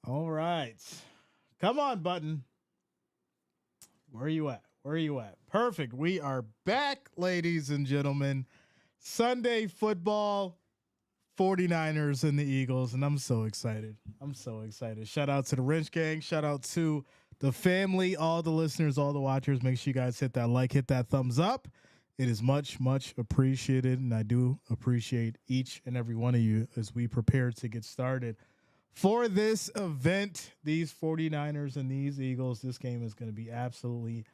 All right. Come on, button. Where are you at? Where are you at? Perfect. We are back, ladies and gentlemen. Sunday football, 49ers and the Eagles, and I'm so excited. I'm so excited. Shout out to the Wrench Gang. Shout out to the family, all the listeners, all the watchers. Make sure you guys hit that like, hit that thumbs up. It is much, much appreciated, and I do appreciate each and every one of you as we prepare to get started for this event. These 49ers and these Eagles, this game is going to be absolutely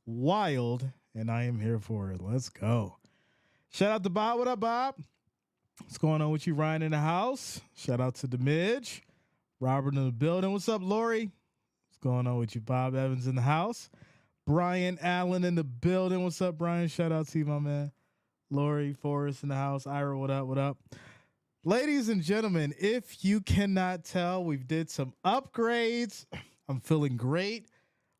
wild, and I am here for it. Let's go. Shout out to Bob. What up, Bob? What's going on with you, Ryan, in the house? Shout out to the Midge. Robert in the building. What's up, Lori? What's going on with you? Bob Evans in the house. Brian Allen in the building. What's up, Brian? Shout out to you, my man. Lori Forrest in the house. Ira, what up? What up? Ladies and gentlemen, if you cannot tell, we've did some upgrades. I'm feeling great.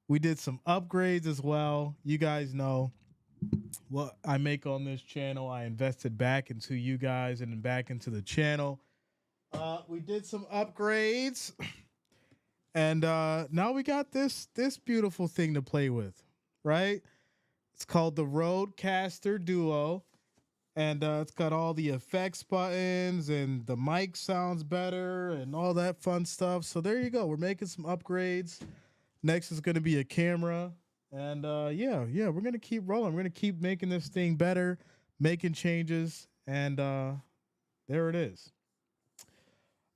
We did some upgrades as well. You guys know what I make on this channel. I invested back into you guys and back into the channel. We did some upgrades, and now we got this beautiful thing to play with, right? It's called the Rodecaster Duo, and it's got all the effects buttons, and the mic sounds better, and all that fun stuff. So there you go. We're making some upgrades. Next is going to be a camera. And yeah, we're gonna keep rolling. We're gonna keep making this thing better, making changes, and there it is.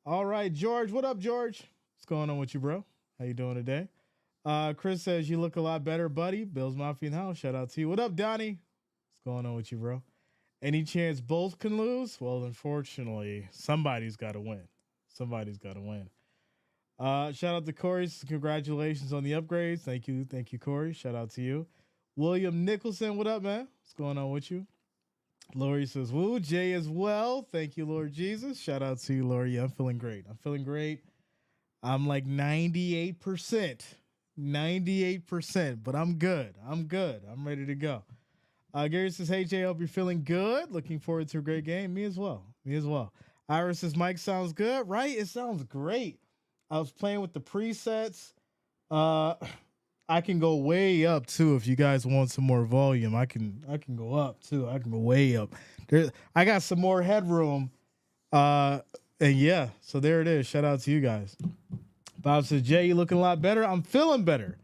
All right, George, what up, George? What's going on with you, bro? How you doing today? Chris says you look a lot better, buddy. Bill's Mafia in the house. Shout out to you. What up, Donnie? What's going on with you, bro? Any chance both can lose? Well, unfortunately, somebody's got to win. Somebody's got to win. Shout out to Corey. Congratulations on the upgrades. Thank you, Corey. Shout out to you. William Nicholson, what up, man? What's going on with you? Lori says, woo, Jay as well. Thank you, Lord Jesus. Shout out to you, Lori. Yeah, I'm feeling great. I'm like 98%. 98%, but I'm good. I'm ready to go. Gary says, hey, Jay, hope you're feeling good. Looking forward to a great game. Me as well. Iris says, Mike sounds good, right? It sounds great. I was playing with the presets. I can go way up too if you guys want some more volume. I can go up too. I can go way up. I got some more headroom. And yeah, so there it is. Shout out to you guys. Bob says, Jay, you looking a lot better. I'm feeling better.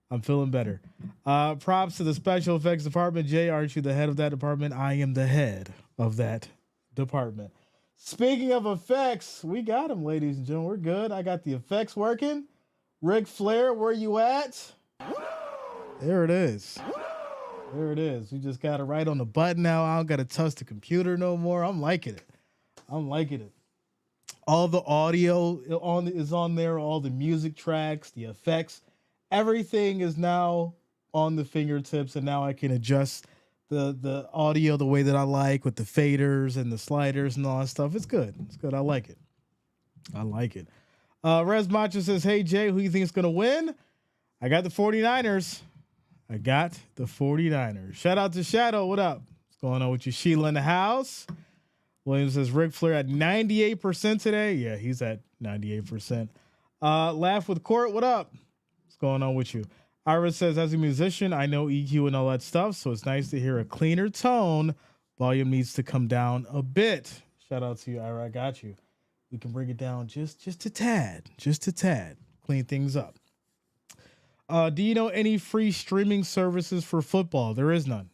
Props to the special effects department. Jay, aren't you the head of that department? I am the head of that department. Speaking of effects, we got them, ladies and gentlemen. We're good. I got the effects working. Ric Flair, where you at? There it is. We just got it right on the button now. I don't got to touch the computer no more. I'm liking it. All the audio is on there. All the music tracks, the effects, everything is now on the fingertips, and now I can adjust the audio the way that I like with the faders and the sliders and all that stuff. It's good. I like it. Res Macho says, hey, Jay, who you think is going to win? I got the 49ers. Shout out to Shadow. What up? What's going on with you? Sheila in the house. William says, Ric Flair at 98% today. Yeah, he's at 98%. Laugh with Court. What up? What's going on with you? Ira says, as a musician, I know EQ and all that stuff, so it's nice to hear a cleaner tone. Volume needs to come down a bit. Shout out to you, Ira. I got you. We can bring it down just a tad. Clean things up. Do you know any free streaming services for football? There is none,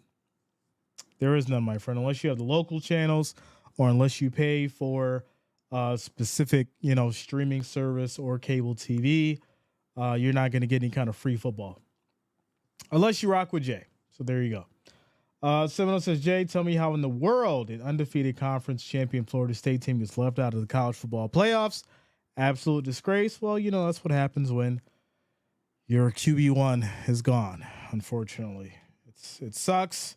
my friend, unless you have the local channels or unless you pay for a specific, streaming service or cable TV. You're not going to get any kind of free football unless you rock with Jay. So there you go. Seminole says, Jay, tell me how in the world an undefeated conference champion Florida State team gets left out of the college football playoffs. Absolute disgrace. Well, that's what happens when your QB1 is gone. Unfortunately, it sucks.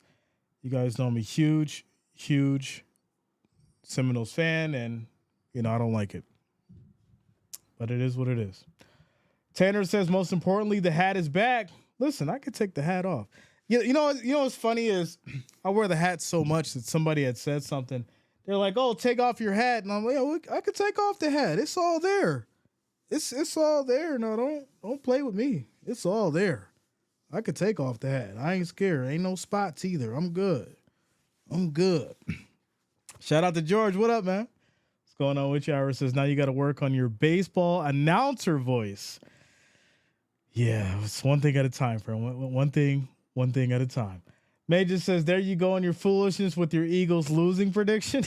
You guys know I'm a huge Seminoles fan, and I don't like it, but it is what it is. Tanner says, most importantly, the hat is back. Listen, I could take the hat off. You know what's funny is I wear the hat so much that somebody had said something. They're like, oh, take off your hat. And I'm like, I could take off the hat. It's all there. It's all there. No, don't play with me. It's all there. I could take off the hat. I ain't scared. Ain't no spots either. I'm good. I'm good. Shout out to George. What up, man? What's going on with you? Ira says now you got to work on your baseball announcer voice. Yeah, it's one thing at a time, friend. One thing at a time. Major says, there you go on your foolishness with your Eagles losing prediction.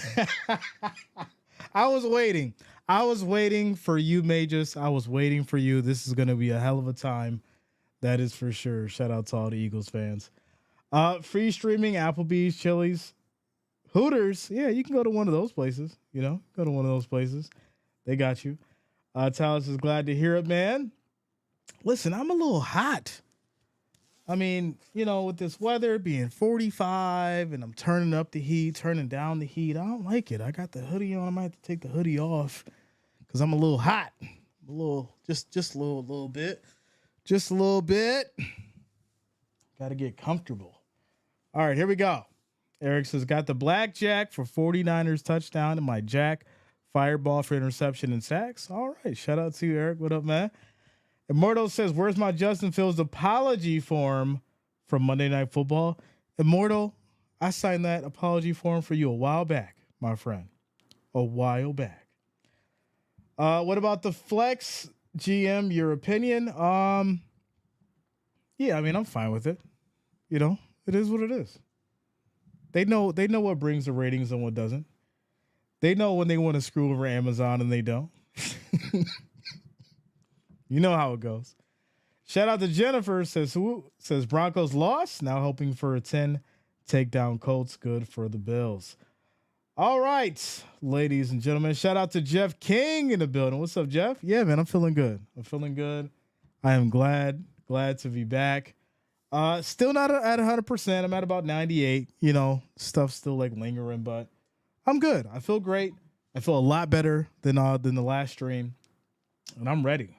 I was waiting. I was waiting for you, Majors. I was waiting for you. This is going to be a hell of a time. That is for sure. Shout out to all the Eagles fans. Free streaming, Applebee's, Chili's, Hooters. Yeah, you can go to one of those places. You know, go to one of those places. They got you. Talis is glad to hear it, man. Listen, I'm a little hot. I mean, you know, with this weather being 45 and I'm turning up the heat, turning down the heat, I don't like it. I got the hoodie on. I might have to take the hoodie off because I'm a little hot. A little, just a little bit. Just a little bit. Got to get comfortable. All right, here we go. Eric says, got the blackjack for 49ers touchdown and my jack fireball for interception and sacks. All right, shout out to you, Eric. What up, man? Immortal says, where's my Justin Fields apology form from Monday Night Football? Immortal, I signed that apology form for you a while back, my friend. A while back. What about the flex GM? Your opinion? Yeah, I mean, I'm fine with it. You know, it is what it is. They know what brings the ratings and what doesn't. They know when they want to screw over Amazon and they don't. You know how it goes. Shout out to Jennifer, says Broncos lost, now hoping for a 10 takedown Colts, good for the Bills. All right, ladies and gentlemen, shout out to Jeff King in the building. What's up, Jeff? Yeah, man, I'm feeling good. I am glad to be back. Still not at 100%. I'm at about 98. You know, stuff's still like lingering, but I'm good. I feel great. I feel a lot better than the last stream. And I'm ready.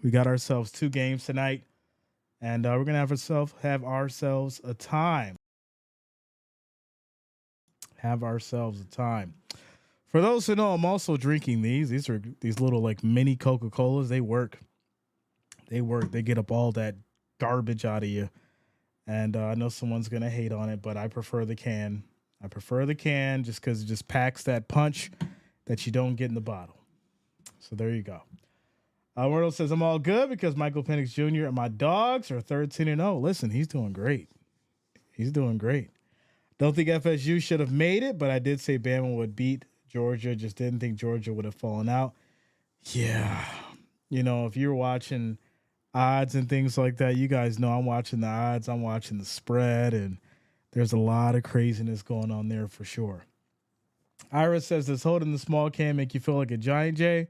We got ourselves 2 games tonight, and we're gonna have ourselves a time. For those who know, I'm also drinking these. These are these little like mini Coca-Colas. They work. They get up all that garbage out of you. And I know someone's gonna hate on it, but I prefer the can. Just because it just packs that punch that you don't get in the bottle. So there you go. Wordle says, I'm all good because Michael Penix Jr. and my dogs are 13-0. Listen, he's doing great. Don't think FSU should have made it, but I did say Bama would beat Georgia. Just didn't think Georgia would have fallen out. Yeah. You know, if you're watching odds and things like that, you guys know I'm watching the odds. I'm watching the spread, and there's a lot of craziness going on there for sure. Ira says, does holding the small can make you feel like a giant, Jay?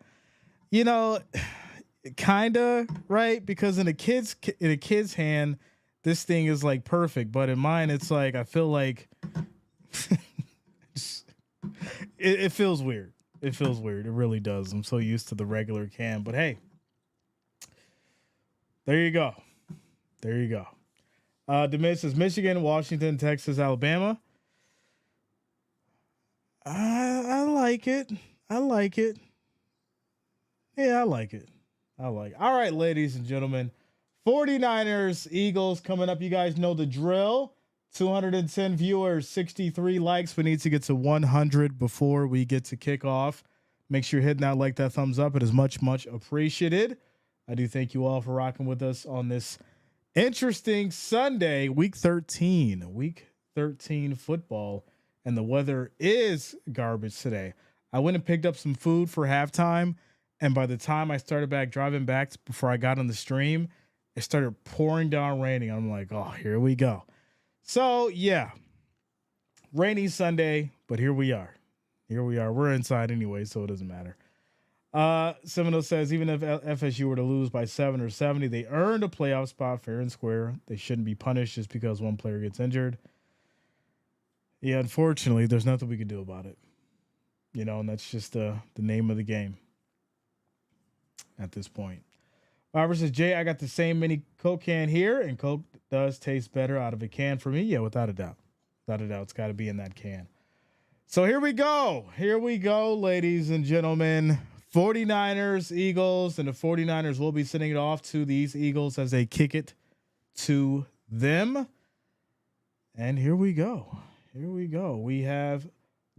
You know, kinda, right? Because in a kid's hand, this thing is like perfect, but in mine, it's like I feel like it feels weird. It feels weird. It really does. I'm so used to the regular can, but hey, there you go. Demid says Michigan, Washington, Texas, Alabama. I like it. Yeah, I like it. All right, ladies and gentlemen, 49ers, Eagles coming up. You guys know the drill. 210 viewers, 63 likes. We need to get to 100 before we get to kickoff. Make sure you're hitting that thumbs up. It is much, much appreciated. I do thank you all for rocking with us on this interesting Sunday, week 13 football. And the weather is garbage today. I went and picked up some food for halftime. And by the time I started driving back before I got on the stream, it started pouring down raining. I'm like, oh, here we go. So yeah, rainy Sunday, but here we are. We're inside anyway, so it doesn't matter. Seminole says, even if FSU were to lose by 7 or 70, they earned a playoff spot fair and square. They shouldn't be punished just because one player gets injured. Yeah, unfortunately, there's nothing we can do about it. You know, and that's just the name of the game at this point. Barbara says, Jay, I got the same mini Coke can here, and Coke does taste better out of a can for me. Yeah, without a doubt. It's got to be in that can. So here we go, ladies and gentlemen. 49ers, Eagles, and the 49ers will be sending it off to these Eagles as they kick it to them. And here we go. Here we go. We have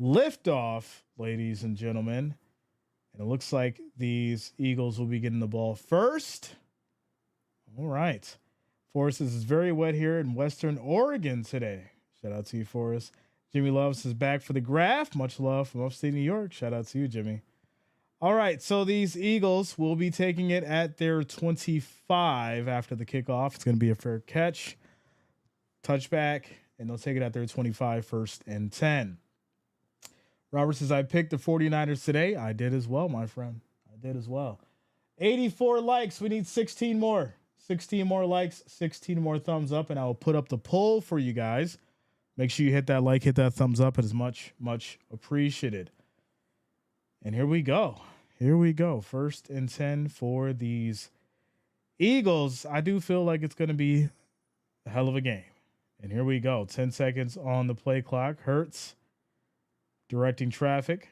liftoff, ladies and gentlemen. And it looks like these Eagles will be getting the ball first. All right. Forrest, this is very wet here in Western Oregon today. Shout out to you, Forrest. Jimmy Loves is back for the graph. Much love from upstate New York. Shout out to you, Jimmy. All right, so these Eagles will be taking it at their 25 after the kickoff. It's going to be a fair catch, touchback, and they'll take it at their 25, 1st and 10. Robert says, I picked the 49ers today. I did as well, my friend. I did as well. 84 likes. We need 16 more. 16 more likes, 16 more thumbs up, and I will put up the poll for you guys. Make sure you hit that like, hit that thumbs up. It is much, much appreciated. And here we go. Here we go. 1st and 10 for these Eagles. I do feel like it's going to be a hell of a game. And here we go. 10 seconds on the play clock. Hurts directing traffic.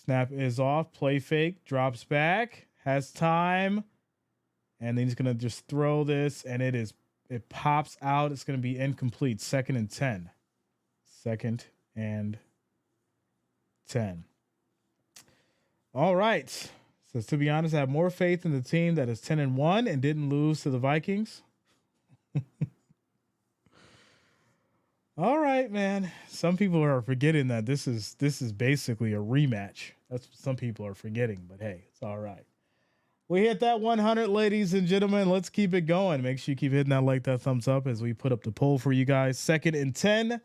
Snap is off. Play fake. Drops back. Has time. And then he's going to just throw this. And it pops out. It's going to be incomplete. 2nd and 10. 2nd and 10. All right. Says, to be honest, I have more faith in the team that is 10-1 and didn't lose to the Vikings. All right, man. Some people are forgetting that this is basically a rematch. That's what some people are forgetting, but hey, it's all right. We hit that 100, ladies and gentlemen. Let's keep it going. Make sure you keep hitting that like, that thumbs up as we put up the poll for you guys. 2nd and 10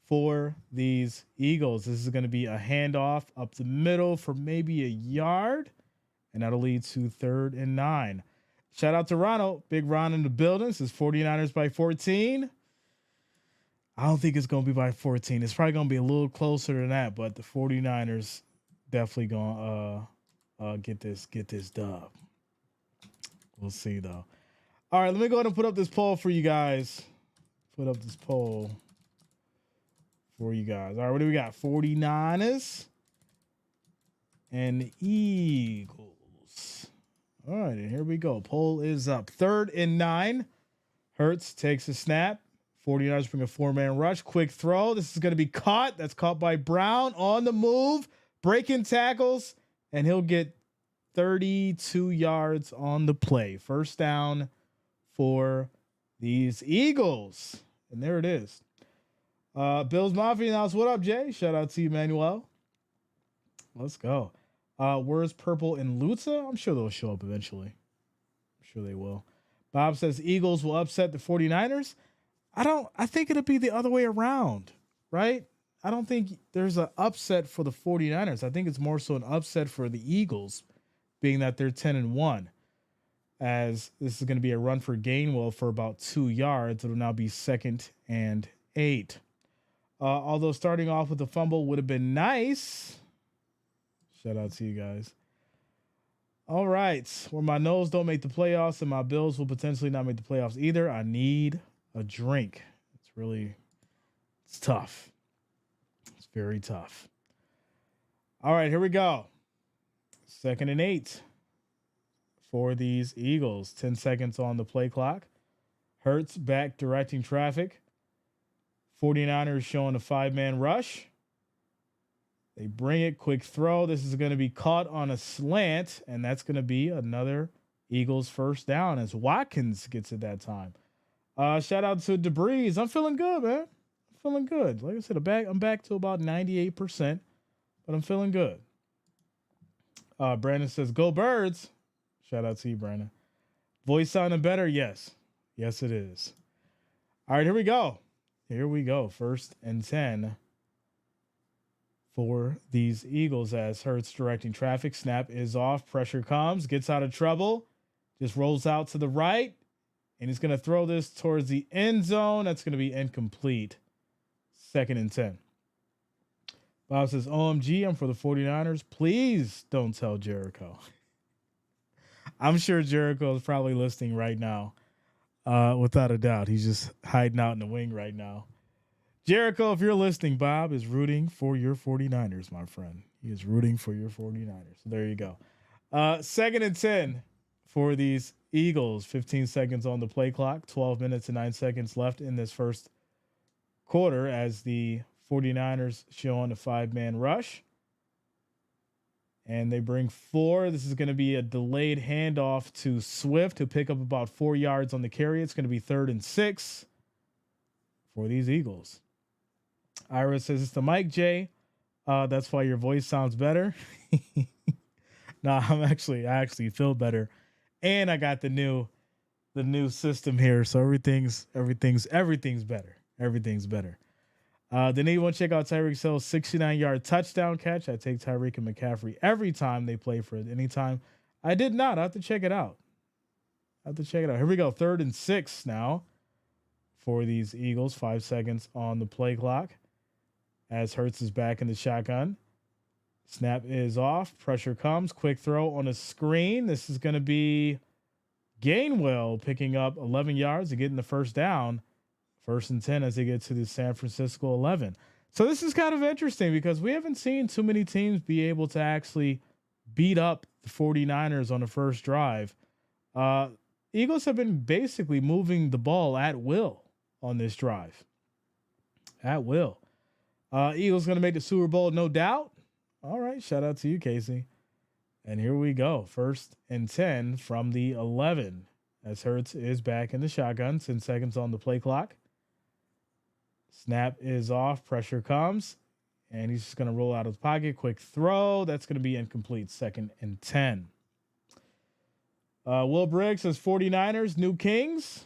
for these Eagles. This is going to be a handoff up the middle for maybe a yard, and that'll lead to 3rd and 9. Shout out to Ronald. Big Ron in the building. This is 49ers by 14. I don't think it's going to be by 14. It's probably going to be a little closer than that, but the 49ers definitely going to get this dub. We'll see, though. All right, let me go ahead and put up this poll for you guys. Put up this poll for you guys. All right, what do we got? 49ers and Eagles. All right, and here we go. Poll is up. 3rd and 9. Hurts takes a snap. 49ers bring a 4-man rush. Quick throw. This is going to be caught. That's caught by Brown on the move. Breaking tackles. And he'll get 32 yards on the play. 1st down for these Eagles. And there it is. Bills Mafia announced, what up, Jay? Shout out to you, Manuel. Let's go. Where's Purple and Lutza? I'm sure they'll show up eventually. I'm sure they will. Bob says Eagles will upset the 49ers. I think it'll be the other way around, right? I don't think there's an upset for the 49ers. I think it's more so an upset for the Eagles, being that they're 10-1. As this is going to be a run for Gainwell for about 2 yards. It'll now be 2nd and 8. Although starting off with a fumble would have been nice. Shout out to you guys. All right. Where my nose don't make the playoffs and my Bills will potentially not make the playoffs either, I need a drink. It's tough. It's very tough. All right, here we go. 2nd and 8 for these Eagles. 10 seconds on the play clock. Hurts back directing traffic. 49ers showing a 5-man rush. They bring it, quick throw. This is going to be caught on a slant, and that's going to be another Eagles 1st down as Watkins gets it that time. Shout out to Debris. I'm feeling good, man. I'm feeling good. Like I said, I'm back to about 98%, but I'm feeling good. Brandon says, go Birds. Shout out to you, Brandon. Voice sounding better? Yes. Yes, it is. All right, here we go. Here we go. 1st and 10 for these Eagles as Hurts directing traffic. Snap is off. Pressure comes. Gets out of trouble. Just rolls out to the right. And he's going to throw this towards the end zone. That's going to be incomplete. 2nd and 10. Bob says, OMG, I'm for the 49ers. Please don't tell Jericho. I'm sure Jericho is probably listening right now. Without a doubt. He's just hiding out in the wing right now. Jericho, if you're listening, Bob is rooting for your 49ers, my friend. He is rooting for your 49ers. So there you go. 2nd and 10 for these Eagles. 15 seconds on the play clock. 12 minutes and 9 seconds left in this first quarter as the 49ers show on a 5-man rush. And they bring 4. This is going to be a delayed handoff to Swift to pick up about 4 yards on the carry. It's going to be 3rd and 6 for these Eagles. Ira says it's the mic, Jay. That's why your voice sounds better. No, I actually feel better. And I got the new system here. So everything's better. Everything's better. Then you want to check out Tyreek Hill's 69-yard touchdown catch. I take Tyreek and McCaffrey every time they play for it. Anytime I did not. I have to check it out. Here we go. 3rd and 6 now for these Eagles. 5 seconds on the play clock as Hurts is back in the shotgun. Snap is off. Pressure comes. Quick throw on a screen. This is going to be Gainwell picking up 11 yards and getting the first down. 1st and 10 as they get to the San Francisco 11. So this is kind of interesting because we haven't seen too many teams be able to actually beat up the 49ers on the first drive. Eagles have been basically moving the ball at will on this drive. At will. Eagles going to make the Super Bowl, no doubt. All right, shout out to you, Casey. And here we go. 1st and 10 from the 11 as Hurts is back in the shotgun. 10 seconds on the play clock. Snap is off. Pressure comes. And he's just going to roll out of the pocket. Quick throw. That's going to be incomplete. 2nd and 10. Will Briggs says 49ers, new kings.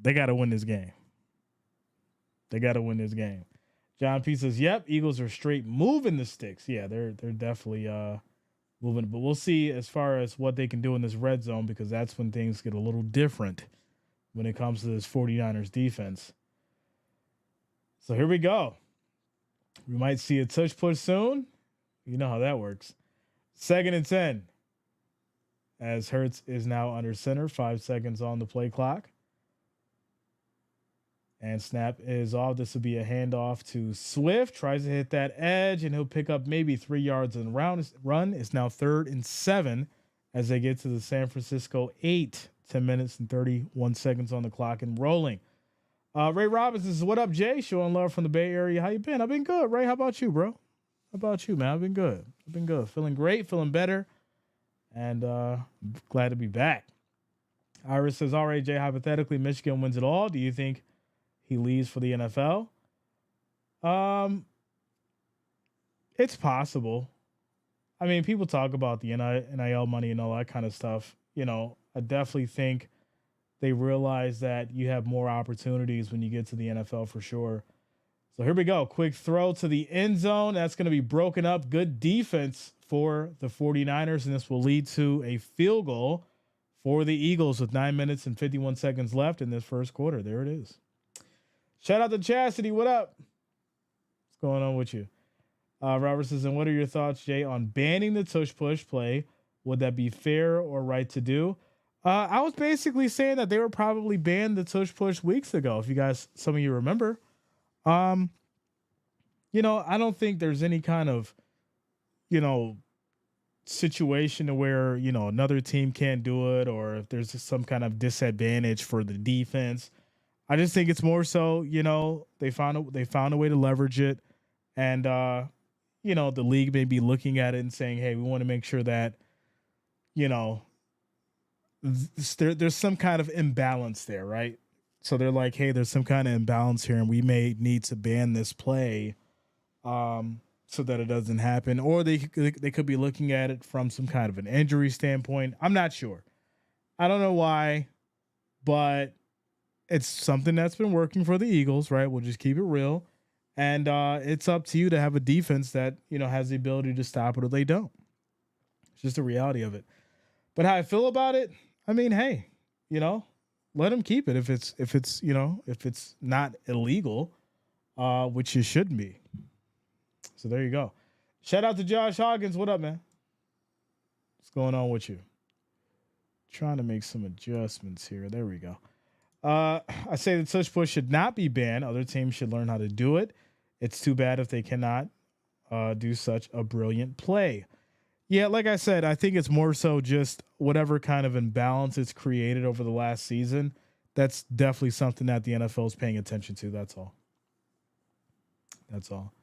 They got to win this game. John P says, yep, Eagles are straight moving the sticks. Yeah, they're definitely moving. But we'll see as far as what they can do in this red zone because that's when things get a little different when it comes to this 49ers defense. So here we go. We might see a touch push soon. You know how that works. 2nd and 10 as Hurts is now under center. 5 seconds on the play clock. And snap is off. This will be a handoff to Swift. Tries to hit that edge, and he'll pick up maybe 3 yards in the run. It's now 3rd and 7 as they get to the San Francisco 8. 10 minutes and 31 seconds on the clock and rolling. Ray Robinson says, what up, Jay? Showing love from the Bay Area. How you been? I've been good, Ray. How about you, bro? How about you, man? I've been good. Feeling great, feeling better, and glad to be back. Iris says, all right, Jay, hypothetically, Michigan wins it all. Do you think he leaves for the NFL? It's possible. I mean, people talk about the NIL money and all that kind of stuff. You know, I definitely think they realize that you have more opportunities when you get to the NFL for sure. So here we go. Quick throw to the end zone. That's going to be broken up. Good defense for the 49ers, and this will lead to a field goal for the Eagles with 9 minutes and 51 seconds left in this first quarter. There it is. Shout out to Chastity. What up? What's going on with you? Robert says, and what are your thoughts, Jay, on banning the tush push play? Would that be fair or right to do? I was basically saying that they were probably banned the tush push weeks ago. If you guys, some of you remember, I don't think there's any kind of, situation to where, another team can't do it, or if there's some kind of disadvantage for the defense. I just think it's more so, they found a way to leverage it. And, the league may be looking at it and saying, hey, we want to make sure that, there's some kind of imbalance there, right? So they're like, hey, there's some kind of imbalance here, and we may need to ban this play so that it doesn't happen. Or they could be looking at it from some kind of an injury standpoint. I'm not sure. I don't know why, but it's something that's been working for the Eagles, right? We'll just keep it real. And it's up to you to have a defense that, has the ability to stop it or they don't. It's just the reality of it. But how I feel about it, I mean, hey, let them keep it if it's not illegal, which it shouldn't be. So there you go. Shout out to Josh Hawkins. What up, man? What's going on with you? Trying to make some adjustments here. There we go. I say the tush push should not be banned. Other teams should learn how to do it. It's too bad if they cannot. do such a brilliant play. Yeah, like I said, I think it's more so just whatever kind of imbalance it's created over the last season. That's definitely something that the NFL is paying attention to. That's all. That's all.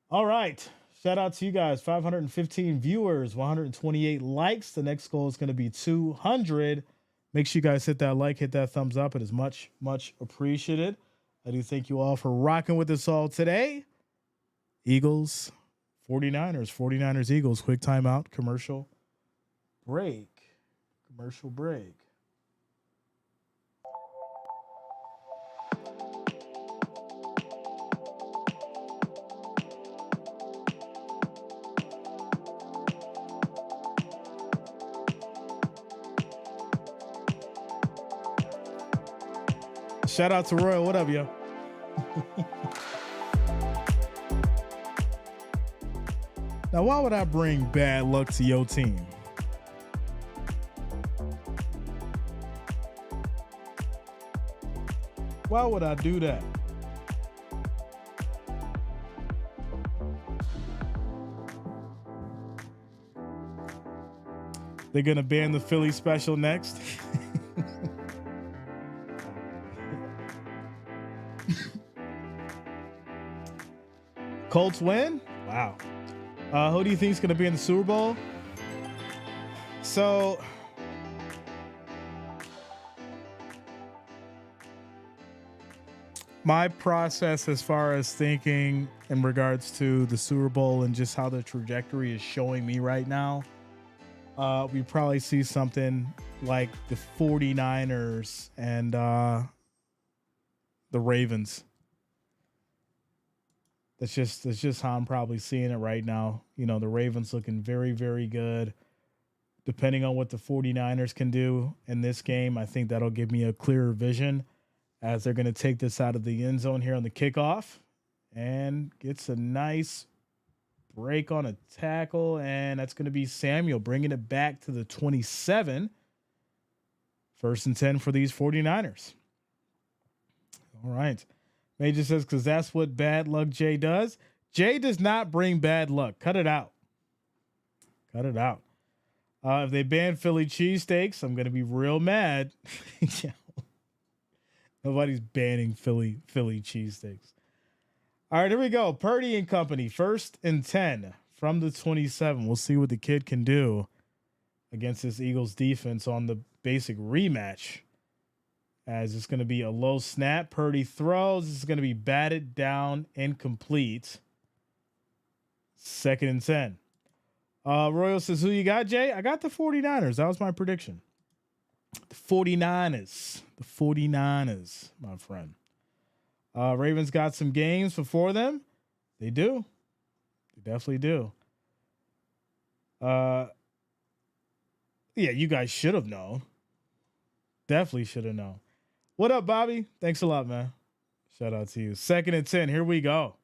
All right. Shout out to you guys. 515 viewers, 128 likes. The next goal is going to be 200. Make sure you guys hit that like, hit that thumbs up. It is much, much appreciated. I do thank you all for rocking with us all today. Eagles, 49ers, Eagles. Quick timeout, commercial break. Commercial break. Shout out to Royal. What up, yo? Now, why would I bring bad luck to your team? Why would I do that? They're going to ban the Philly special next. Colts win? Wow. Who do you think is going to be in the Super Bowl? So, my process as far as thinking in regards to the Super Bowl and just how the trajectory is showing me right now, we probably see something like the 49ers and the Ravens. That's just how I'm probably seeing it right now. You know, the Ravens looking very, very good. Depending on what the 49ers can do in this game, I think that'll give me a clearer vision as they're going to take this out of the end zone here on the kickoff and gets a nice break on a tackle. And that's going to be Samuel bringing it back to the 27. 1st and 10 for these 49ers. All right. Major says, because that's what bad luck Jay does. Jay does not bring bad luck. Cut it out. Cut it out. If they ban Philly cheesesteaks, I'm going to be real mad. Nobody's banning Philly cheesesteaks. All right, here we go. Purdy and company. 1st and 10 from the 27. We'll see what the kid can do against this Eagles defense on the basic rematch. As it's going to be a low snap. Purdy throws. It's going to be batted down, incomplete. 2nd and 10. Royal says, who you got, Jay? I got the 49ers. That was my prediction. The 49ers. The 49ers, my friend. Ravens got some games before them. They do. They definitely do. Yeah, you guys should have known. Definitely should have known. What up, Bobby? Thanks a lot, man. Shout out to you. 2nd and 10. Here we go.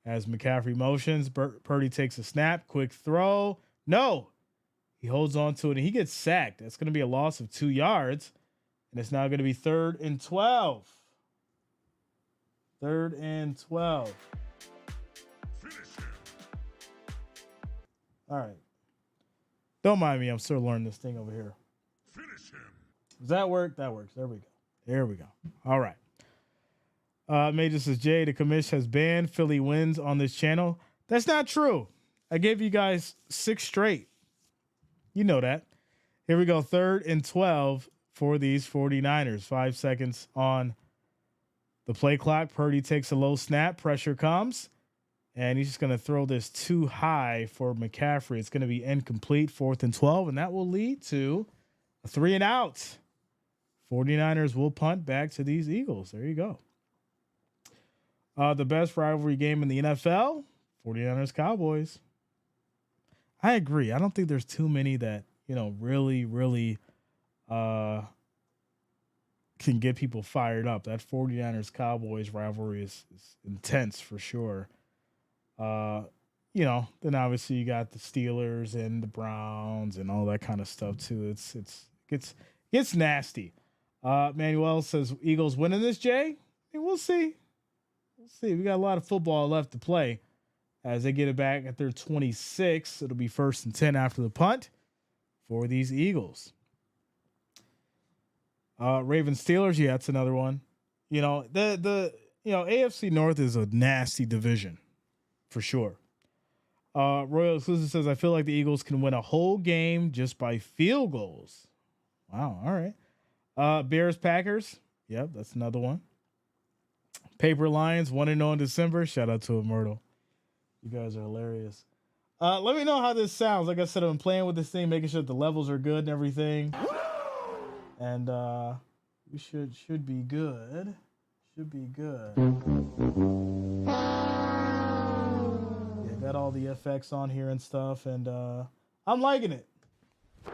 As McCaffrey motions, Purdy takes a snap. Quick throw. No. He holds on to it, and he gets sacked. That's going to be a loss of 2 yards. And it's now going to be 3rd and 12. 3rd and 12. All right. Don't mind me. I'm still learning this thing over here. Finish him. Does that work? That works. There we go. There we go. All right. Major says, Jay, the commission has banned Philly wins on this channel. That's not true. I gave you guys 6 straight. You know that. Here we go. 3rd and 12 for these 49ers. 5 seconds on the play clock. Purdy takes a low snap. Pressure comes. And he's just going to throw this too high for McCaffrey. It's going to be incomplete. 4th and 12. And that will lead to a 3 and out. 49ers will punt back to these Eagles. There you go. The best rivalry game in the NFL, 49ers Cowboys. I agree. I don't think there's too many that, really can get people fired up. That 49ers Cowboys rivalry is intense for sure. Then obviously you got the Steelers and the Browns and all that kind of stuff too. It's nasty. Manuel says Eagles winning this, Jay. We'll see. We'll see. We got a lot of football left to play as they get it back at their 26. It'll be 1st and 10 after the punt for these Eagles. Ravens Steelers, yeah, that's another one. You know, the AFC North is a nasty division for sure. Royal Exclusive says, I feel like the Eagles can win a whole game just by field goals. Wow, all right. Bears Packers, yep, that's another one. Paper Lions 1-0 in December. Shout out to Myrtle. You guys are hilarious. Let me know how this sounds. Like I said, I've been playing with this thing, making sure that the levels are good and everything. And we should be good. Should be good. Yeah, got all the effects on here and stuff, and I'm liking it.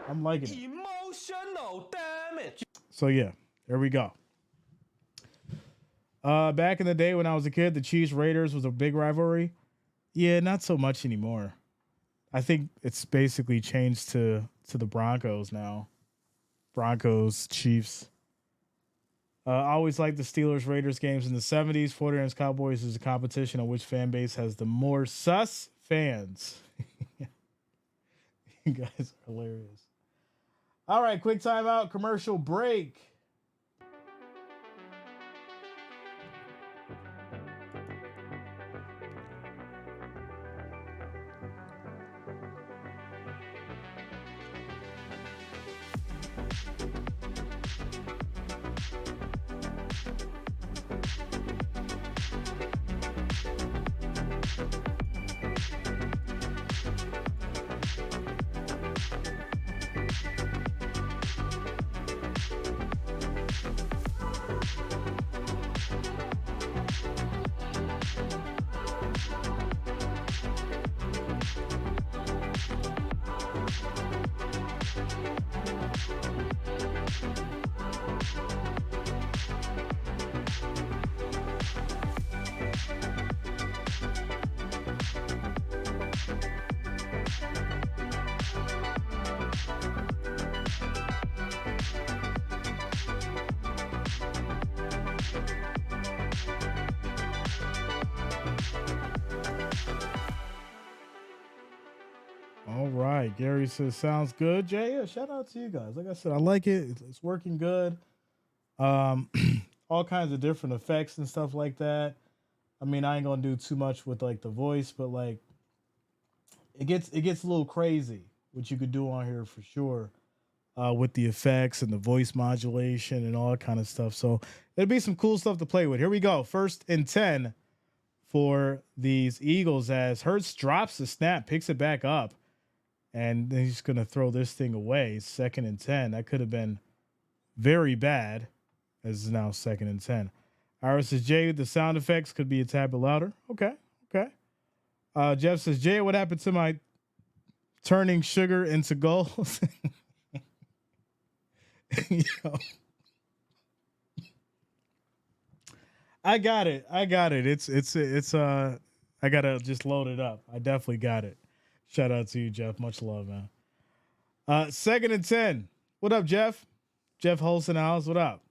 I'm liking it. Emotional damage. So yeah, there we go. Back in the day when I was a kid, the Chiefs Raiders was a big rivalry. Yeah, not so much anymore. I think it's basically changed to the Broncos now. Broncos, Chiefs. I always liked the Steelers Raiders games in the 70s. 49ers Cowboys is a competition on which fan base has the more sus fans. You guys are hilarious. All right, quick timeout, commercial break. All right, Gary says sounds good. Jay, yeah, shout out to you guys. Like I said, I like it. It's working good. All kinds of different effects and stuff like that. I mean, I ain't gonna do too much with like the voice, but like it gets a little crazy what you could do on here for sure. With the effects and the voice modulation and all that kind of stuff. So it'll be some cool stuff to play with. Here we go. 1st and 10 for these Eagles as Hurts drops the snap, picks it back up, and then he's going to throw this thing away. 2nd and 10. That could have been very bad, as it's now 2nd and 10. Iris says, Jay, the sound effects could be a tad bit louder. Okay. Jeff says, Jay, what happened to my turning sugar into gold? Yo. I got it. It's I gotta just load it up. I definitely got it. Shout out to you, Jeff. Much love, man. 2nd and 10. What up, Jeff? Jeff Holston House. What up?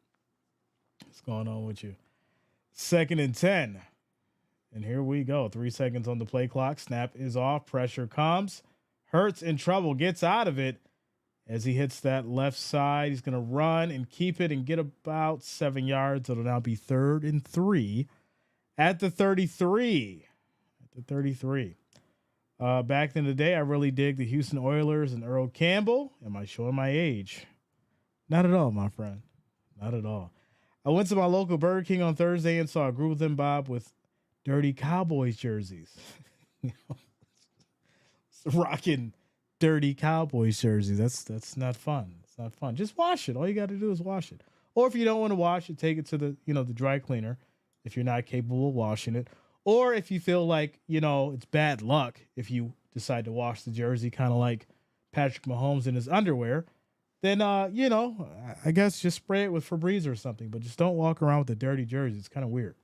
What's going on with you? 2nd and 10. And here we go. 3 seconds on the play clock. Snap is off. Pressure comes. Hurts in trouble. Gets out of it. As he hits that left side, he's going to run and keep it and get about 7 yards. It'll now be 3rd and 3 at the 33. Back in the day, I really dig the Houston Oilers and Earl Campbell. Am I showing my age? Not at all, my friend. Not at all. I went to my local Burger King on Thursday and saw a group of them, Bob, with dirty Cowboys jerseys. Rocking dirty Cowboys jerseys. That's not fun. It's not fun. Just wash it. All you got to do is wash it. Or if you don't want to wash it, take it to the dry cleaner if you're not capable of washing it. Or if you feel like, it's bad luck if you decide to wash the jersey, kind of like Patrick Mahomes in his underwear, then, I guess just spray it with Febreze or something. But just don't walk around with a dirty jersey. It's kind of weird.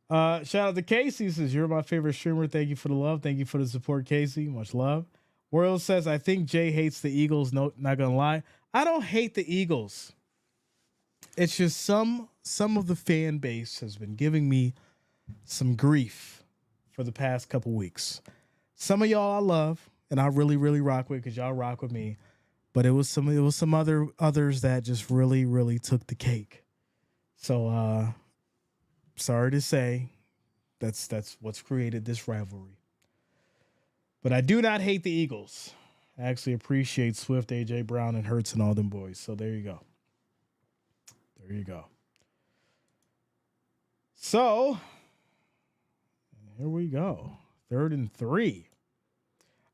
Shout out to Casey. He says, you're my favorite streamer. Thank you for the love. Thank you for the support, Casey. Much love. World says, I think Jay hates the Eagles. No, not going to lie. I don't hate the Eagles. It's just some of the fan base has been giving me some grief for the past couple weeks. Some of y'all I love and I really, really rock with because y'all rock with me. But it was some others that just really, really took the cake. So sorry to say, that's what's created this rivalry. But I do not hate the Eagles. I actually appreciate Swift, AJ Brown, and Hurts and all them boys. So there you go. There you go. So here we go. 3rd and 3.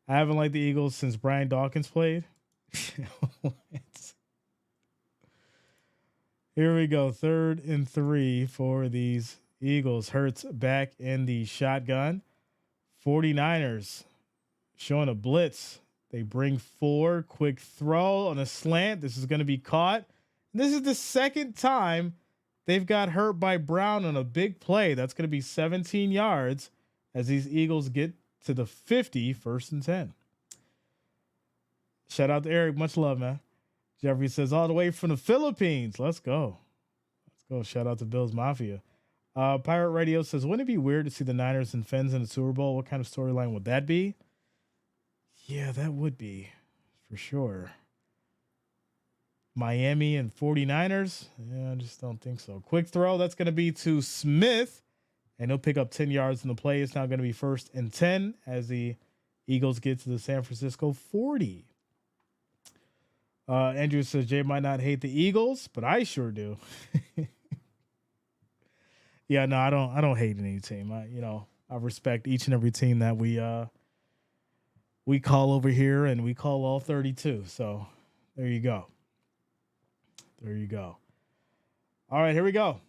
I haven't liked the Eagles since Brian Dawkins played. Here we go. 3rd and 3 for these Eagles. Hurts back in the shotgun. 49ers showing a blitz. They bring 4. Quick throw on a slant. This is going to be caught. This is the second time they've got hurt by Brown on a big play. That's going to be 17 yards as these Eagles get to the 50, 1st and 10. Shout out to Eric. Much love, man. Jeffrey says, all the way from the Philippines. Let's go. Let's go. Shout out to Bills Mafia. Pirate Radio says, wouldn't it be weird to see the Niners and Fins in the Super Bowl? What kind of storyline would that be? Yeah, that would be for sure. Miami and 49ers? Yeah, I just don't think so. Quick throw. That's going to be to Smith, and he'll pick up 10 yards in the play. It's now going to be 1st and 10 as the Eagles get to the San Francisco 40. Andrew says Jay might not hate the Eagles, but I sure do. Yeah, no, I don't hate any team. I respect each and every team that we call over here, and we call all 32. So there you go. There you go. All right, here we go.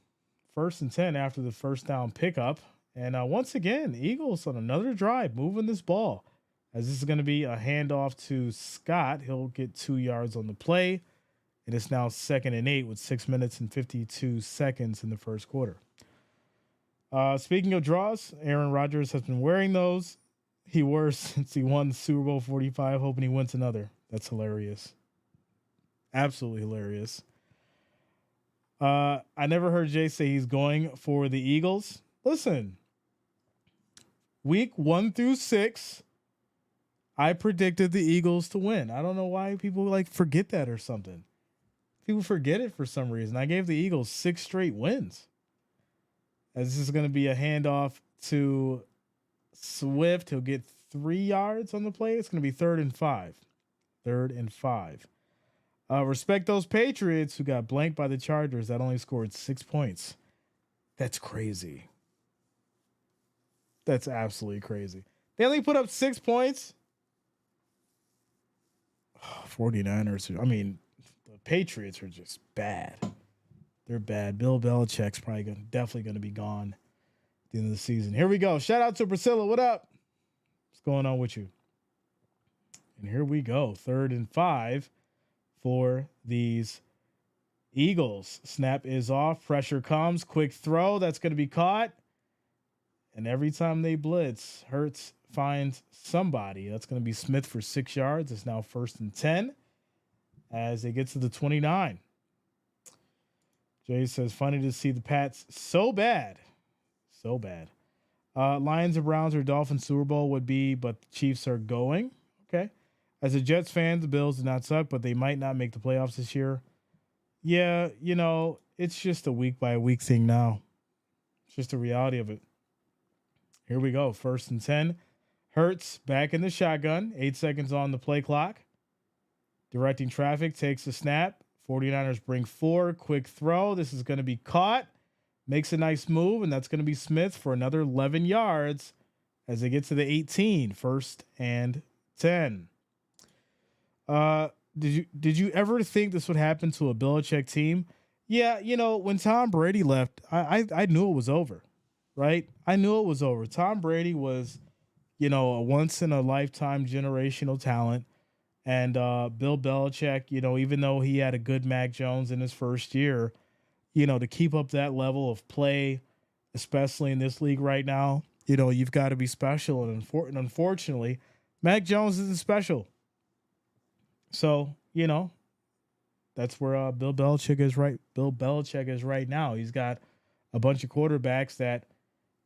1st and 10 after the first down pickup. And once again, Eagles on another drive moving this ball. As this is going to be a handoff to Scott. He'll get 2 yards on the play. And it's now 2nd and 8 with 6 minutes and 52 seconds in the first quarter. Speaking of draws, Aaron Rodgers has been wearing those. He wore since he won Super Bowl 45, hoping he wins another. That's hilarious. Absolutely hilarious. I never heard Jay say he's going for the Eagles. Listen, week 1 through 6, I predicted the Eagles to win. I don't know why people forget that or something. People forget it for some reason. I gave the Eagles 6 straight wins. As this is going to be a handoff to Swift. He'll get 3 yards on the play. It's going to be 3rd and 5. 3rd and 5. Respect those Patriots who got blanked by the Chargers that only scored 6 points. That's crazy. That's absolutely crazy. They only put up 6 points. 49ers. The Patriots are just bad. They're bad. Bill Belichick's definitely going to be gone at the end of the season. Here we go. Shout out to Priscilla. What up? What's going on with you? And here we go. 3rd and 5 for these Eagles. Snap is off. Pressure comes. Quick throw. That's going to be caught. And every time they blitz, Hurts finds somebody. That's going to be Smith for 6 yards. It's now 1st and 10 as they get to the 29. Jay says, funny to see the Pats so bad. So bad. Lions or Browns or Dolphins Super Bowl would be, but the Chiefs are going. Okay. As a Jets fan, the Bills do not suck, but they might not make the playoffs this year. Yeah, it's just a week-by-week thing now. It's just the reality of it. Here we go. 1st and 10. Hurts back in the shotgun. 8 seconds on the play clock. Directing traffic, takes the snap. 49ers bring 4. Quick throw. This is going to be caught. Makes a nice move, and that's going to be Smith for another 11 yards as they get to the 18. 1st and 10. Did you ever think this would happen to a Belichick team? Yeah, when Tom Brady left, I knew it was over, right? I knew it was over. Tom Brady was, a once-in-a-lifetime generational talent. And Bill Belichick, even though he had a good Mac Jones in his first year, to keep up that level of play, especially in this league right now, you've got to be special. And unfortunately, Mac Jones isn't special. So, that's where Bill Belichick is right. Bill Belichick is right now. He's got a bunch of quarterbacks that,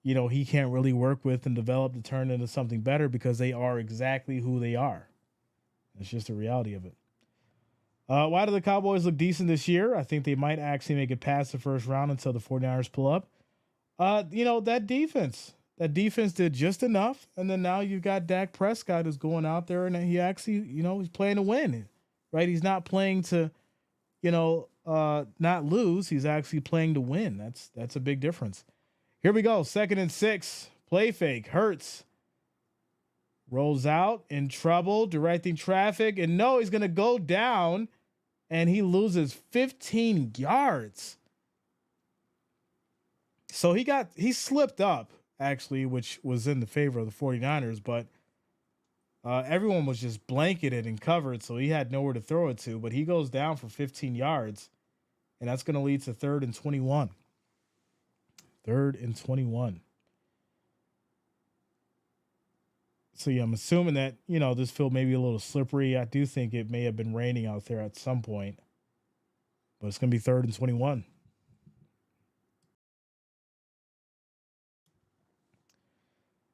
he can't really work with and develop to turn into something better because they are exactly who they are. It's just the reality of it. Why do the Cowboys look decent this year? I think they might actually make it past the first round until the 49ers pull up. That defense. That defense did just enough. And then now you've got Dak Prescott who's going out there and he actually, he's playing to win. Right? He's not playing to, not lose. He's actually playing to win. That's a big difference. Here we go. 2nd and 6. Play fake. Hurts. Rolls out in trouble, directing traffic. And no, he's going to go down. And he loses 15 yards. So he slipped up, actually, which was in the favor of the 49ers, but everyone was just blanketed and covered, so he had nowhere to throw it to. But he goes down for 15 yards, and that's going to lead to 3rd and 21. 3rd and 21. So, yeah, I'm assuming that, this field may be a little slippery. I do think it may have been raining out there at some point. But it's going to be 3rd and 21.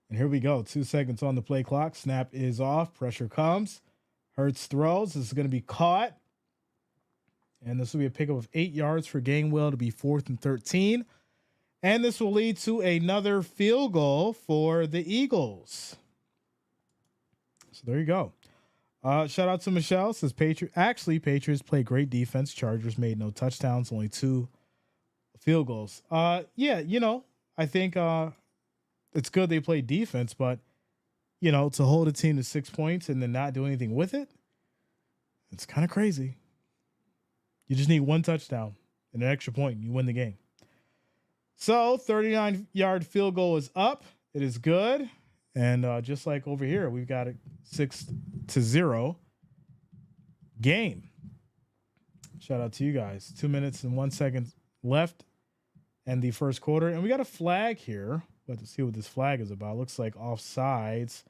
And here we go. 2 seconds on the play clock. Snap is off. Pressure comes. Hurts throws. This is going to be caught. And this will be a pickup of 8 yards for Gainwell to be 4th and 13. And this will lead to another field goal for the Eagles. So there you go. Shout out to Michelle. Says Patriots play great defense. Chargers made no touchdowns, only 2 field goals. I think it's good they play defense, but to hold a team to 6 points and then not do anything with it, it's kind of crazy. You just need 1 touchdown and an extra point, and you win the game. So 39-yard field goal is up. It is good. And just like over here, we've got a 6-0 game. Shout out to you guys. 2 minutes and 1 second left in the first quarter. And we got a flag here. We'll have to see what this flag is about. Looks like offsides,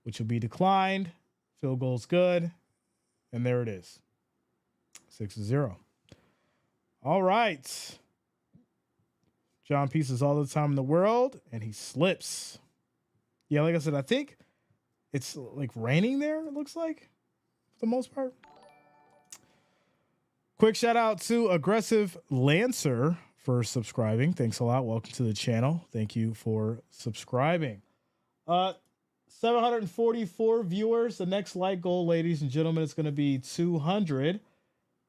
which will be declined. Field goal's good. And there it is. 6-0. All right. John Peace is all the time in the world, and he slips. Yeah, like I said, I think it's like raining there, it looks like, for the most part. Quick shout out to Aggressive Lancer for subscribing. Thanks a lot. Welcome to the channel. Thank you for subscribing. 744 viewers. The next like goal, ladies and gentlemen, is going to be 200.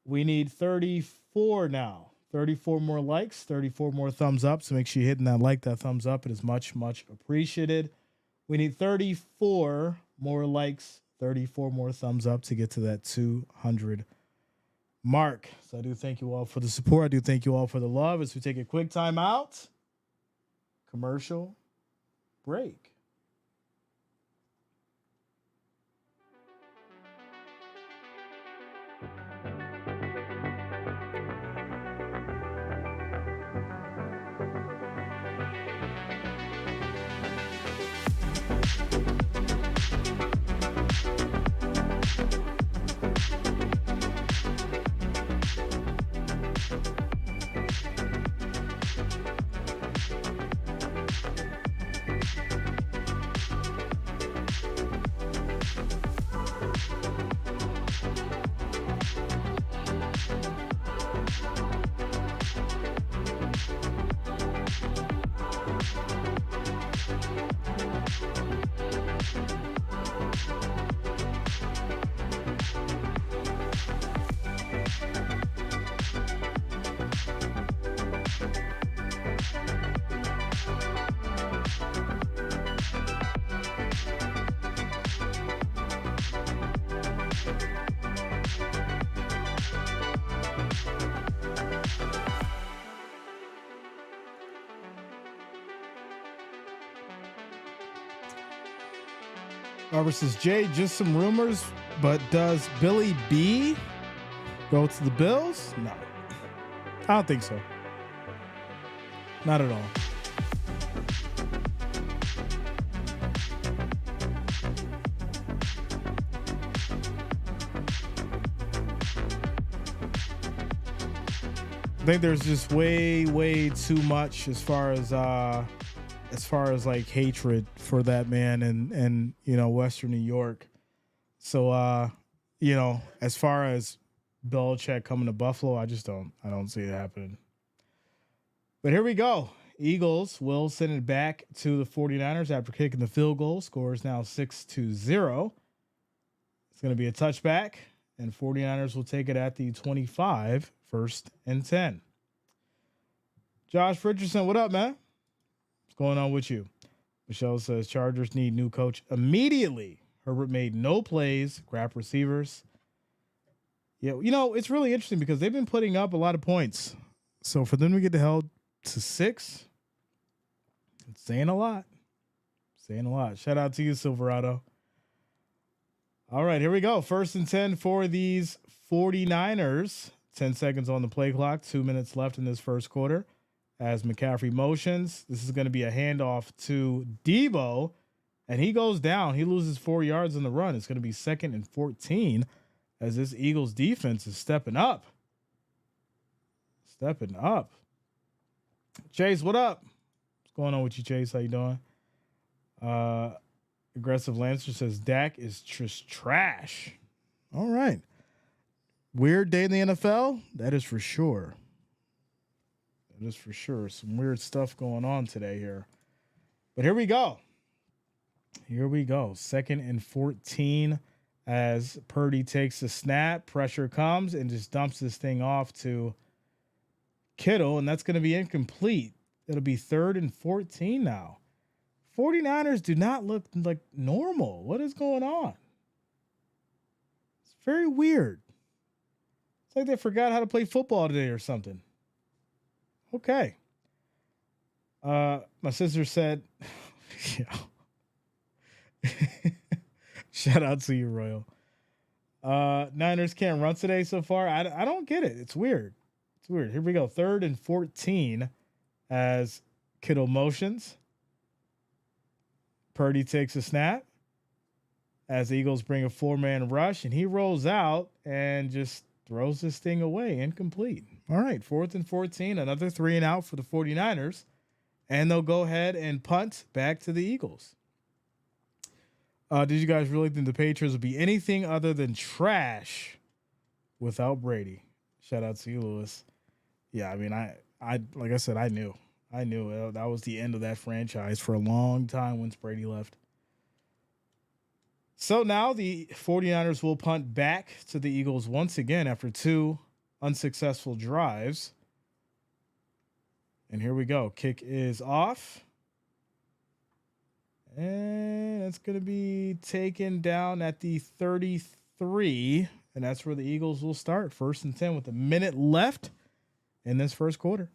We need 34 now. 34 more likes, 34 more thumbs up. So make sure you're hitting that thumbs up. It is much, much appreciated. We need 34 more likes, 34 more thumbs up to get to that 200 mark. So I do thank you all for the support. I do thank you all for the love as we take a quick time out. Commercial break. Robert says, Jay, just some rumors, but does Billy B go to the Bills? No. I don't think so. Not at all. I think there's just way too much as far as as far as like hatred for that man and you know, Western New York. So you know, as far as Belichick coming to Buffalo, I don't see it happening. But here we go. Eagles will send it back to the 49ers after kicking the field goal. Score is now 6-0. It's going to be a touchback, and 49ers will take it at the 25, 1st and 10. Josh Richardson, what up, man? What's going on with you? Michelle says Chargers need new coach immediately. Herbert made no plays, grab receivers. Yeah, you know, it's really interesting because they've been putting up a lot of points. So for them to get the hell to 6, it's saying a lot. Saying a lot. Shout out to you, Silverado. All right, here we go. 1st and 10 for these 49ers. 10 seconds on the play clock. 2 minutes left in this first quarter. As McCaffrey motions, this is going to be a handoff to Debo, and he goes down. He loses 4 yards on the run. It's going to be 2nd and 14 as this Eagles defense is stepping up. Stepping up. Chase, what up? What's going on with you, Chase? How you doing? Aggressive Lancer says Dak is just trash. All right. Weird day in the NFL? That is for sure. That is for sure. Some weird stuff going on today here. But here we go. Here we go. 2nd and 14 as Purdy takes the snap. Pressure comes and just dumps this thing off to Kittle, and that's going to be incomplete. It'll be 3rd and 14 now. 49ers do not look like normal. What is going on? It's very weird. It's like they forgot how to play football today or something. Okay. My sister said, yeah. Shout out to you, Royal. Niners can't run today so far. I don't get it. It's weird. It's weird. Here we go. 3rd and 14 as Kittle motions. Purdy takes a snap as the Eagles bring a 4-man rush, and he rolls out and just throws this thing away. Incomplete. All right, 4th and 14, another 3 and out for the 49ers, and they'll go ahead and punt back to the Eagles. Did you guys really think the Patriots would be anything other than trash without Brady? Shout out to you, Lewis. Yeah, I mean, I like I said, I knew that was the end of that franchise for a long time once Brady left. So now the 49ers will punt back to the Eagles once again after 2 unsuccessful drives. And here we go. Kick is off. And it's going to be taken down at the 33. And that's where the Eagles will start. 1st and 10 with a minute left in this first quarter.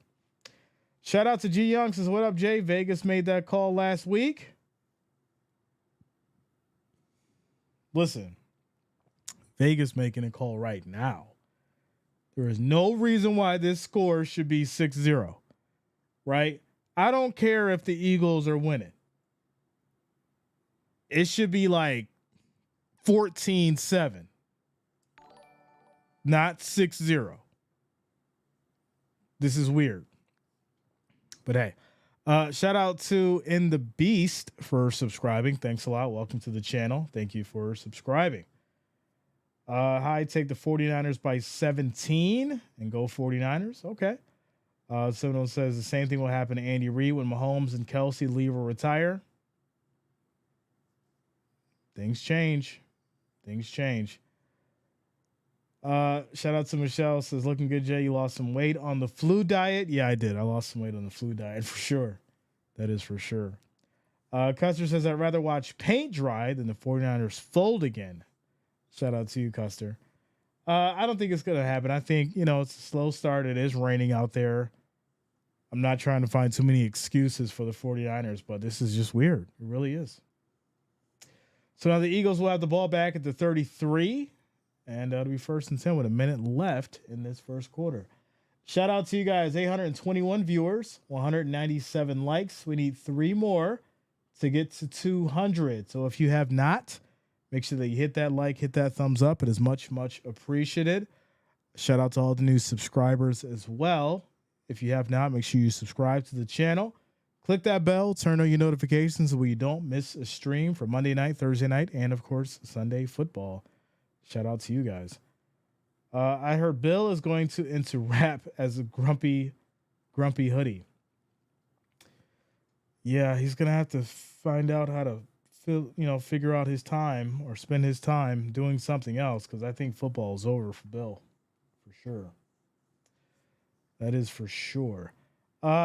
Shout out to G Young. Says, what up, Jay? Vegas made that call last week. Listen, Vegas making a call right now. There is no reason why this score should be 6-0, right? I don't care if the Eagles are winning. It should be like 14-7, not 6-0. This is weird. But hey, shout out to In the Beast for subscribing. Thanks a lot. Welcome to the channel. Thank you for subscribing. Hi, take the 49ers by 17 and go 49ers. Okay. Someone says the same thing will happen to Andy Reid when Mahomes and Kelsey leave or retire. Things change. Things change. Shout out to Michelle. Says, looking good, Jay. You lost some weight on the flu diet. Yeah, I did. I lost some weight on the flu diet for sure. That is for sure. Custer says, I'd rather watch paint dry than the 49ers fold again. Shout out to you, Custer. I don't think it's going to happen. I think, it's a slow start. It is raining out there. I'm not trying to find too many excuses for the 49ers, but this is just weird. It really is. So now the Eagles will have the ball back at the 33. And it'll be 1st and 10 with a minute left in this first quarter. Shout out to you guys. 821 viewers, 197 likes. We need 3 more to get to 200. So if you have not, make sure that you hit that like, hit that thumbs up. It is much, much appreciated. Shout out to all the new subscribers as well. If you have not, make sure you subscribe to the channel. Click that bell, turn on your notifications so you don't miss a stream for Monday night, Thursday night, and of course, Sunday football. Shout out to you guys. I heard Bill is going into rap as a grumpy hoodie. Yeah, he's gonna have to find out how to figure out his time or spend his time doing something else, because I think football is over for Bill, for sure. That is for sure.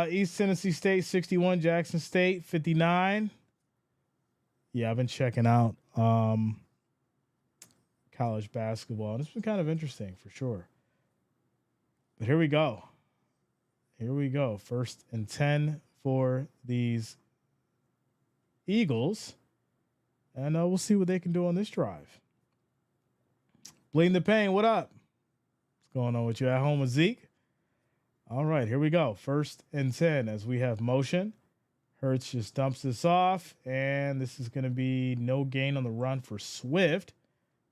East Tennessee State 61, Jackson State 59. Yeah, I've been checking out college basketball, and it's been kind of interesting for sure. But here we go. First and 10 for these Eagles. And we'll see what they can do on this drive. Bleeding the Pain, what up? What's going on with you at home with Zeke? All right, here we go. First and 10 as we have motion. Hurts just dumps this off, and this is going to be no gain on the run for Swift.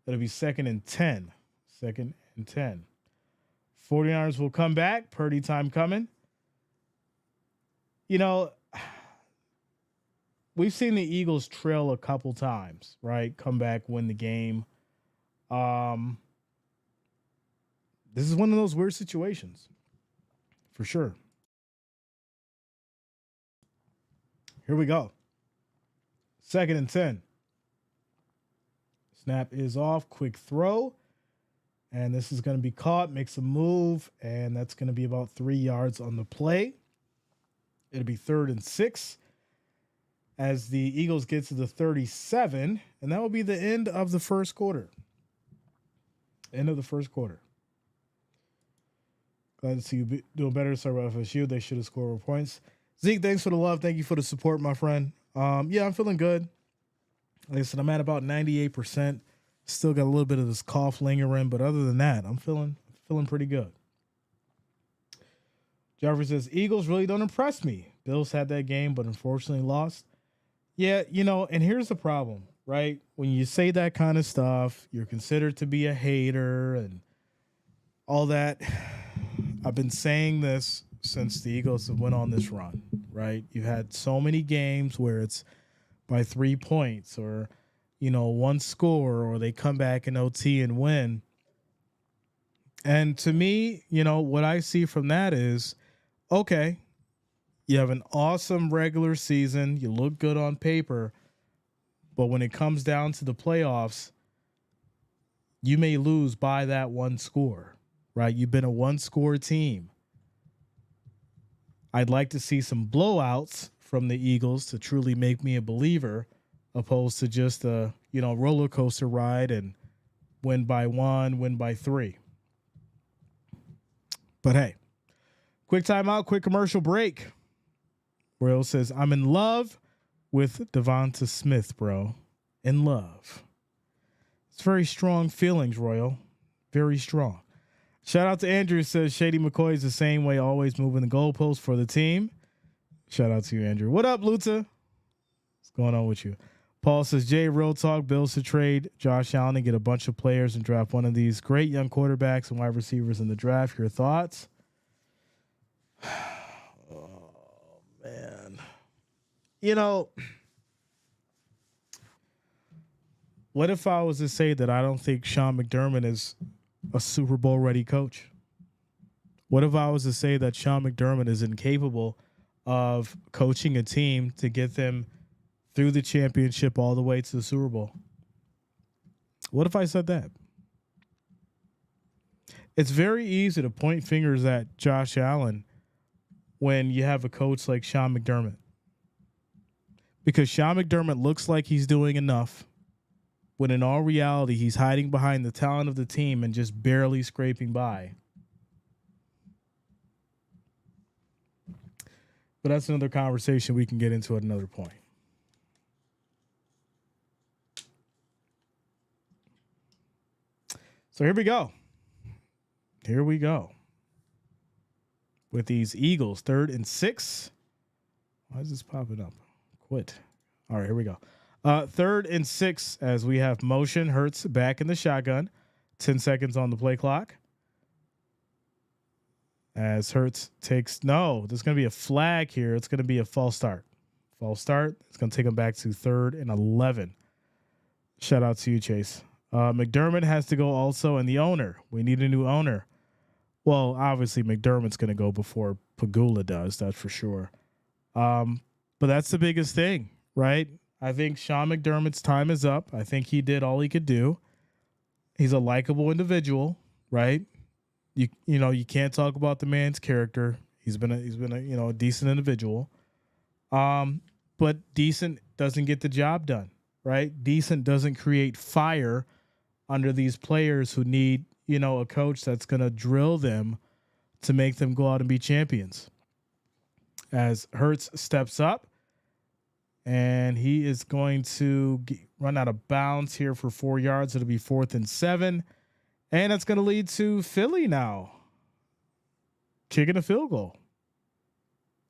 It'll be 2nd and 10. 2nd and 10. 49ers will come back. Purdy time coming. You know, we've seen the Eagles trail a couple times, right? Come back, win the game. This is one of those weird situations, for sure. Here we go. 2nd and 10. Snap is off. Quick throw. And this is going to be caught. Makes a move. And that's going to be about 3 yards on the play. It'll be 3rd and 6 as the Eagles get to the 37. And that will be the end of the first quarter. End of the first quarter. Glad to see you doing better. Sorry about FSU. They should have scored more points. Zeke, thanks for the love. Thank you for the support, my friend. Yeah, I'm feeling good. Like I said, I'm at about 98%. Still got a little bit of this cough lingering, but other than that, I'm feeling pretty good. Jeffrey says, Eagles really don't impress me. Bills had that game, but unfortunately lost. Yeah, and here's the problem, right? When you say that kind of stuff, you're considered to be a hater and all that. I've been saying this since the Eagles have went on this run, right? You've had so many games where it's by 3 points or, one score, or they come back in OT and win. And to me, what I see from that is, okay, you have an awesome regular season. You look good on paper. But when it comes down to the playoffs, you may lose by that one score, right? You've been a one-score team. I'd like to see some blowouts from the Eagles to truly make me a believer, opposed to just a, roller coaster ride and win by 1, win by 3. But hey, quick timeout, quick commercial break. Royal says, I'm in love with Devonta Smith, bro. In love. It's very strong feelings, Royal. Very strong. Shout out to Andrew, says Shady McCoy is the same way, always moving the goalposts for the team. Shout out to you, Andrew. What up, Luta? What's going on with you? Paul says, Jay, real talk, Bills to trade Josh Allen and get a bunch of players and draft one of these great young quarterbacks and wide receivers in the draft. Your thoughts? Oh, man. What if I was to say that I don't think Sean McDermott is a Super Bowl ready coach? What if I was to say that Sean McDermott is incapable of coaching a team to get them through the championship all the way to the Super Bowl? What if I said that? It's very easy to point fingers at Josh Allen when you have a coach like Sean McDermott, because Sean McDermott looks like he's doing enough, when in all reality, he's hiding behind the talent of the team and just barely scraping by. But that's another conversation we can get into at another point. So here we go. Here we go. With these Eagles, 3rd and 6. Why is this popping up? Quit. All right, here we go. 3rd and 6 as we have motion. Hurts back in the shotgun. 10 seconds on the play clock. As Hurts takes, no, there's going to be a flag here. It's going to be a false start. False start. It's going to take him back to 3rd and 11. Shout out to you, Chase. McDermott has to go also, and the owner. We need a new owner. Well, obviously McDermott's going to go before Pagula does. That's for sure. But that's the biggest thing, right? I think Sean McDermott's time is up. I think he did all he could do. He's a likable individual, right? You know you can't talk about the man's character. He's been a a decent individual. But decent doesn't get the job done, right? Decent doesn't create fire under these players who need, a coach that's going to drill them to make them go out and be champions. As Hurts steps up, and he is going to run out of bounds here for 4 yards. It'll be 4th and 7. And it's going to lead to Philly now kicking a field goal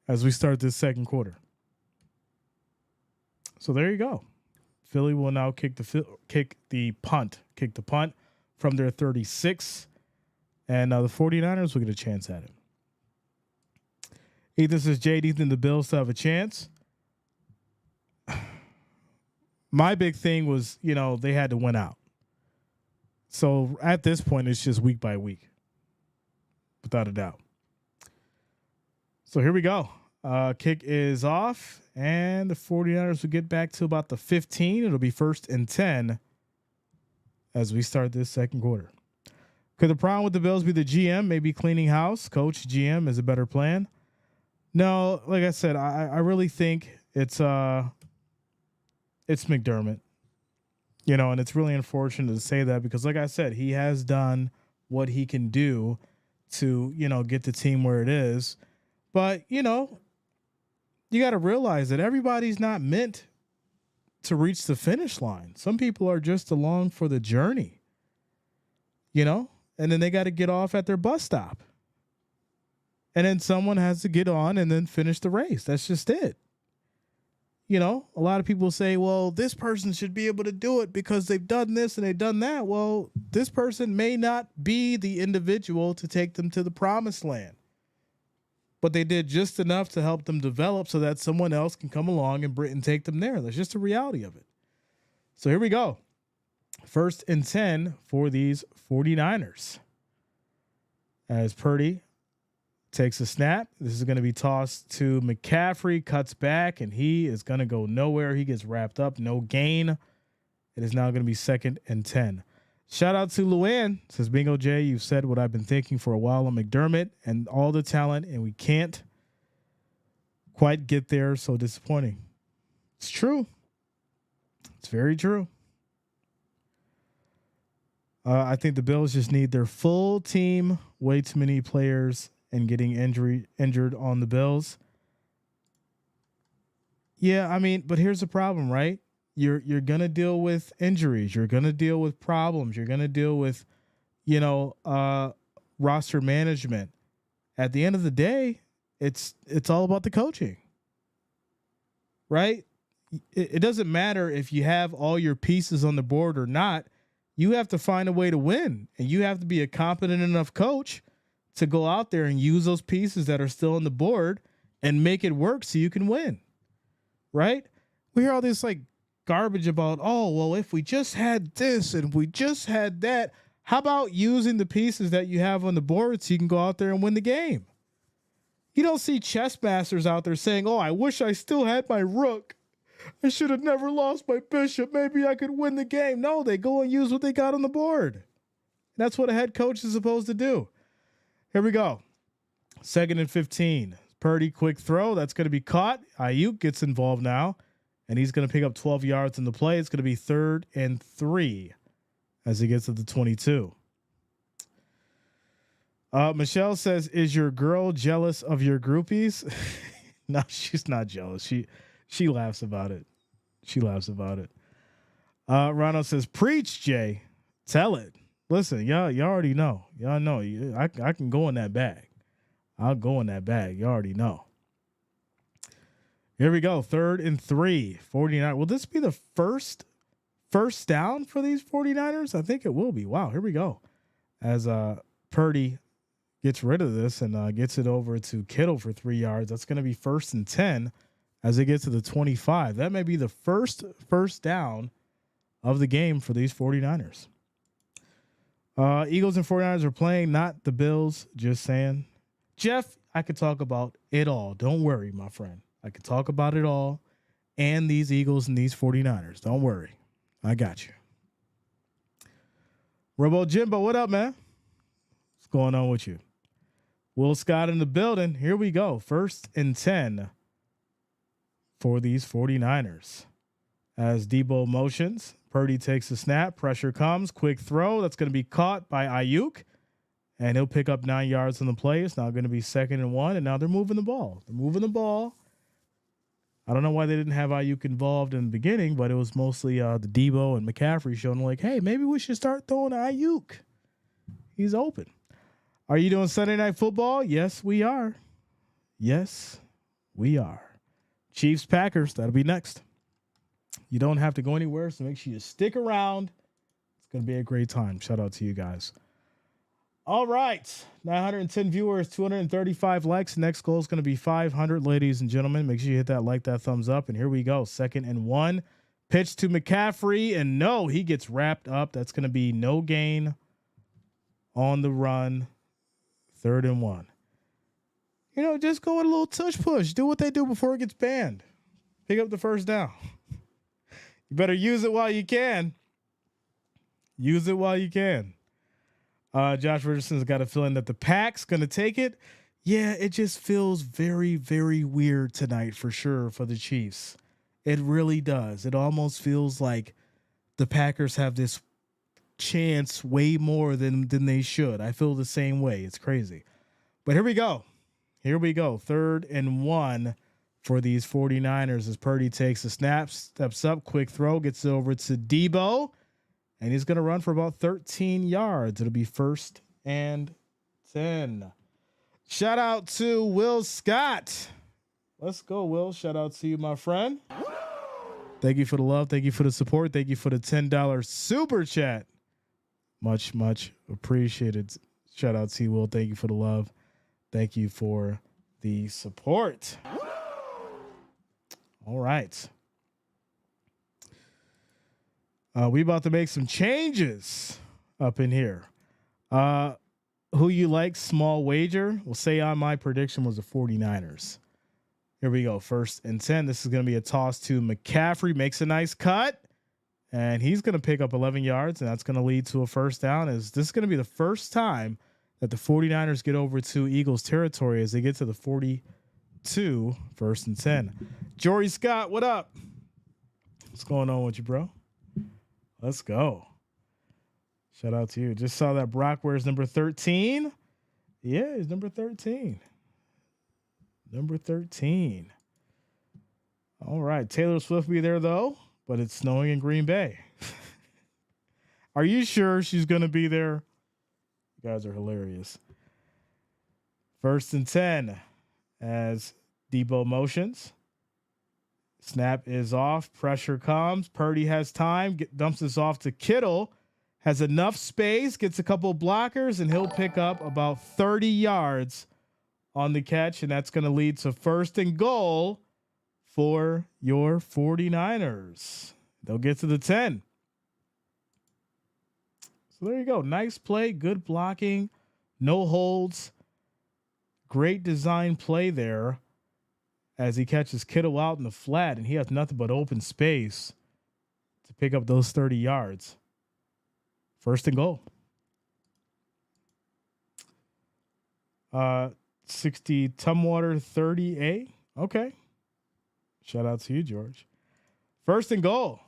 as we start this second quarter. So there you go. Philly will now kick the punt from their 36. And the 49ers will get a chance at it. Ethan says, Jay, do you think the Bills still have a chance? My big thing was, they had to win out. So at this point, it's just week by week, without a doubt. So here we go. Kick is off, and the 49ers will get back to about the 15. It'll be 1st and 10 as we start this second quarter. Could the problem with the Bills be the GM? Maybe cleaning house? Coach, GM is a better plan? No, like I said, I really think it's McDermott. And it's really unfortunate to say that because, like I said, he has done what he can do to, get the team where it is. But, you got to realize that everybody's not meant to reach the finish line. Some people are just along for the journey, and then they got to get off at their bus stop. And then someone has to get on and then finish the race. That's just it. A lot of people say, well, this person should be able to do it because they've done this and they've done that. Well, this person may not be the individual to take them to the promised land, but they did just enough to help them develop so that someone else can come along and take them there. That's just the reality of it. So here we go. 1st and 10 for these 49ers. As Purdy takes a snap. This is going to be tossed to McCaffrey, cuts back, and he is going to go nowhere. He gets wrapped up. No gain. It is now going to be 2nd and 10. Shout out to Luann. Says, Bingo J, you've said what I've been thinking for a while on McDermott and all the talent, and we can't quite get there. So disappointing. It's true. It's very true. I think the Bills just need their full team. Way too many players and getting injured on the Bills. Yeah, I mean, but here's the problem, right? You're gonna deal with injuries. You're gonna deal with problems. You're gonna deal with, roster management. At the end of the day, it's all about the coaching, right? It doesn't matter if you have all your pieces on the board or not. You have to find a way to win, and you have to be a competent enough coach to go out there and use those pieces that are still on the board and make it work so you can win, right? We hear all this garbage about, oh, well, if we just had this and we just had that, how about using the pieces that you have on the board so you can go out there and win the game? You don't see chess masters out there saying, oh, I wish I still had my rook. I should have never lost my bishop. Maybe I could win the game. No, they go and use what they got on the board. That's what a head coach is supposed to do. Here we go. 2nd and 15. Purdy, quick throw. That's going to be caught. Ayuk gets involved now, and he's going to pick up 12 yards in the play. It's going to be 3rd and 3 as he gets to the 22. Michelle says, is your girl jealous of your groupies? No, she's not jealous. She laughs about it. Ronald says, preach, Jay. Tell it. Listen, y'all already know. Y'all know. I can go in that bag. I'll go in that bag. You already know. Here we go. 3rd and 3. 49. Will this be the first down for these 49ers? I think it will be. Wow. Here we go. As Purdy gets rid of this and gets it over to Kittle for 3 yards. That's going to be 1st and 10 as it gets to the 25. That may be the first down of the game for these 49ers. Eagles and 49ers are playing, not the Bills, just saying. Jeff, I could talk about it all. Don't worry, my friend. I could talk about it all and these Eagles and these 49ers. Don't worry. I got you. Robo Jimbo, what up, man? What's going on with you? Will Scott in the building. Here we go. 1st and 10 for these 49ers. As Debo motions, Purdy takes a snap. Pressure comes. Quick throw. That's going to be caught by Ayuk. And he'll pick up 9 yards on the play. It's now going to be 2nd and 1. And now they're moving the ball. I don't know why they didn't have Ayuk involved in the beginning, but it was mostly the Debo and McCaffrey showing like, hey, maybe we should start throwing Ayuk. He's open. Are you doing Sunday Night Football? Yes, we are. Yes, we are. Chiefs, Packers, that'll be next. You don't have to go anywhere, so make sure you stick around. It's going to be a great time. Shout out to you guys. All right. 910 viewers, 235 likes. Next goal is going to be 500, ladies and gentlemen. Make sure you hit that like, that thumbs up. And here we go. 2nd and 1. Pitch to McCaffrey. And no, he gets wrapped up. That's going to be no gain on the run. 3rd and 1. You know, just go with a little tush push. Do what they do before it gets banned. Pick up the 1st down. You better use it while you can. Use it while you can. Josh Richardson's got a feeling that the Pack's going to take it. Yeah, it just feels very, very weird tonight for sure for the Chiefs. It really does. It almost feels like the Packers have this chance way more than they should. I feel the same way. It's crazy. But here we go. 3rd and 1 for these 49ers as Purdy takes a snap, steps up, quick throw, gets it over to Debo. And he's going to run for about 13 yards. It'll be 1st and 10. Shout out to Will Scott. Let's go, Will. Shout out to you, my friend. Thank you for the love. Thank you for the support. Thank you for the $10 super chat. Much, much appreciated. Shout out to you, Will. Thank you for the love. Thank you for the support. All right. We about to make some changes up in here. Who you like? Small wager. We'll say on my prediction was the 49ers. Here we go. 1st and 10. This is going to be a toss to McCaffrey. Makes a nice cut. And he's going to pick up 11 yards. And that's going to lead to a 1st down. As this is going to be the first time that the 49ers get over to Eagles territory as they get to the 42. 1st and 10. Jory Scott, what up? What's going on with you, bro? Let's go. Shout out to you. Just saw that Brock wears number 13. Yeah, he's number 13. Number 13. All right. Taylor Swift will be there, though, but it's snowing in Green Bay. Are you sure she's going to be there? You guys are hilarious. 1st and 10 as Debo motions. Snap is off. Pressure comes. Purdy has time. Dumps this off to Kittle. Has enough space. Gets a couple blockers, and he'll pick up about 30 yards on the catch, and that's going to lead to 1st and goal for your 49ers. They'll get to the 10. So there you go. Nice play. Good blocking. No holds. Great design play there. As he catches Kittle out in the flat, and he has nothing but open space to pick up those 30 yards. 1st and goal. 60 Tumwater 30A. Okay. Shout out to you, George. 1st and goal.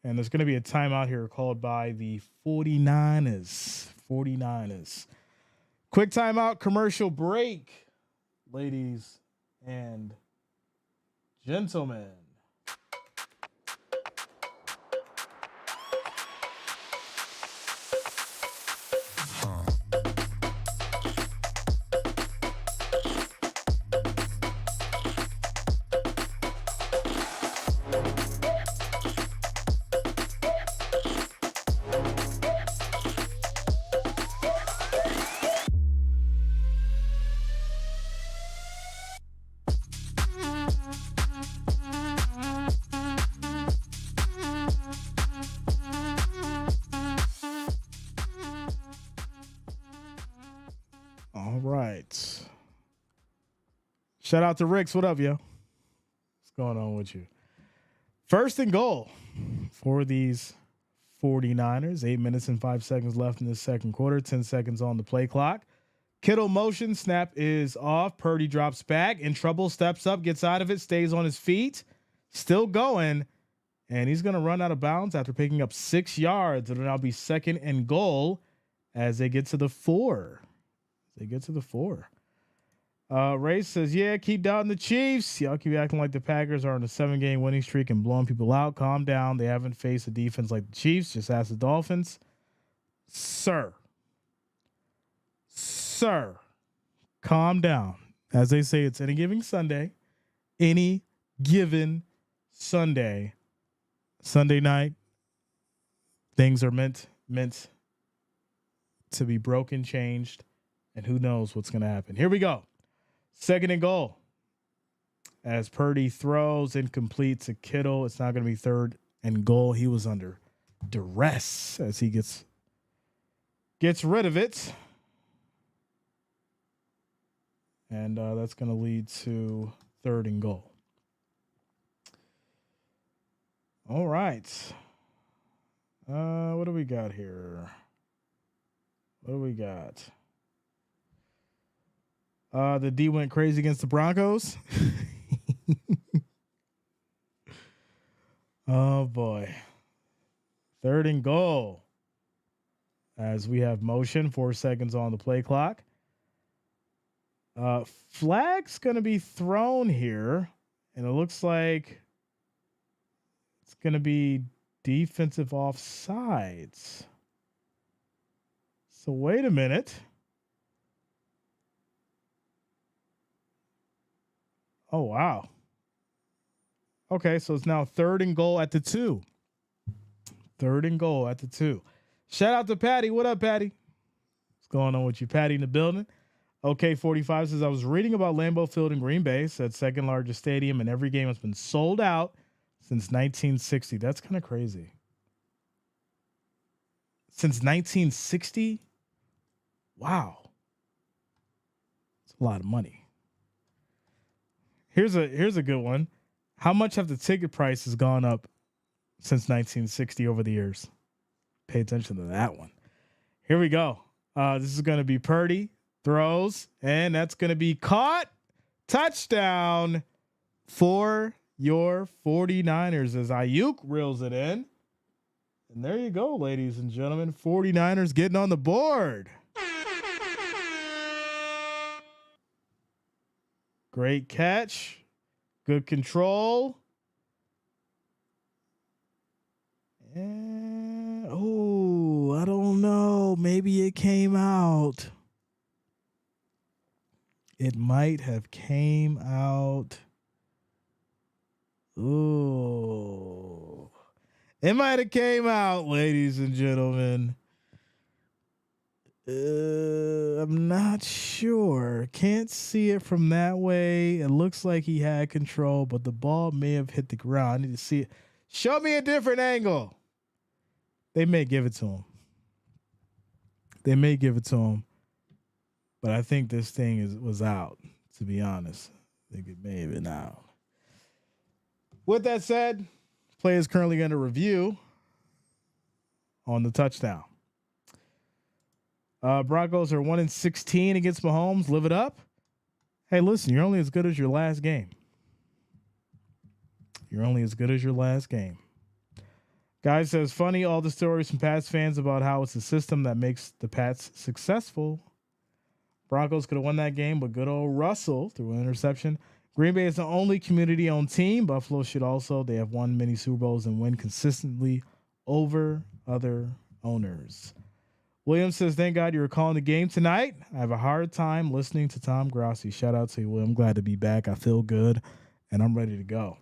And there's going to be a timeout here called by the 49ers. 49ers. Quick timeout, commercial break, ladies and gentlemen. right. Shout out to Ricks. What up, yo? What's going on with you? First and goal for these 49ers. 8 minutes and 5 seconds left in the second quarter. 10 seconds on the play clock. Kittle motion. Snap is off. Purdy drops back. In trouble. Steps up. Gets out of it. Stays on his feet. Still going. And he's going to run out of bounds after picking up 6 yards. It'll now be second and goal as they get to the 4. Ray says, yeah, keep doubting the Chiefs. Y'all keep acting like the Packers are on a 7-game winning streak and blowing people out. Calm down. They haven't faced a defense like the Chiefs. Just ask the Dolphins. Sir, calm down. As they say, it's any given Sunday. Any given Sunday. Sunday night, things are meant to be broken, changed, and who knows what's going to happen. Here we go. Second and goal. As Purdy throws incomplete to Kittle, it's not going to be third and goal. He was under duress as he gets rid of it. And that's going to lead to third and goal. All right. What do we got here? The D went crazy against the Broncos. Oh, boy. Third and goal. As we have motion, 4 seconds on the play clock. Flag's going to be thrown here. And it looks like it's going to be defensive offsides. So wait a minute. Oh, wow. Okay, so it's now third and goal at the 2. Shout out to Patty. What up, Patty? What's going on with you? Patty in the building. Okay, 45 says, I was reading about Lambeau Field in Green Bay. Said second largest stadium, and every game has been sold out since 1960. That's kind of crazy. Since 1960? Wow. It's a lot of money. Here's a good one. How much have the ticket prices gone up since 1960 over the years? Pay attention to that one. Here we go. This is going to be Purdy. Throws. And that's going to be caught. Touchdown for your 49ers as Ayuk reels it in. And there you go, ladies and gentlemen. 49ers getting on the board. Great catch. Good control. And, I don't know. Maybe it came out. It might have came out. Ooh. It might have came out, ladies and gentlemen. I'm not sure. Can't see it from that way. It looks like he had control, but the ball may have hit the ground. I need to see it. Show me a different angle. They may give it to him. But I think this thing was out, to be honest. I think it may have been out. With that said, play is currently under review on the touchdown. Broncos are 1-16 against Mahomes. Live it up. Hey, listen, you're only as good as your last game. Guy says, funny, all the stories from Pats fans about how it's a system that makes the Pats successful. Broncos could have won that game, but good old Russell threw an interception. Green Bay is the only community-owned team. Buffalo should also. They have won many Super Bowls and win consistently over other owners. William says, thank God you were calling the game tonight. I have a hard time listening to Tom Grossi. Shout out to you, William. I'm glad to be back. I feel good, and I'm ready to go.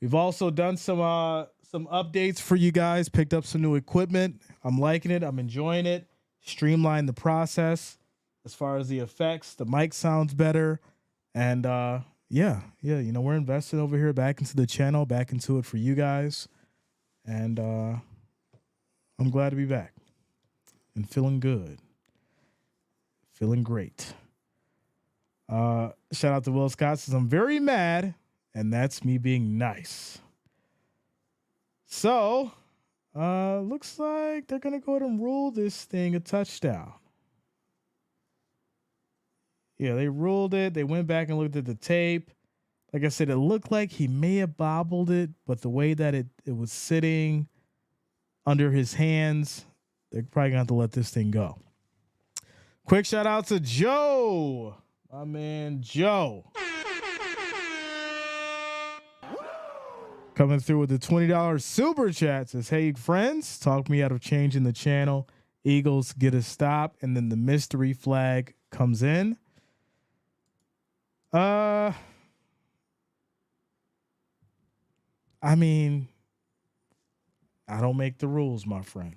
We've also done some updates for you guys, picked up some new equipment. I'm liking it. I'm enjoying it. Streamlined the process as far as the effects. The mic sounds better. And, yeah, we're investing over here back into the channel, back into it for you guys. And I'm glad to be back and feeling good. Feeling great. Shout out to Will Scott says, I'm very mad, and that's me being nice. So, looks like they're going to go ahead and rule this thing a touchdown. Yeah, they ruled it. They went back and looked at the tape. Like I said, it looked like he may have bobbled it, but the way that it was sitting under his hands, they're probably going to have to let this thing go. Quick shout out to Joe. My man, Joe. Coming through with the $20 super chat. Says, hey, friends, talk me out of changing the channel. Eagles get a stop, and then the mystery flag comes in. I mean, I don't make the rules, my friend.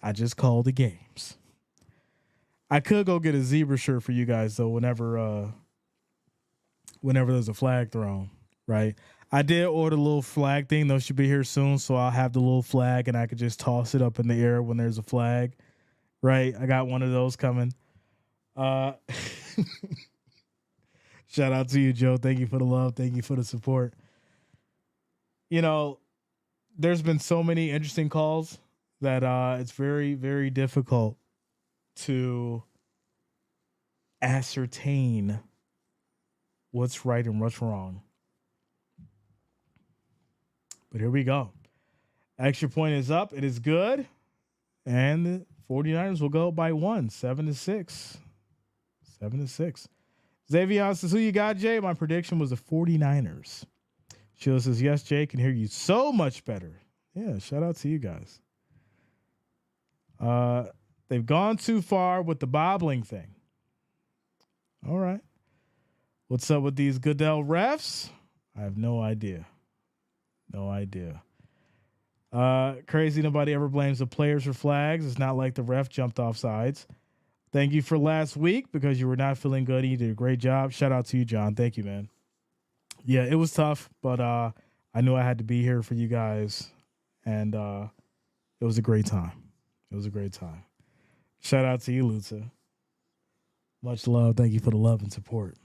I just call the games. I could go get a zebra shirt for you guys though. Whenever there's a flag thrown, right? I did order a little flag thing. Those should be here soon, so I'll have the little flag and I could just toss it up in the air when there's a flag, right? I got one of those coming. Shout out to you, Joe. Thank you for the love. Thank you for the support. You know, there's been so many interesting calls that it's very, very difficult to ascertain what's right and what's wrong. But here we go. Extra point is up. It is good. And the 49ers will go by 1, 7-6. 7-6. Xavier says, who you got, Jay? My prediction was the 49ers. Sheila says, yes, Jay, can hear you so much better. Yeah, shout out to you guys. They've gone too far with the bobbling thing. All right. What's up with these Goodell refs? I have no idea. No idea. Crazy nobody ever blames the players for flags. It's not like the ref jumped off sides. Thank you for last week because you were not feeling good. You did a great job. Shout out to you, John. Thank you, man. Yeah, it was tough, but I knew I had to be here for you guys. And it was a great time. It was a great time. Shout out to you, Lutza. Much love. Thank you for the love and support.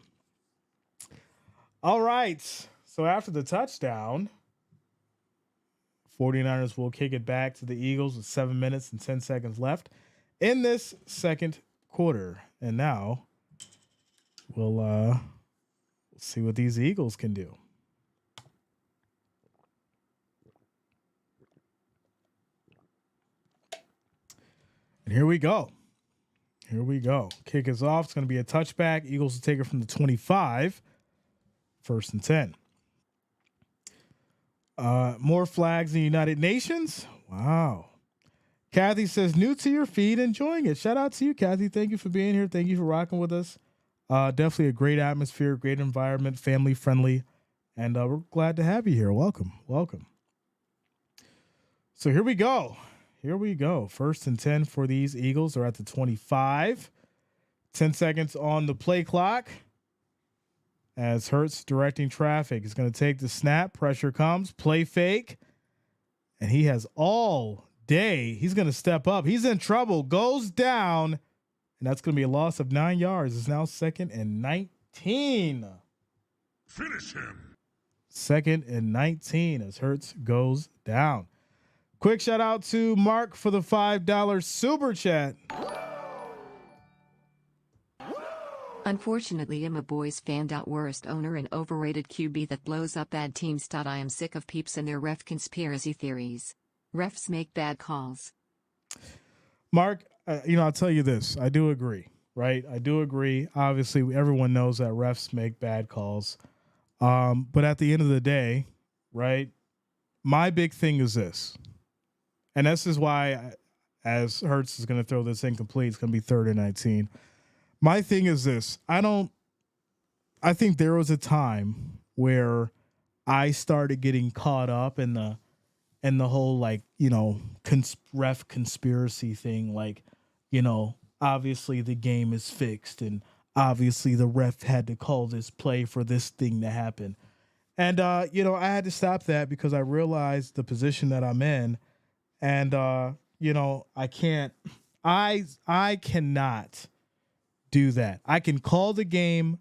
All right. So after the touchdown, 49ers will kick it back to the Eagles with 7 minutes and 10 seconds left in this second quarter. And now we'll see what these Eagles can do. And here we go. Here we go. Kick is off. It's going to be a touchback. Eagles will take it from the 25. 1st and 10. More flags in the United Nations. Wow. Kathy says, new to your feed, enjoying it. Shout out to you, Kathy. Thank you for being here. Thank you for rocking with us. Definitely a great atmosphere, great environment, family friendly. And we're glad to have you here. Welcome. Welcome. So here we go. Here we go. 1st and 10 for these Eagles. They're at the 25. 10 seconds on the play clock. As Hurts directing traffic. He's going to take the snap. Pressure comes. Play fake. And he has all day. He's going to step up. He's in trouble. Goes down. And that's going to be a loss of 9 yards. It's now 2nd and 19. Finish him. 2nd and 19 as Hurts goes down. Quick shout out to Mark for the $5 super chat. Unfortunately, I'm a boys fan. Worst owner and overrated QB that blows up bad teams. I am sick of peeps and their ref conspiracy theories. Refs make bad calls. Mark, I'll tell you this. I do agree, right? I do agree. Obviously, everyone knows that refs make bad calls. But at the end of the day, right, my big thing is this. And this is why, as Hurts is going to throw this incomplete, it's going to be 3rd and 19. My thing is this. I think there was a time where I started getting caught up in the whole, like, ref conspiracy thing. Like, obviously the game is fixed and obviously the ref had to call this play for this thing to happen. And, I had to stop that because I realized the position that I'm in. And, I cannot do that. I can call the game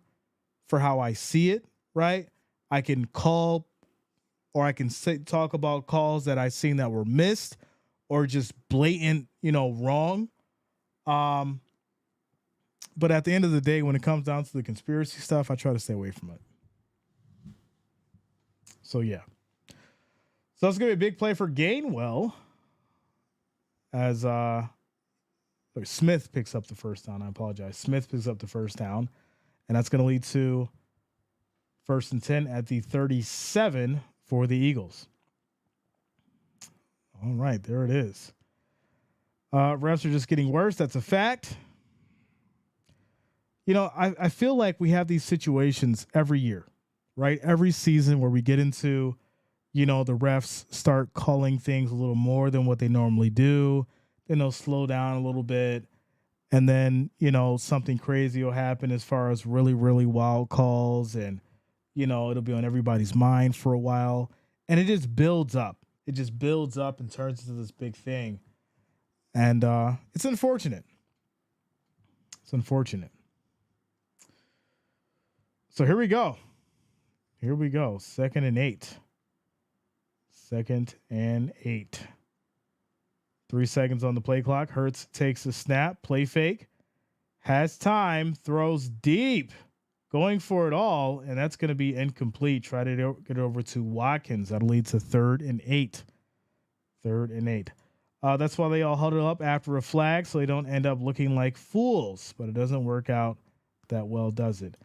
for how I see it, right? I can call, or I can talk about calls that I've seen that were missed or just blatant, wrong. But at the end of the day, when it comes down to the conspiracy stuff, I try to stay away from it. So, yeah. So it's going to be a big play for Gainwell as Smith picks up the first down. I apologize. Smith picks up the first down, and that's going to lead to 1st and 10 at the 37 for the Eagles. All right, there it is. Refs are just getting worse. That's a fact. I feel like we have these situations every year, right? Every season where we get into, the refs start calling things a little more than what they normally do. Then they'll slow down a little bit. And then, something crazy will happen as far as really, really wild calls. And, it'll be on everybody's mind for a while. And it just builds up. It just builds up and turns into this big thing. And it's unfortunate. It's unfortunate. So here we go. 2nd and 8. 2nd and 8. 3 seconds on the play clock. Hurts takes a snap. Play fake. Has time. Throws deep. Going for it all. And that's going to be incomplete. Try to get it over to Watkins. That'll lead to 3rd and 8. 3rd and 8. That's why they all huddle up after a flag so they don't end up looking like fools. But it doesn't work out that well, does it?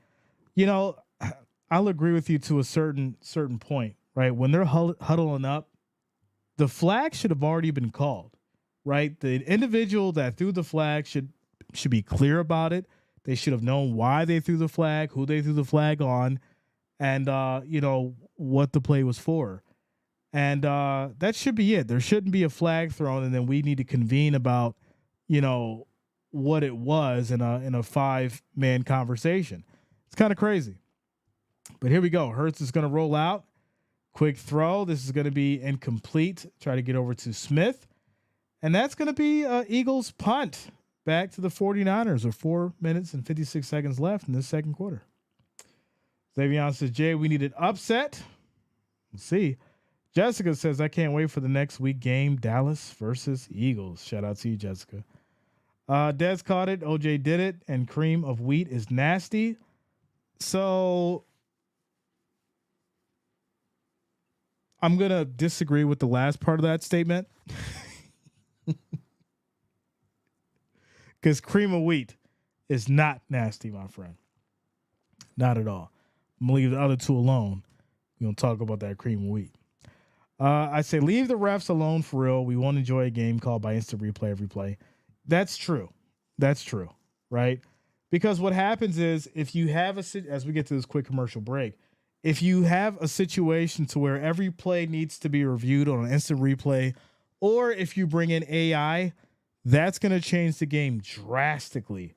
I'll agree with you to a certain point, right? When they're huddling up, the flag should have already been called, right? The individual that threw the flag should be clear about it. They should have known why they threw the flag, who they threw the flag on, and what the play was for. And that should be it. There shouldn't be a flag thrown, and then we need to convene about, what it was in a 5-man conversation. It's kind of crazy. But here we go. Hurts is going to roll out. Quick throw. This is going to be incomplete. Try to get over to Smith. And that's going to be Eagles punt back to the 49ers with 4 minutes and 56 seconds left in this second quarter. Xavion says, Jay, we need an upset. Let's see. Jessica says, I can't wait for the next week game, Dallas versus Eagles. Shout out to you, Jessica. Dez caught it. OJ did it. And cream of wheat is nasty. So I'm going to disagree with the last part of that statement. Because cream of wheat is not nasty, my friend. Not at all. I'm going to leave the other two alone. We're going to talk about that cream of wheat. I say leave the refs alone for real. We won't enjoy a game called by instant replay every play. That's true. That's true, right? Because what happens is if you have as we get to this quick commercial break, if you have a situation to where every play needs to be reviewed on an instant replay, or if you bring in AI, that's going to change the game drastically.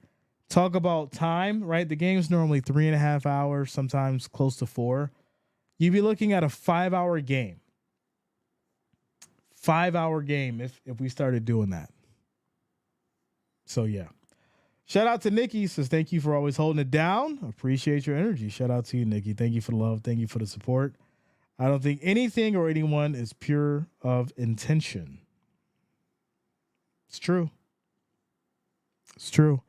Talk about time, right? The game's normally 3.5 hours, sometimes close to 4. You'd be looking at a 5-hour game. 5-hour game if we started doing that. So, yeah. Shout out to Nikki. Says, thank you for always holding it down. Appreciate your energy. Shout out to you, Nikki. Thank you for the love. Thank you for the support. I don't think anything or anyone is pure of intention. It's true. It's true.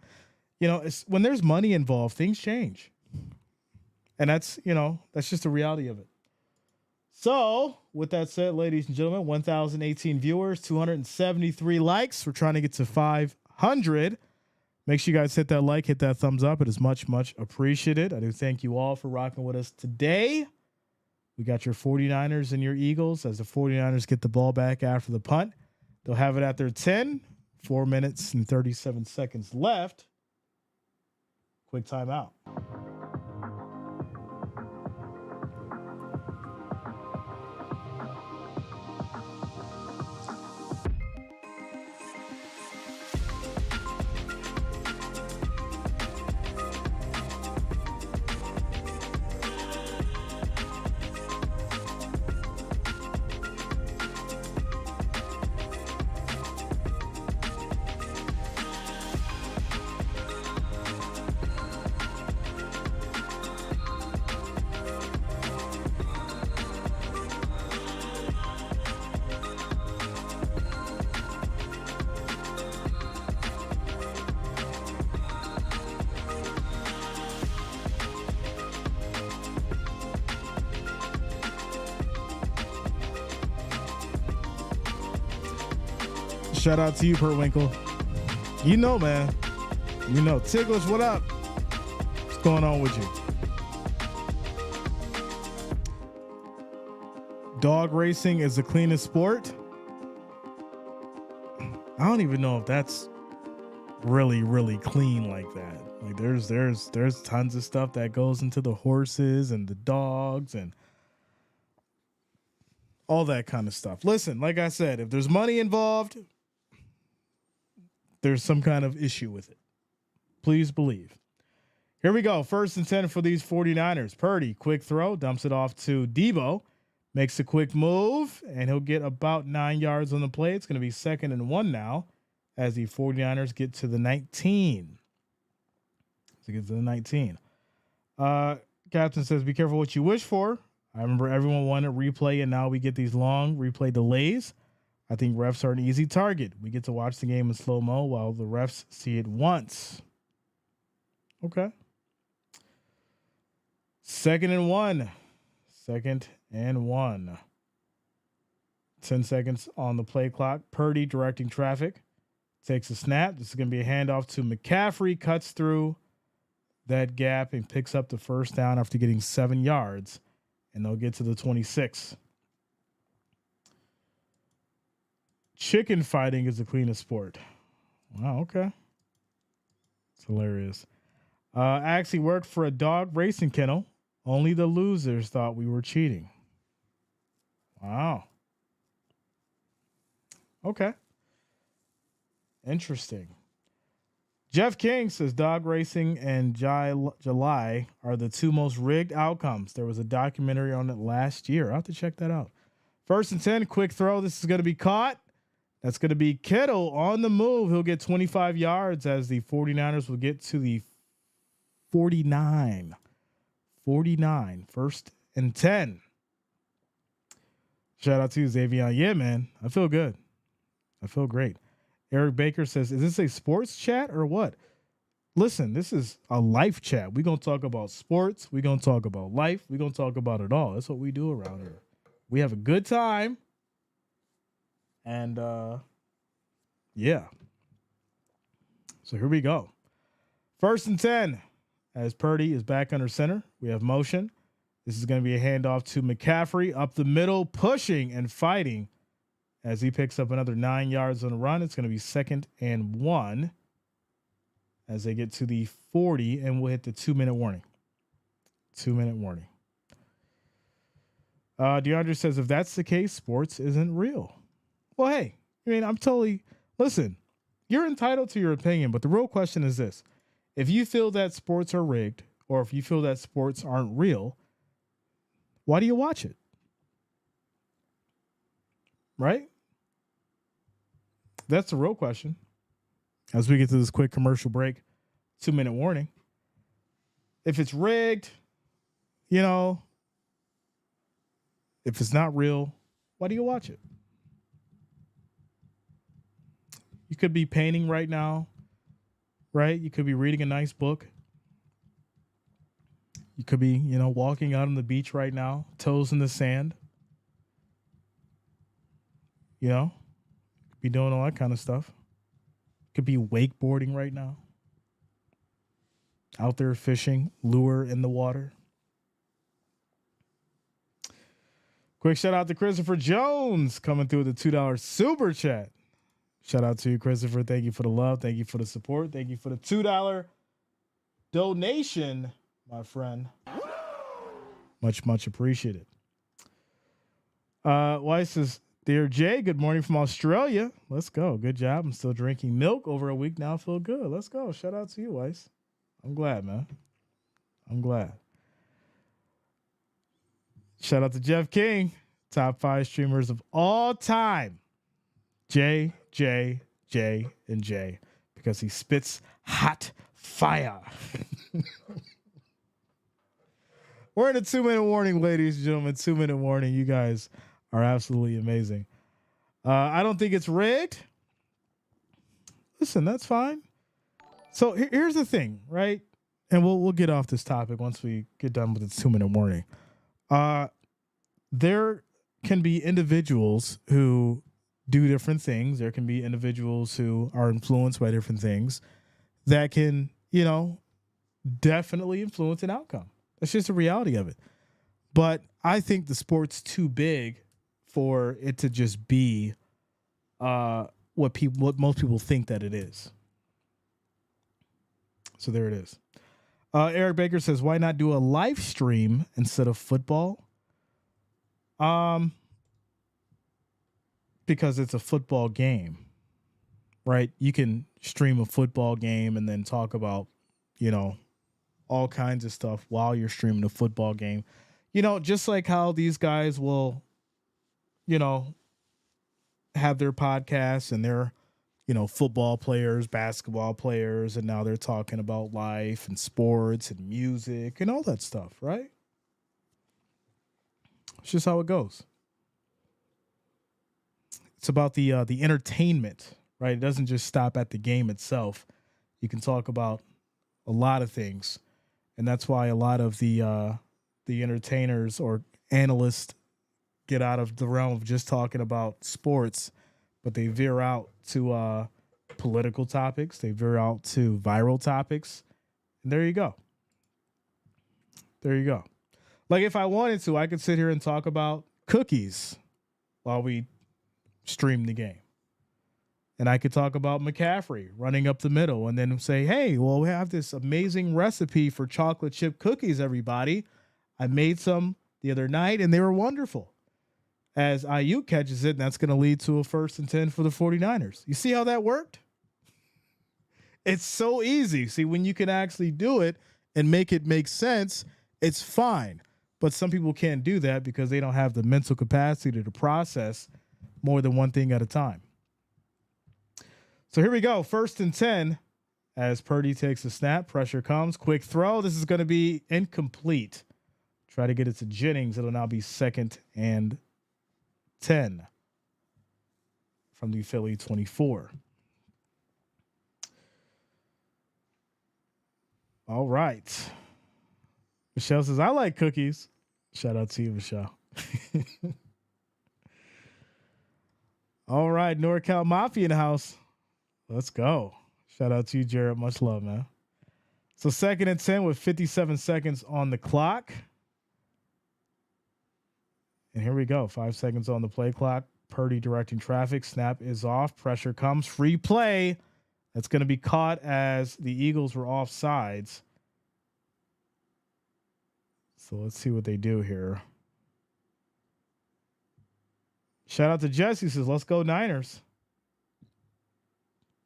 It's when there's money involved, things change. And that's just the reality of it. So, with that said, ladies and gentlemen, 1,018 viewers, 273 likes. We're trying to get to 500. Make sure you guys hit that like, hit that thumbs up. It is much, much appreciated. I do thank you all for rocking with us today. We got your 49ers and your Eagles as the 49ers get the ball back after the punt. They'll have it at their 10. 4 minutes and 37 seconds left. Quick timeout. Shout out to you, Perwinkle. You know, man. You know. Ticklish, what up? What's going on with you? Dog racing is the cleanest sport. I don't even know if that's really, really clean like that. Like there's tons of stuff that goes into the horses and the dogs and all that kind of stuff. Listen, like I said, if there's money involved, there's some kind of issue with it. Please believe. Here we go. 1st and 10 for these 49ers. Purdy, quick throw, dumps it off to Debo. Makes a quick move, and he'll get about 9 yards on the play. It's going to be 2nd and 1 now as the 49ers get to the 19. To get to the 19. Captain says, be careful what you wish for. I remember everyone wanted replay, and now we get these long replay delays. I think refs are an easy target. We get to watch the game in slow-mo while the refs see it once. Okay. 2nd and 1. 2nd and 1. 10 seconds on the play clock. Purdy directing traffic. Takes a snap. This is going to be a handoff to McCaffrey. Cuts through that gap and picks up the first down after getting 7 yards. And they'll get to the 26. Chicken fighting is the cleanest sport. Wow, okay. It's hilarious. I actually worked for a dog racing kennel. Only the losers thought we were cheating. Wow. Okay. Interesting. Jeff King says dog racing and July are the two most rigged outcomes. There was a documentary on it last year. I'll have to check that out. 1st and 10, quick throw. This is going to be caught. That's going to be Kittle on the move. He'll get 25 yards as the 49ers will get to the 49. 49. 1st and 10. Shout out to you, Xavier. Yeah, man. I feel good. I feel great. Eric Baker says, is this a sports chat or what? Listen, this is a life chat. We're going to talk about sports. We're going to talk about life. We're going to talk about it all. That's what we do around here. We have a good time. And, yeah. So here we go. 1st and 10 as Purdy is back under center. We have motion. This is going to be a handoff to McCaffrey up the middle, pushing and fighting as he picks up another 9 yards on the run. It's going to be 2nd and 1 as they get to the 40, and we'll hit the 2-minute warning. 2-minute warning. DeAndre says, if that's the case, sports isn't real. Well, hey, I mean, listen, you're entitled to your opinion, but the real question is this. If you feel that sports are rigged, or if you feel that sports aren't real, why do you watch it? Right? That's the real question. As we get to this quick commercial break, 2-minute warning. If it's rigged, if it's not real, why do you watch it? You could be painting right now, right? You could be reading a nice book. You could be, walking out on the beach right now, toes in the sand. Be doing all that kind of stuff. Could be wakeboarding right now. Out there fishing, lure in the water. Quick shout out to Christopher Jones coming through with the $2 super chat. Shout out to you, Christopher. Thank you for the love. Thank you for the support. Thank you for the $2 donation, my friend. Much, much appreciated. Weiss says, dear Jay, good morning from Australia. Let's go. Good job. I'm still drinking milk over a week now. Feel good. Let's go. Shout out to you, Weiss. I'm glad, man. I'm glad. Shout out to Jeff King, top 5 streamers of all time. J, and J, because he spits hot fire. We're in a 2-minute warning, ladies and gentlemen. 2-minute warning. You guys are absolutely amazing. I don't think it's rigged. Listen, that's fine. So here's the thing, right? And we'll get off this topic once we get done with the 2-minute warning. There can be individuals who do different things. There can be individuals who are influenced by different things that can, definitely influence an outcome. That's just the reality of it. But I think the sport's too big for it to just be what most people think that it is. So there it is. Eric Baker says, why not do a live stream instead of football? Because it's a football game, right? You can stream a football game and then talk about, all kinds of stuff while you're streaming a football game. Just like how these guys will, have their podcasts and they're, football players, basketball players, and now they're talking about life and sports and music and all that stuff, right? It's just how it goes. It's about the entertainment, right? It doesn't just stop at the game itself. You can talk about a lot of things, and that's why a lot of the entertainers or analysts get out of the realm of just talking about sports, but they veer out to political topics. They veer out to viral topics, and there you go. There you go. Like if I wanted to, I could sit here and talk about cookies while we stream the game. And I could talk about McCaffrey running up the middle and then say, hey, well, we have this amazing recipe for chocolate chip cookies, everybody. I made some the other night and they were wonderful. As Ayuk catches it, and that's going to lead to a 1st and 10 for the 49ers. You see how that worked? It's so easy. See, when you can actually do it and make it make sense, it's fine. But some people can't do that because they don't have the mental capacity to process more than one thing at a time. So here we go. 1st and 10 as Purdy takes a snap. Pressure comes. Quick throw. This is going to be incomplete. Try to get it to Jennings. It'll now be 2nd and 10 from the Philly 24. All right. Michelle says, I like cookies. Shout out to you, Michelle. All right. NorCal Mafia in the house. Let's go. Shout out to you, Jared. Much love, man. So 2nd and 10 with 57 seconds on the clock. And here we go. 5 seconds on the play clock. Purdy directing traffic. Snap is off. Pressure comes. Free play. That's going to be caught as the Eagles were off sides. So let's see what they do here. Shout out to Jesse. Says, let's go Niners.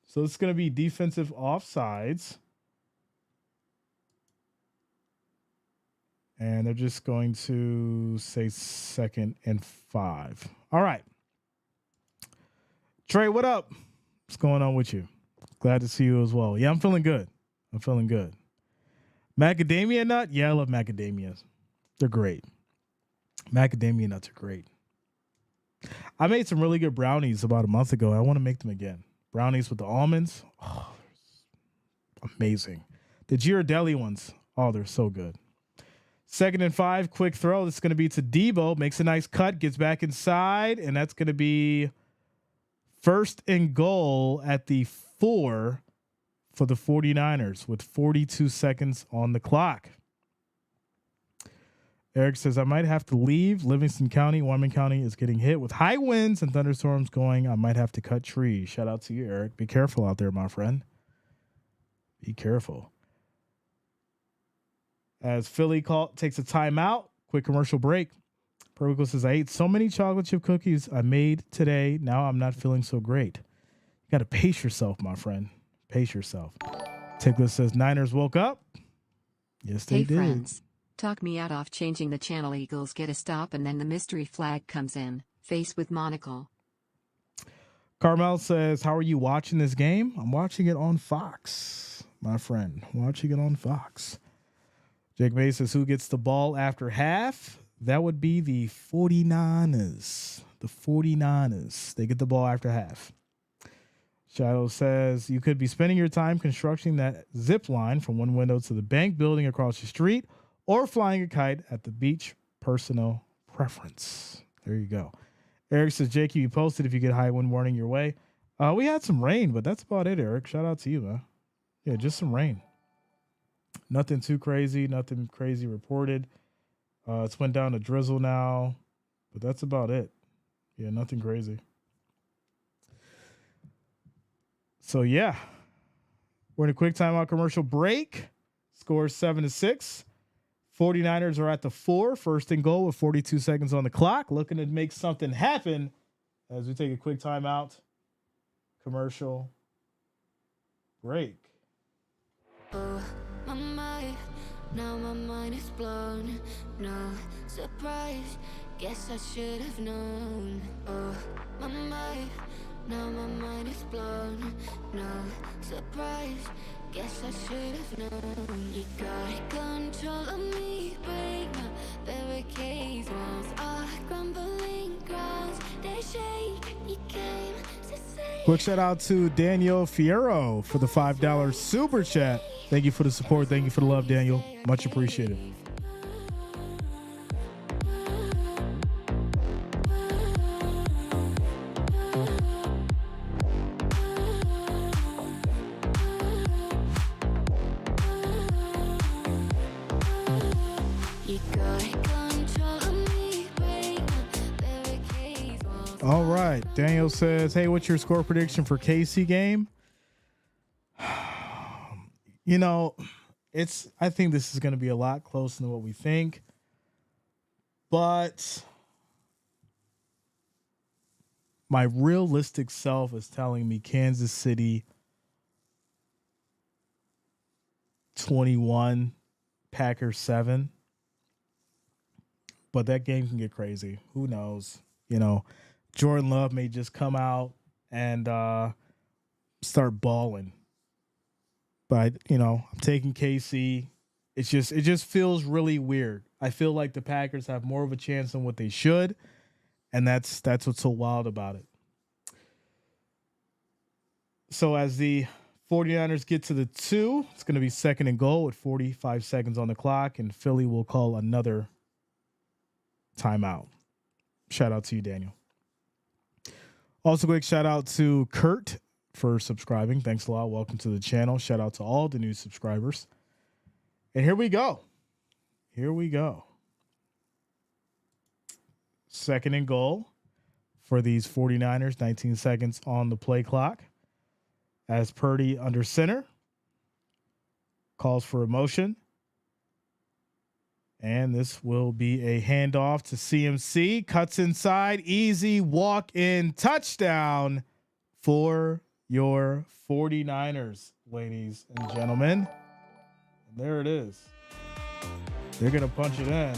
So it's going to be defensive offsides. And they're just going to say 2nd and 5. All right. Trey, what up? What's going on with you? Glad to see you as well. Yeah, I'm feeling good. Macadamia nut? Yeah, I love macadamias. They're great. Macadamia nuts are great. I made some really good brownies about a month ago. I want to make them again. Brownies with the almonds. Oh, amazing. The Ghirardelli ones. Oh, they're so good. 2nd and 5, quick throw. This is going to be to Debo. Makes a nice cut, gets back inside, and that's going to be 1st and goal at the 4 for the 49ers with 42 seconds on the clock. Eric says, I might have to leave. Livingston County, Wyoming County is getting hit with high winds and thunderstorms going. I might have to cut trees. Shout out to you, Eric. Be careful out there, my friend. Be careful. As Philly takes a timeout, quick commercial break. Perwickle says, I ate so many chocolate chip cookies I made today. Now I'm not feeling so great. You got to pace yourself, my friend. Pace yourself. Tickler says, Niners woke up. Yes, they did. Friends. Talk me out off changing the channel. Eagles get a stop and then the mystery flag comes in. Face with monocle. Carmel says, how are you watching this game? I'm watching it on Fox, my friend. Watching it on Fox. Jake May says, who gets the ball after half? That would be the 49ers. The 49ers. They get the ball after half. Shadow says, you could be spending your time constructing that zip line from one window to the bank building across the street or flying a kite at the beach. Personal preference. There you go. Eric says, Jake, keep you posted if you get high wind warning your way. We had some rain, but that's about it, Eric. Shout out to you, man. Yeah, just some rain. Nothing too crazy. Nothing crazy reported. It's went down to drizzle now, but that's about it. Yeah, nothing crazy. So, yeah. We're in a quick timeout commercial break. Score 7-6. 49ers are at the 4. First and goal with 42 seconds on the clock. Looking to make something happen as we take a quick timeout. Commercial break. Oh, my mind, now my mind is blown. No surprise, guess I should have known. Oh, my mind, now my mind is blown. No surprise, guess I should have known. You got control of me, break my barricades. Walls are crumbling grounds, they shake. You came to say. Quick shout out to Daniel Fierro for the $5 super chat. Thank you for the support. Thank you for the love, Daniel. Much appreciated. All right. Daniel says, hey, what's your score prediction for KC game? You know, I think this is going to be a lot closer than what we think. But my realistic self is telling me Kansas City 21, Packers 7. But that game can get crazy. Who knows? You know, Jordan Love may just come out and start balling. But, you know, I'm taking KC. It just feels really weird. I feel like the Packers have more of a chance than what they should. And that's what's so wild about it. So as the 49ers get to the 2, it's going to be second and goal with 45 seconds on the clock. And Philly will call another timeout. Shout out to you, Daniel. Also, quick shout out to Kurt for subscribing. Thanks a lot. Welcome to the channel. Shout out to all the new subscribers. And here we go. Second and goal for these 49ers. 19 seconds on the play clock. As Purdy under center. Calls for a motion. And this will be a handoff to CMC. Cuts inside. Easy walk-in touchdown for your 49ers, ladies and gentlemen. And there it is. They're going to punch it in.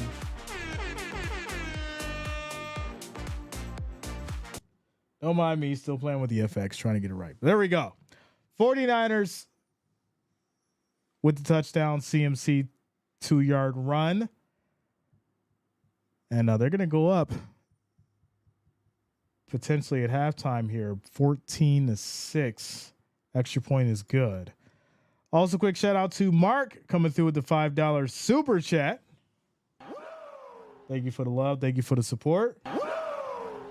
Don't mind me, still playing with the FX, trying to get it right. But there we go. 49ers with the touchdown, CMC 2-yard run. And they're going to go up potentially at halftime here, 14-6. Extra point is good. Also, quick shout out to Mark coming through with the $5 super chat. Thank you for the love. Thank you for the support.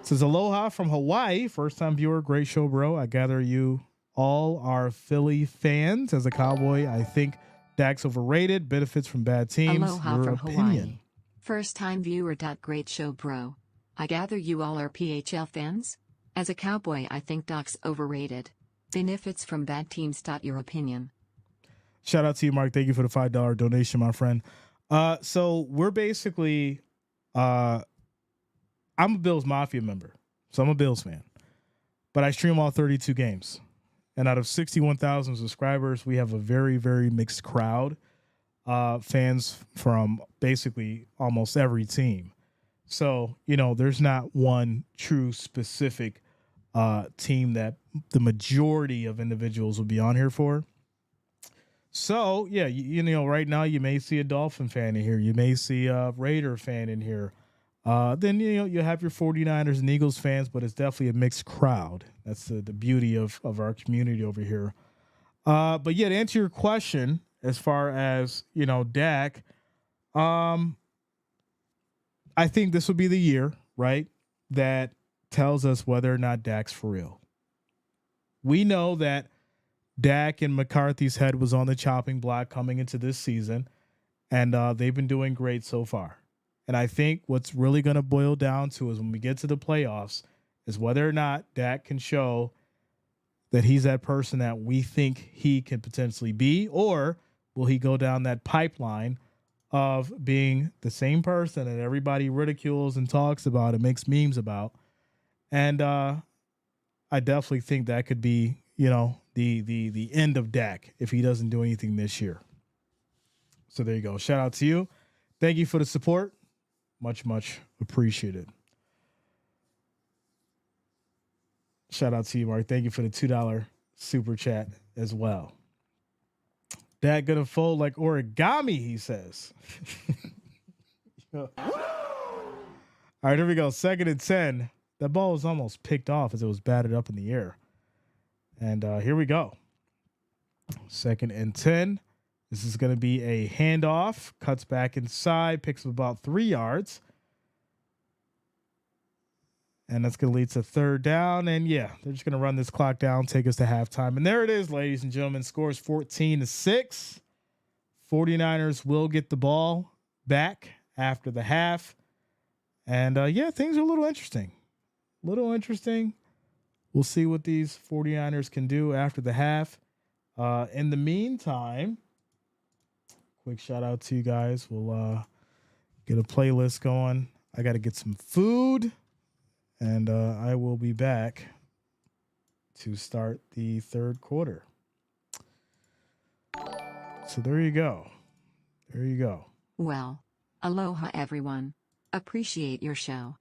Says aloha from Hawaii. First time viewer. Great show, bro. I gather you all are Philly fans. As a Cowboy, I think Dak's overrated. Benefits from bad teams. Aloha Your from opinion. Hawaii. First time viewer. Great show, bro. I gather you all are PHL fans? As a Cowboy, I think Doc's overrated. Benefits from bad teams. Your opinion. Shout out to you, Mark. Thank you for the $5 donation, my friend. So we're basically, I'm a Bills Mafia member, so I'm a Bills fan. But I stream all 32 games. And out of 61,000 subscribers, we have a very, very mixed crowd. Fans from basically almost every team. So, you know, there's not one true specific team that the majority of individuals will be on here for. So, yeah, you know, right now you may see a Dolphin fan in here. You may see a Raider fan in here. Then, you know, you have your 49ers and Eagles fans, but it's definitely a mixed crowd. That's the beauty of our community over here. But, yeah, to answer your question, as far as, you know, Dak, I think this will be the year, right, that tells us whether or not Dak's for real. We know that Dak and McCarthy's head was on the chopping block coming into this season, and they've been doing great so far. And I think what's really going to boil down to is when we get to the playoffs is whether or not Dak can show that he's that person that we think he can potentially be, or will he go down that pipeline of being the same person that everybody ridicules and talks about and makes memes about. And I definitely think that could be, the end of Dak if he doesn't do anything this year. So there you go. Shout out to you. Thank you for the support. Much, much appreciated. Shout out to you, Mark. Thank you for the $2 super chat as well. Dak gonna fold like origami, he says. All right, here we go. 2nd and 10. That ball was almost picked off as it was batted up in the air. And here we go. 2nd and 10. This is going to be a handoff. Cuts back inside. Picks up about 3 yards. And that's going to lead to 3rd down. And yeah, they're just going to run this clock down, take us to halftime. And there it is, ladies and gentlemen. Scores 14-6. 49ers will get the ball back after the half. And yeah, things are a little interesting. We'll see what these 49ers can do after the half. In the meantime, quick shout out to you guys. We'll get a playlist going. I got to get some food. And I will be back to start the 3rd quarter. So there you go. Well, aloha everyone. Appreciate your show.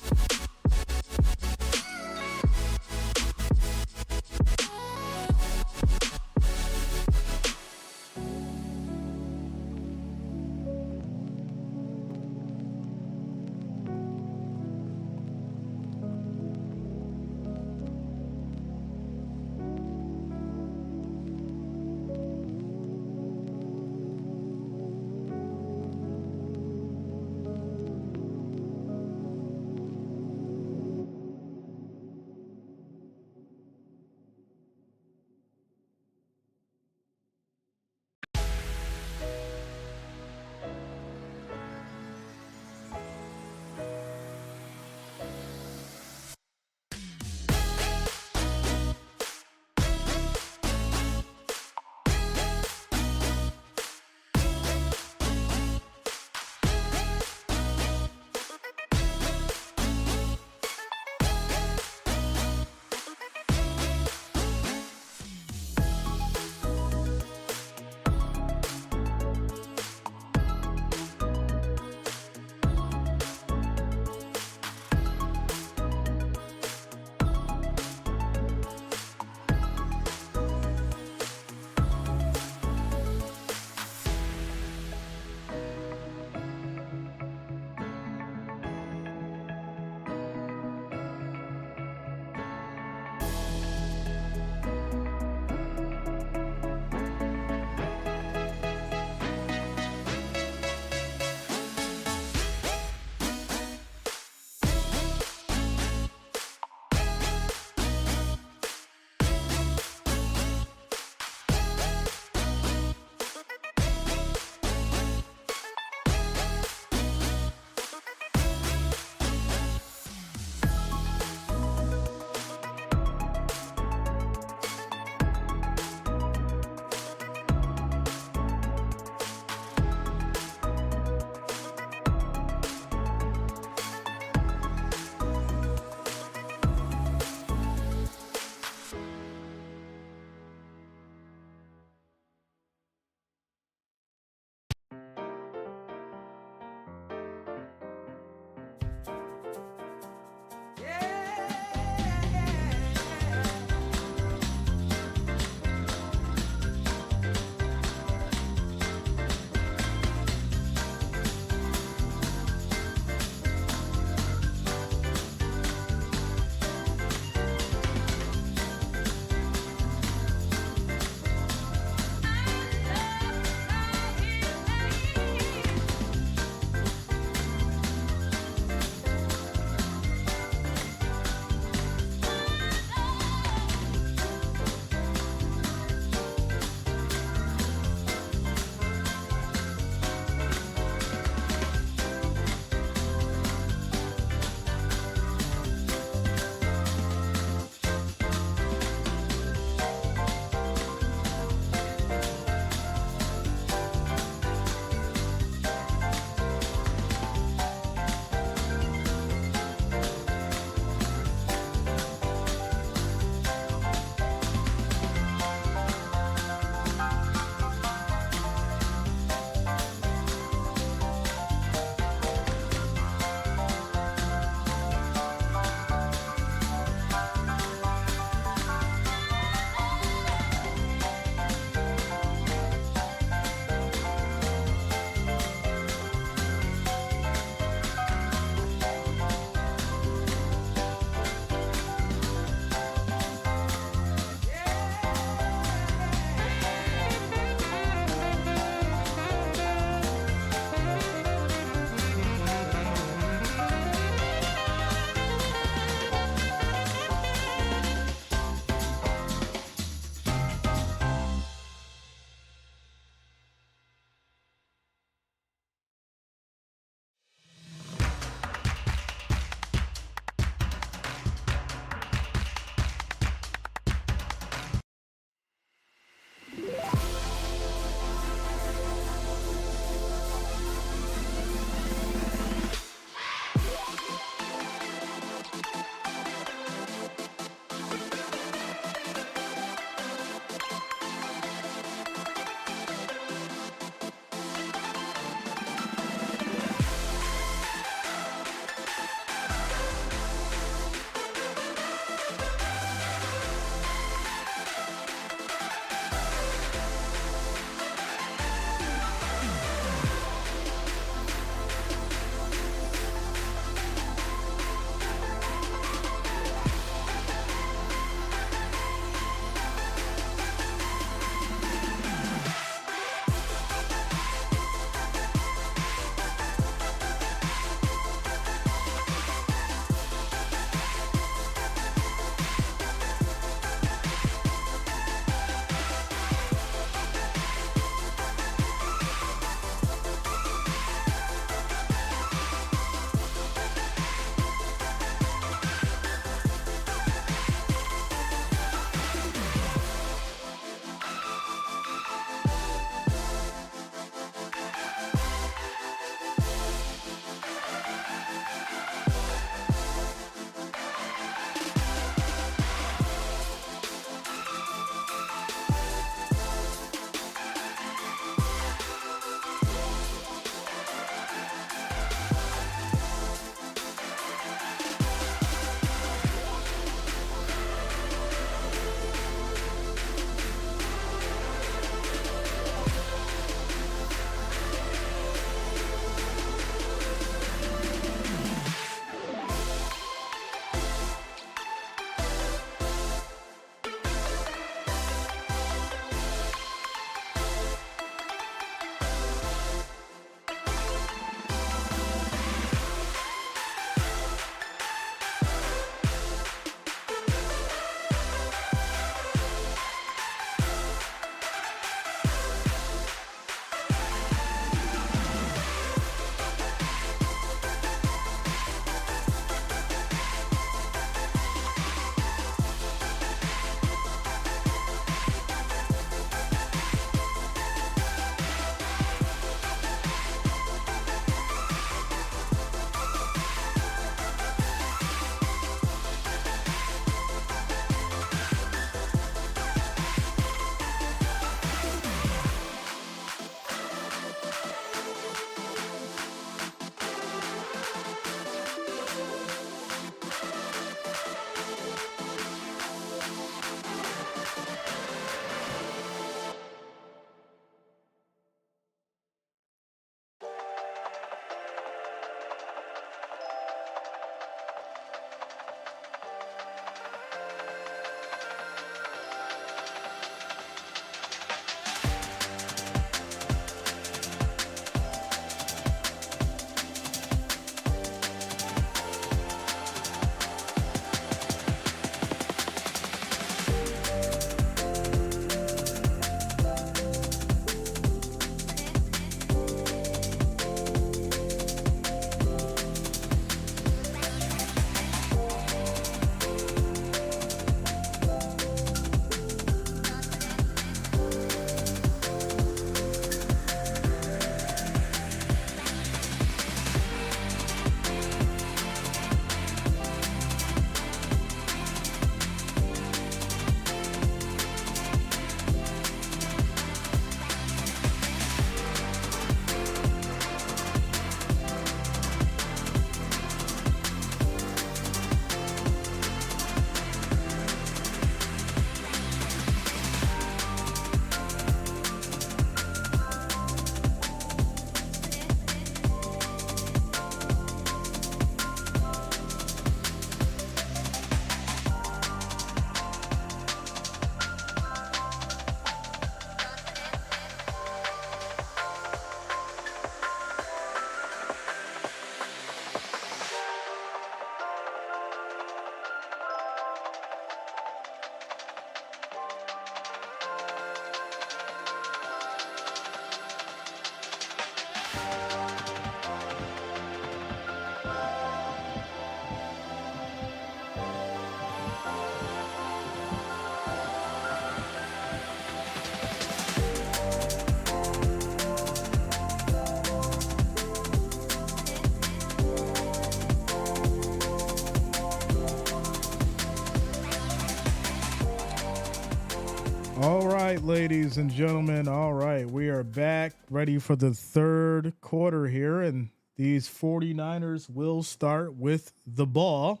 All right, ladies and gentlemen. All right, we are back ready for the third quarter here, and these 49ers will start with the ball.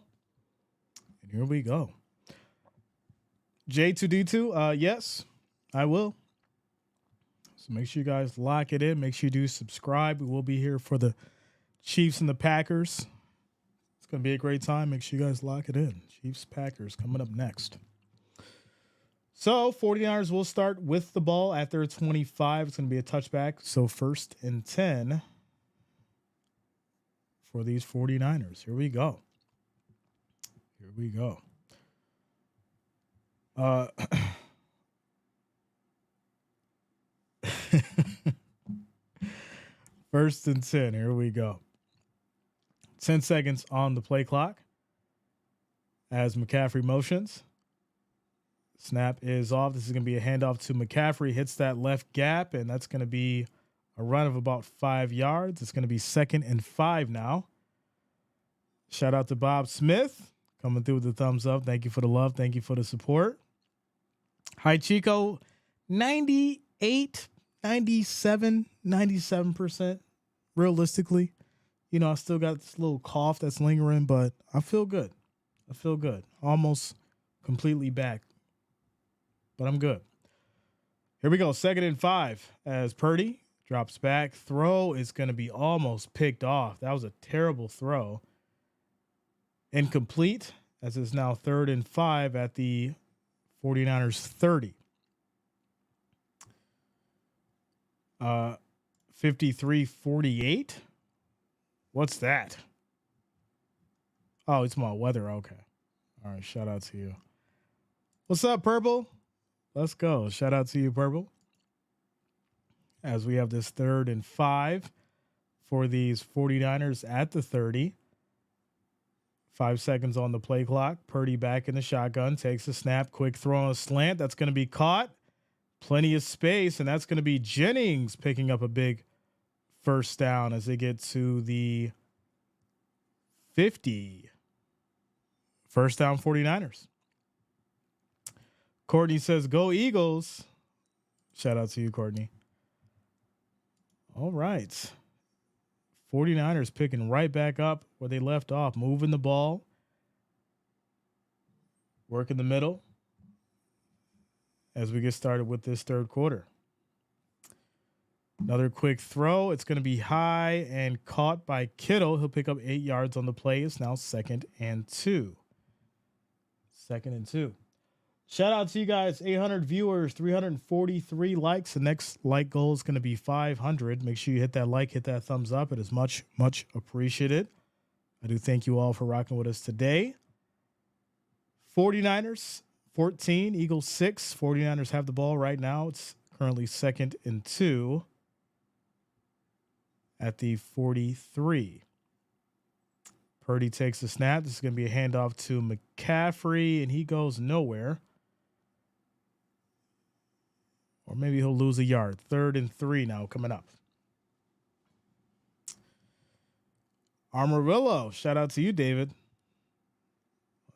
And here we go. J2D2, yes, I will. So make sure you guys lock it in. Make sure you do subscribe. We will be here for the Chiefs and the Packers. It's going to be a great time. Make sure you guys lock it in. Chiefs, Packers coming up next. So 49ers will start with the ball at their 25. It's going to be a touchback. So 1st and 10 for these 49ers. Here we go. Here we go. 1st and 10. Here we go. 10 seconds on the play clock as McCaffrey motions. Snap is off. This is going to be a handoff to McCaffrey. Hits that left gap, and that's going to be a run of about 5 yards. It's going to be 2nd and 5 now. Shout out to Bob Smith coming through with the thumbs up. Thank you for the love. Thank you for the support. Hi, Chico. 98, 97, 97%. Realistically, you know, I still got this little cough that's lingering, but I feel good. I feel good. Almost completely back. But I'm good. Here we go. 2nd and 5 as Purdy drops back. Throw is going to be almost picked off. That was a terrible throw. Incomplete as it's now 3rd and 5 at the 49ers 30. 53-48. What's that? Oh, it's my weather. Okay. All right. Shout out to you. What's up, Purple? Let's go. Shout out to you, Purple. As we have this 3rd and 5 for these 49ers at the 30. 5 seconds on the play clock. Purdy back in the shotgun. Takes a snap. Quick throw on a slant. That's going to be caught. Plenty of space. And that's going to be Jennings picking up a big 1st down as they get to the 50. 1st down 49ers. Courtney says, go Eagles. Shout out to you, Courtney. All right. 49ers picking right back up where they left off, moving the ball. Work in the middle as we get started with this 3rd quarter. Another quick throw. It's going to be high and caught by Kittle. He'll pick up 8 yards on the play. It's now 2nd and 2. 2nd and 2. Shout out to you guys, 800 viewers, 343 likes. The next like goal is going to be 500. Make sure you hit that like, hit that thumbs up. It is much, much appreciated. I do thank you all for rocking with us today. 49ers, 14, Eagles 6. 49ers have the ball right now. It's currently 2nd and 2 at the 43. Purdy takes a snap. This is going to be a handoff to McCaffrey, and he goes nowhere. Or maybe he'll lose a yard. 3rd and 3 now coming up. Armorillo. Shout out to you, David.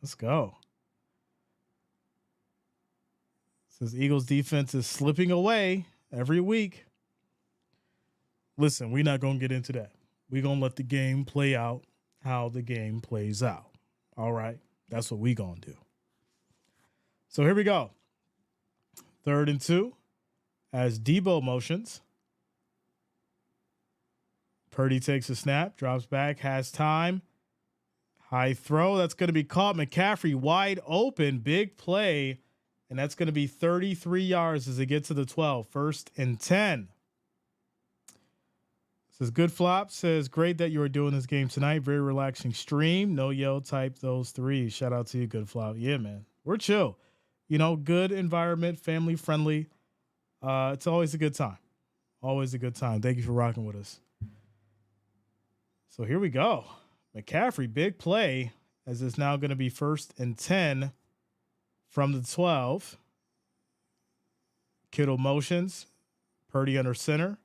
Let's go. Says Eagles defense is slipping away every week. Listen, we're not going to get into that. We're going to let the game play out how the game plays out. All right. That's what we're going to do. So here we go. 3rd and 2 as Debo motions. Purdy takes a snap, drops back, has time. High throw. That's going to be caught. McCaffrey wide open. Big play. And that's going to be 33 yards as they get to the 12. 1st and 10. Says good flop. Says great that you are doing this game tonight. Very relaxing stream. No yell type those 3. Shout out to you, good flop. Yeah, man. We're chill. You know, good environment, family friendly. It's always a good time. Always a good time. Thank you for rocking with us. So here we go. McCaffrey, big play as it's now going to be 1st and 10 from the 12. Kittle motions. Purdy under center.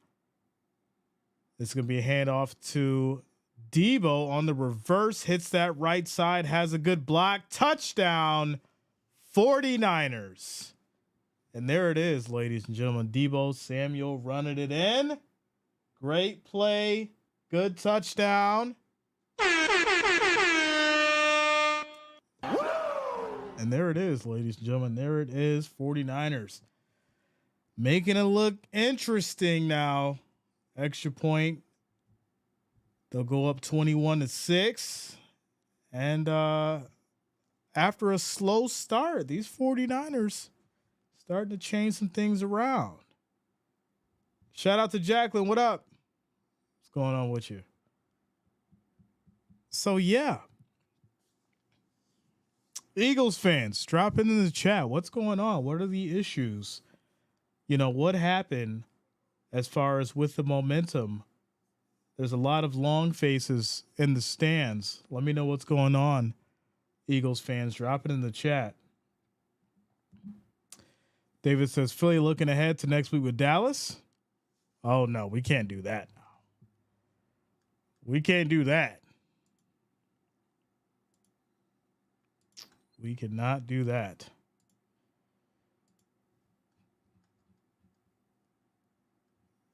It's going to be a handoff to Debo on the reverse. Hits that right side. Has a good block. Touchdown 49ers. And there it is, ladies and gentlemen. Debo Samuel running it in. Great play. Good touchdown. And there it is, ladies and gentlemen. There it is, 49ers. Making it look interesting now. Extra point. They'll go up 21-6. And after a slow start, these 49ers starting to change some things around. Shout out to Jacqueline. What up? What's going on with you? So, yeah. Eagles fans, drop it in the chat. What's going on? What are the issues? You know, what happened as far as with the momentum? There's a lot of long faces in the stands. Let me know what's going on, Eagles fans. Drop it in the chat. David says, Philly looking ahead to next week with Dallas. Oh, no, we can't do that. We can't do that. We cannot do that.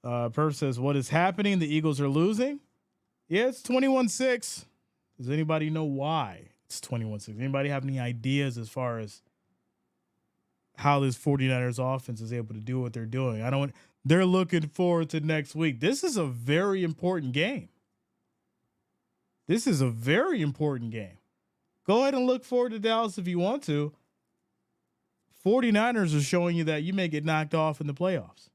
Perf says, what is happening? The Eagles are losing. Yeah, it's 21-6. Does anybody know why it's 21-6? Anybody have any ideas as far as how this 49ers offense is able to do what they're doing? They're looking forward to next week. This is a very important game. This is a very important game. Go ahead and look forward to Dallas if you want to. 49ers are showing you that you may get knocked off in the playoffs.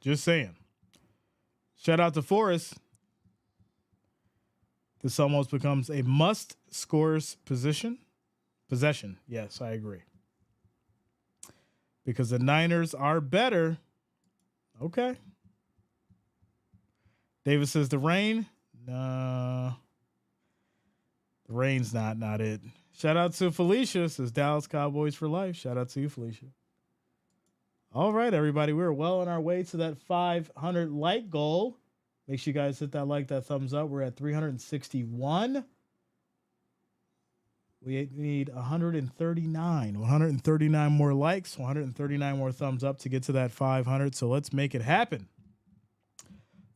Just saying. Shout out to Forrest. This almost becomes a must scores possession. Yes, I agree. Because the Niners are better. Okay. David says the rain. No. The rain's not it. Shout out to Felicia. Says Dallas Cowboys for life. Shout out to you, Felicia. All right, everybody. We're well on our way to that 500 like goal. Make sure you guys hit that like, that thumbs up. We're at 361. We need 139 more likes, 139 more thumbs up to get to that 500. So let's make it happen.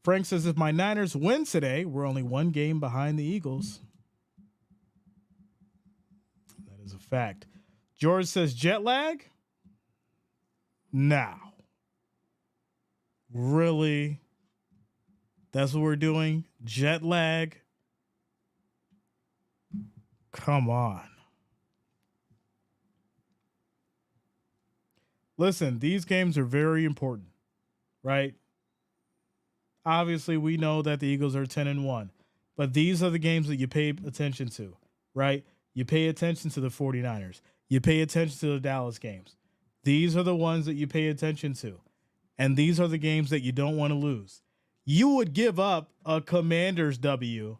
Frank says, if my Niners win today, we're only one game behind the Eagles. That is a fact. George says, jet lag? Now. Really? That's what we're doing? Jet lag? Come on. Listen, these games are very important, right? Obviously, we know that the Eagles are 10-1, but these are the games that you pay attention to, right? You pay attention to the 49ers. You pay attention to the Dallas games. These are the ones that you pay attention to, and these are the games that you don't want to lose. You would give up a Commanders W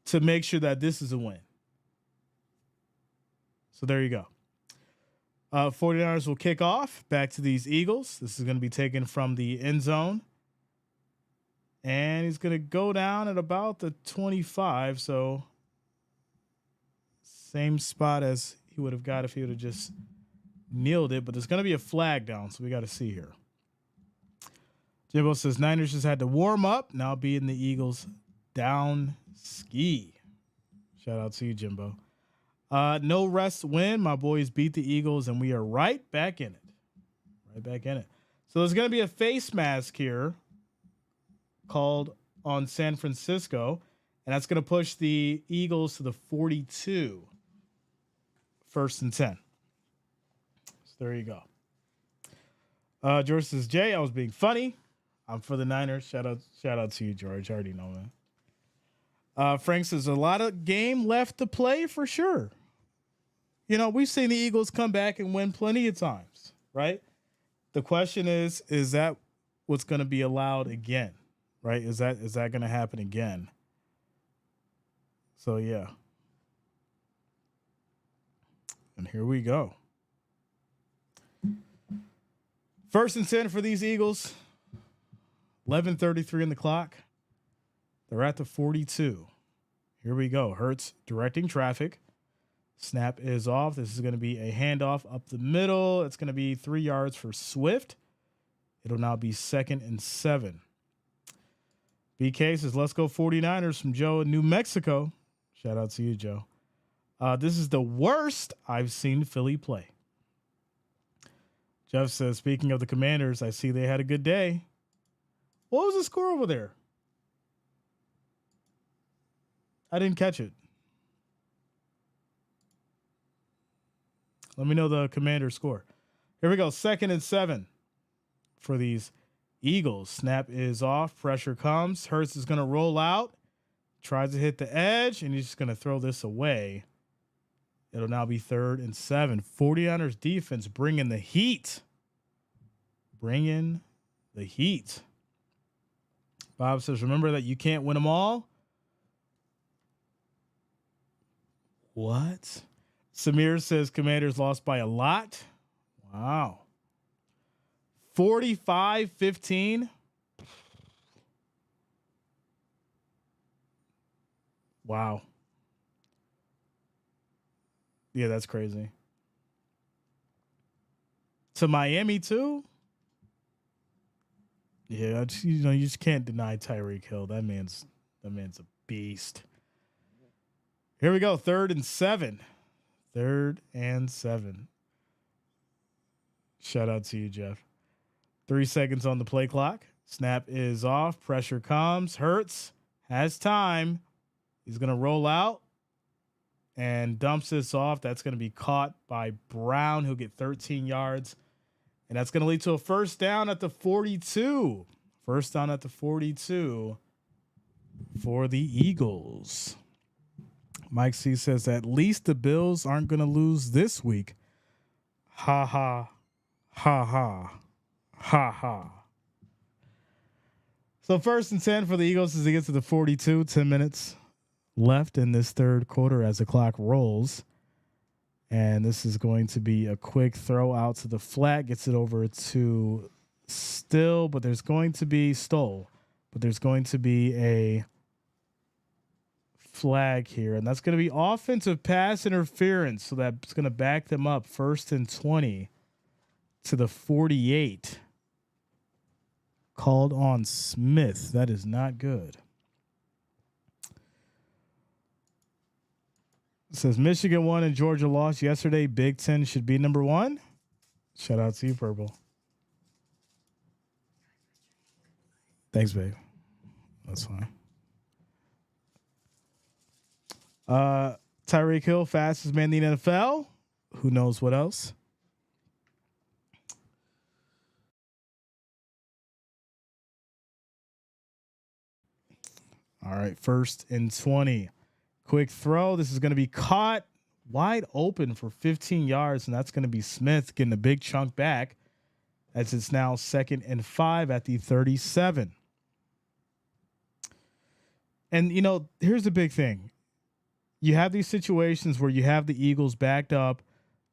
to make sure that this is a win. So there you go. 49ers will kick off back to these Eagles. This is going to be taken from the end zone. And he's going to go down at about the 25. So same spot as he would have got if he would have just kneeled it. But there's going to be a flag down. So we got to see here. Jimbo says Niners just had to warm up. Now beating the Eagles down ski. Shout out to you, Jimbo. No rest win. My boys beat the Eagles, and we are right back in it. Right back in it. So there's going to be a face mask here called on San Francisco, and that's going to push the Eagles to the 42. 1st and 10. So there you go. George says, Jay, I was being funny. I'm for the Niners. Shout out to you, George. I already know, man. Frank says a lot of game left to play for sure. You know, we've seen the Eagles come back and win plenty of times, right? The question is that what's going to be allowed again, right? Is that going to happen again? So, yeah. And here we go. 1st and 10 for these Eagles. 11:33 in the clock. They're at the 42. Here we go. Hurts directing traffic. Snap is off. This is going to be a handoff up the middle. It's going to be 3 yards for Swift. It'll now be 2nd and 7. BK says, let's go 49ers from Joe in New Mexico. Shout out to you, Joe. This is the worst I've seen Philly play. Jeff says, speaking of the Commanders, I see they had a good day. What was the score over there? I didn't catch it. Let me know the Commander score. Here we go. 2nd and 7 for these Eagles. Snap is off. Pressure comes. Hurts is going to roll out. Tries to hit the edge, and he's just going to throw this away. It'll now be 3rd and 7. 49ers defense bringing the heat. Bringing the heat. Bob says, remember that you can't win them all. What? Samir says Commanders lost by a lot. Wow. 45-15. Wow. Yeah, that's crazy. To Miami too? Yeah, you just can't deny Tyreek Hill. That man's a beast. Here we go. 3rd and 7. 3rd and 7. Shout out to you, Jeff. 3 seconds on the play clock. Snap is off. Pressure comes. Hurts has time. He's going to roll out and dumps this off. That's going to be caught by Brown. He'll get 13 yards. And that's going to lead to a first down at the 42. First down at the 42 for the Eagles. Mike C says, at least the Bills aren't going to lose this week. Ha ha. Ha ha. Ha ha. So 1st and 10 for the Eagles as they get to the 42. 10 minutes left in this 3rd quarter as the clock rolls. And this is going to be a quick throw out to the flat. Gets it over to Stoll, but there's going to be a flag here. And that's going to be offensive pass interference. So that's going to back them up 1st and 20 to the 48. Called on Smith. That is not good. It says Michigan won and Georgia lost yesterday. Big Ten should be number 1. Shout out to you, Purple. Thanks, babe. That's fine. Tyreek Hill, fastest man in the NFL. Who knows what else? All right, 1st and 20. Quick throw. This is going to be caught wide open for 15 yards, and that's going to be Smith getting a big chunk back as it's now 2nd and 5 at the 37. And, here's the big thing. You have these situations where you have the Eagles backed up,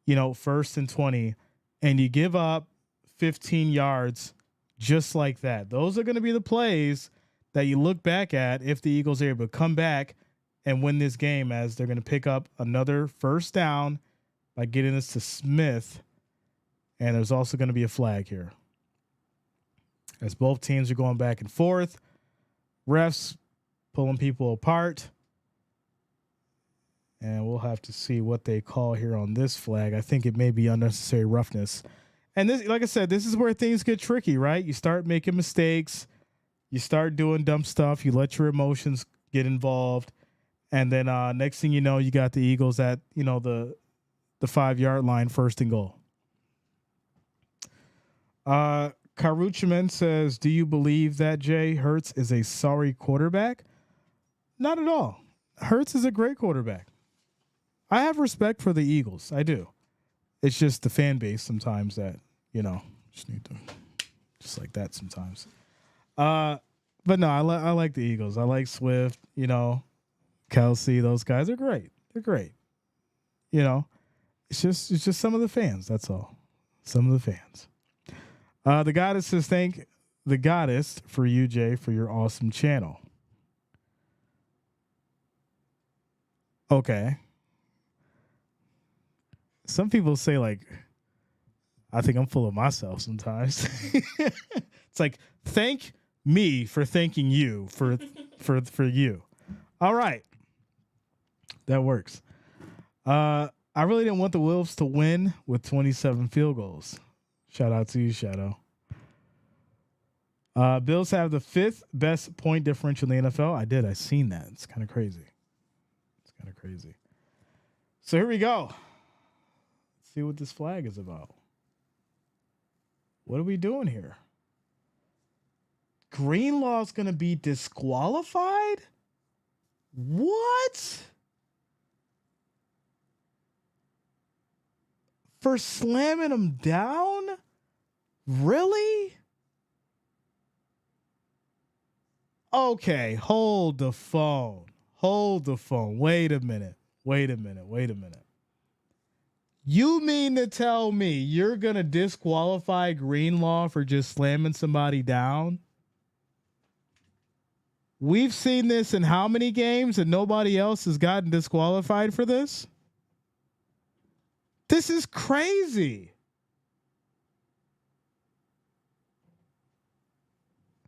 1st and 20, and you give up 15 yards just like that. Those are going to be the plays that you look back at if the Eagles are able to come back and win this game, as they're going to pick up another first down by getting this to Smith. And there's also going to be a flag here as both teams are going back and forth. Refs pulling people apart. And we'll have to see what they call here on this flag. I think it may be unnecessary roughness. And this, like I said, this is where things get tricky, right? You start making mistakes. You start doing dumb stuff. You let your emotions get involved. And then next thing you know, you got the Eagles at, the 5-yard line, 1st and goal. Karuchaman says, do you believe that Jay Hurts is a sorry quarterback? Not at all. Hurts is a great quarterback. I have respect for the Eagles. I do. It's just the fan base sometimes that, just need to, just like that sometimes. But no, I like the Eagles. I like Swift, Kelsey, those guys are great. They're great. It's just some of the fans. That's all. Some of the fans. The goddess says, thank the goddess for you, Jay, for your awesome channel. Okay. some people say like, I think I'm full of myself sometimes. It's like, thank me for thanking you for you. All right. That works. I really didn't want the Wolves to win with 27 field goals. Shout out to you, Shadow. Bills have the 5th best point differential in the NFL. I did. I seen that. It's kind of crazy. So here we go. Let's see what this flag is about. What are we doing here? Greenlaw's going to be disqualified? What? For slamming him down? Really? Okay, hold the phone. Wait a minute. You mean to tell me you're going to disqualify Greenlaw for just slamming somebody down? We've seen this in how many games and nobody else has gotten disqualified for this? This is crazy.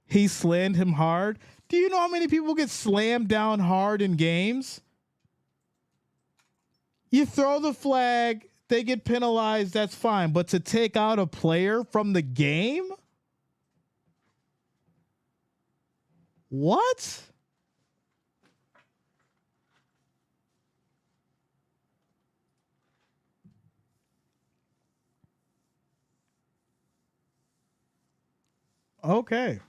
He slammed him hard. Do you know how many people get slammed down hard in games? You throw the flag, they get penalized, that's fine. But to take out a player from the game? What? Okay.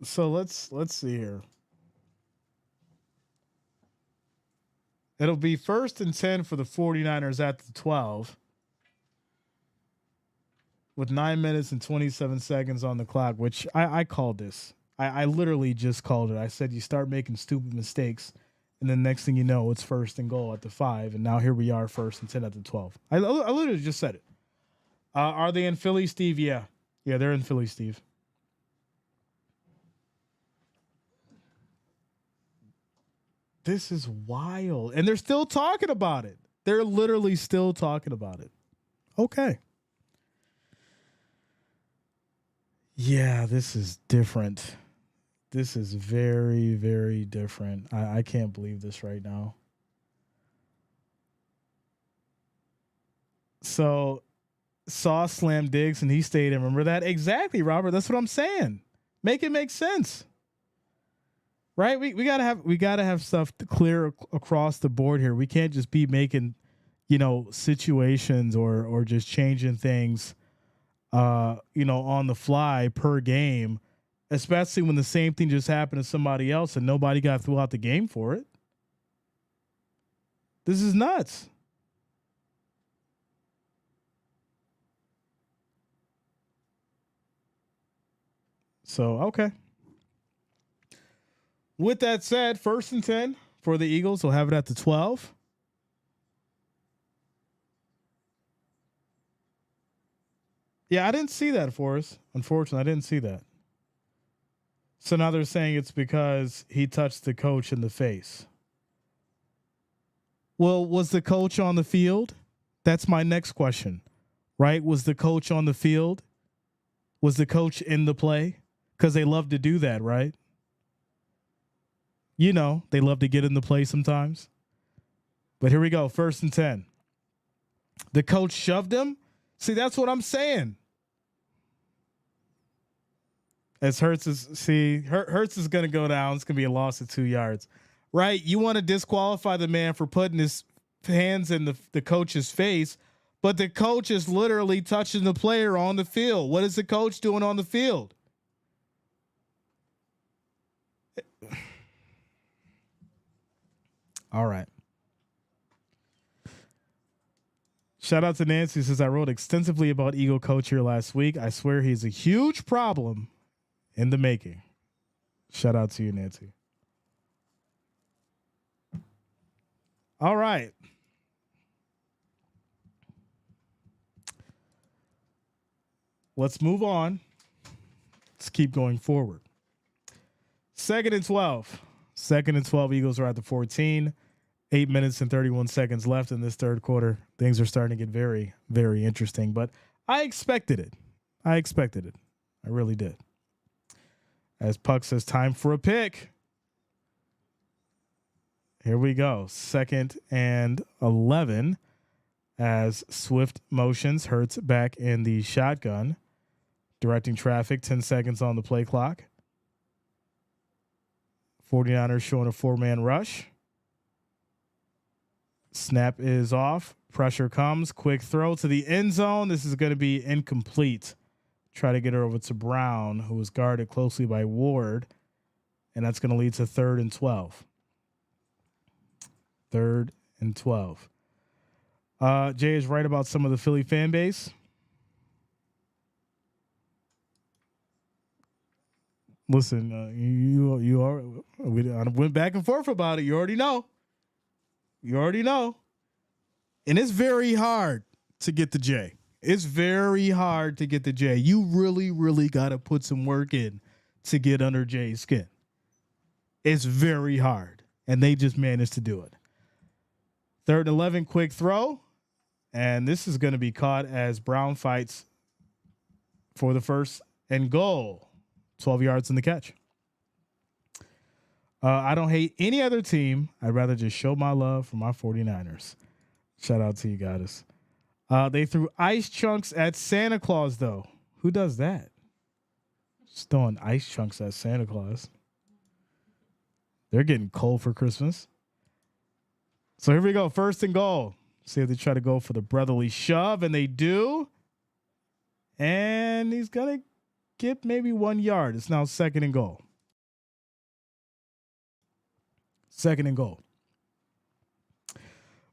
So let's see here. It'll be 1st and 10 for the 49ers at the 12 with 9 minutes and 27 seconds on the clock, which I called this. I literally just called it. I said you start making stupid mistakes, and then next thing you know, it's 1st and goal at the 5, and now here we are 1st and 10 at the 12. I literally just said it. Are they in Philly, Steve? Yeah, they're in Philly, Steve. This is wild. And they're still talking about it. They're literally still talking about it. Okay. Yeah, this is different. This is very, very different. I can't believe this right now. So Sauce slammed Diggs and he stayed in. Remember that? Exactly, Robert. That's what I'm saying. Make it make sense. Right, we gotta have stuff clear across the board here. We can't just be making, situations or just changing things, on the fly per game, especially when the same thing just happened to somebody else and nobody got throughout the game for it. This is nuts. So okay. With that said, 1st and 10 for the Eagles. We'll have it at the 12. Yeah, I didn't see that for us. Unfortunately, I didn't see that. So now they're saying it's because he touched the coach in the face. Well, was the coach on the field? That's my next question, right? Was the coach on the field? Was the coach in the play? Because they love to do that, right? They love to get in the play sometimes. But here we go. 1st and 10. The coach shoved him. See, that's what I'm saying. As Hurts is going to go down. It's going to be a loss of 2 yards, right? You want to disqualify the man for putting his hands in the coach's face, but the coach is literally touching the player on the field. What is the coach doing on the field? All right. Shout out to Nancy who says, I wrote extensively about Eagle coach here last week. I swear he's a huge problem in the making. Shout out to you, Nancy. All right. Let's move on. Let's keep going forward. Second and 12. Second and 12. Eagles are at the 14. 8 minutes and 31 seconds left in this third quarter. Things are starting to get very, very interesting, but I expected it. I really did. As Puck says, time for a pick. Here we go. Second and 11 as Swift motions. Hurts back in the shotgun. Directing traffic. 10 seconds on the play clock. 49ers showing a 4-man rush. Snap is off. Pressure comes. Quick throw to the end zone. This is going to be incomplete. Try to get her over to Brown, who was guarded closely by Ward. And that's going to lead to 3rd and 12. 3rd and 12. Jay is right about some of the Philly fan base. Listen, you are. I went back and forth about it. You already know. And it's very hard to get the J. It's very hard to get the J. You really, really got to put some work in to get under Jay's skin. It's very hard. And they just managed to do it. 3rd and 11, quick throw. And this is going to be caught as Brown fights for the 1st and goal. 12 yards in the catch. I don't hate any other team. I'd rather just show my love for my 49ers. Shout out to you guys. They threw ice chunks at Santa Claus, though. Who does that? Just throwing ice chunks at Santa Claus. They're getting cold for Christmas. So here we go. 1st and goal. See if they try to go for the brotherly shove, and they do. And he's going to get maybe 1 yard. It's now 2nd and goal. 2nd and goal.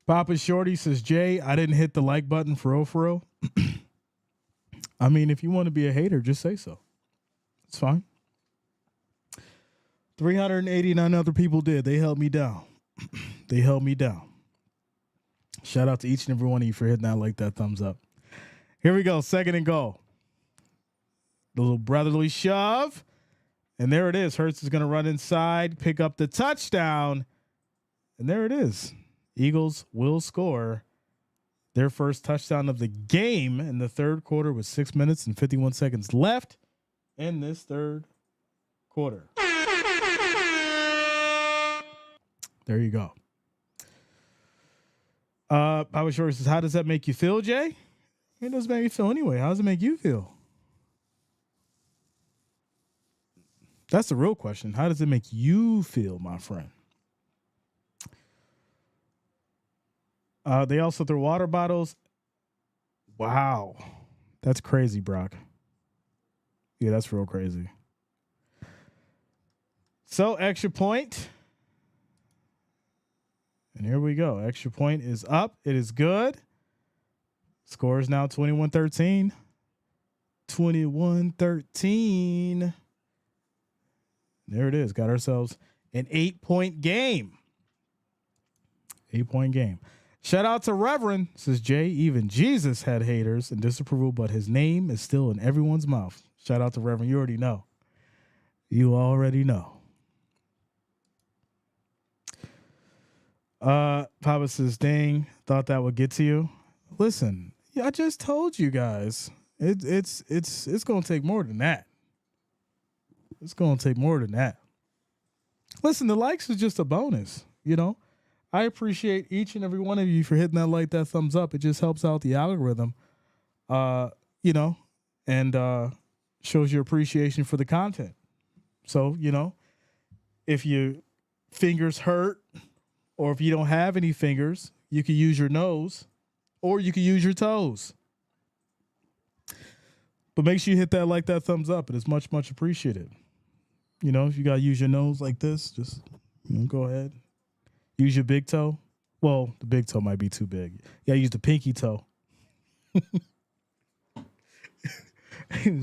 Papa Shorty says, Jay, I didn't hit the like button for real. I mean, if you want to be a hater, just say so. It's fine. 389 other people did. They held me down. Shout out to each and every one of you for hitting that that thumbs up. Here we go. 2nd and goal. The little brotherly shove. And there it is. Hurts is going to run inside, pick up the touchdown. And there it is. Eagles will score their first touchdown of the game in the third quarter with 6 minutes and 51 seconds left in this third quarter. There you go. Papa Short says, how does that make you feel, Jay? It doesn't make me feel anyway. How does it make you feel? That's the real question. How does it make you feel, my friend? They also throw water bottles. Wow. That's crazy, Brock. Yeah, that's real crazy. So, extra point. And here we go. Extra point is up. It is good. Score is now 21-13. 21-13. There it is. Got ourselves an 8-point game. 8-point game. Shout out to Reverend. Says Jay, even Jesus had haters and disapproval, but his name is still in everyone's mouth. Shout out to Reverend. You already know. You already know. Papa says, dang, thought that would get to you. Listen, I just told you guys. It's gonna take more than that. It's gonna take more than that. Listen, the likes is just a bonus, you know. I appreciate each and every one of you for hitting that like, that thumbs up. It just helps out the algorithm, you know, and shows your appreciation for the content. So, you know, if your fingers hurt or if you don't have any fingers, you can use your nose or you can use your toes. But make sure you hit that like, that thumbs up. It is much, much appreciated. You know, if you got to use your nose like this, just go ahead. Use your big toe. Well, the big toe might be too big. Yeah, use the pinky toe.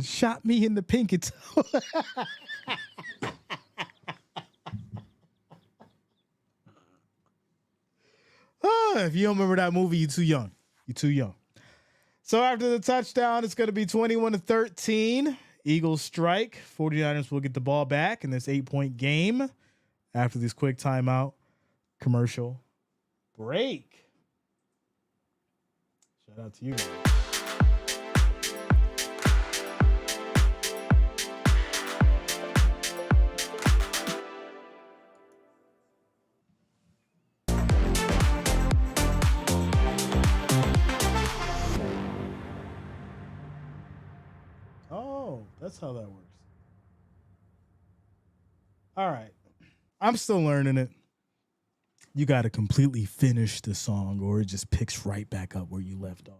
Shot me in the pinky toe. If you don't remember that movie, you're too young. You're too young. So after the touchdown, it's going to be 21-13. Eagles strike. 49ers will get the ball back in this 8-point game after this quick timeout commercial break. Shout out to you guys. Oh, that's how that works. All right. I'm still learning it. You got to completely finish the song or it just picks right back up where you left off.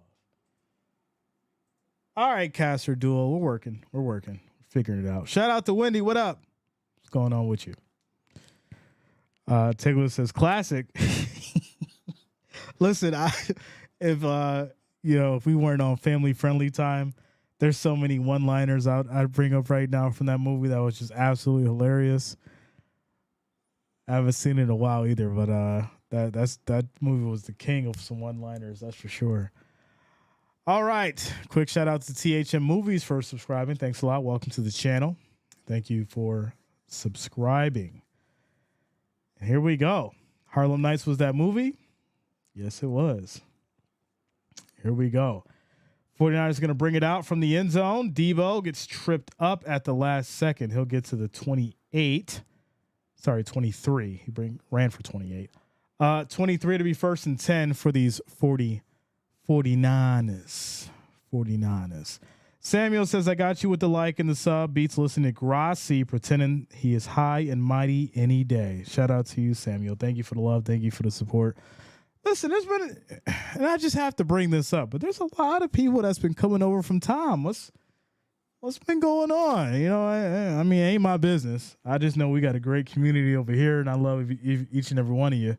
All right, Caster Duo. We're working. We're figuring it out. Shout out to Wendy. What up? What's going on with you? Tigler says classic. Listen, if we weren't on family friendly time, there's so many one-liners I'd bring up right now from that movie that was just absolutely hilarious. I haven't seen it in a while either, but that movie was the king of some one-liners, that's for sure. All right, quick shout out to THM Movies for subscribing. Thanks a lot. Welcome to the channel. Thank you for subscribing. And here we go. Harlem Nights was that movie? Yes, it was. Here we go. 49ers going to bring it out from the end zone. Debo gets tripped up at the last second. He'll get to the 23. He ran for 28. 23 to be 1st and 10 for these 49ers. Samuel says, I got you with the like and the sub. Beats listening to Grassi pretending he is high and mighty any day. Shout out to you, Samuel. Thank you for the love. Thank you for the support. Listen, there's been, and I just have to bring this up, but there's a lot of people that's been coming over from Tom. What's been going on? You know, I mean, it ain't my business. I just know we got a great community over here, and I love each and every one of you.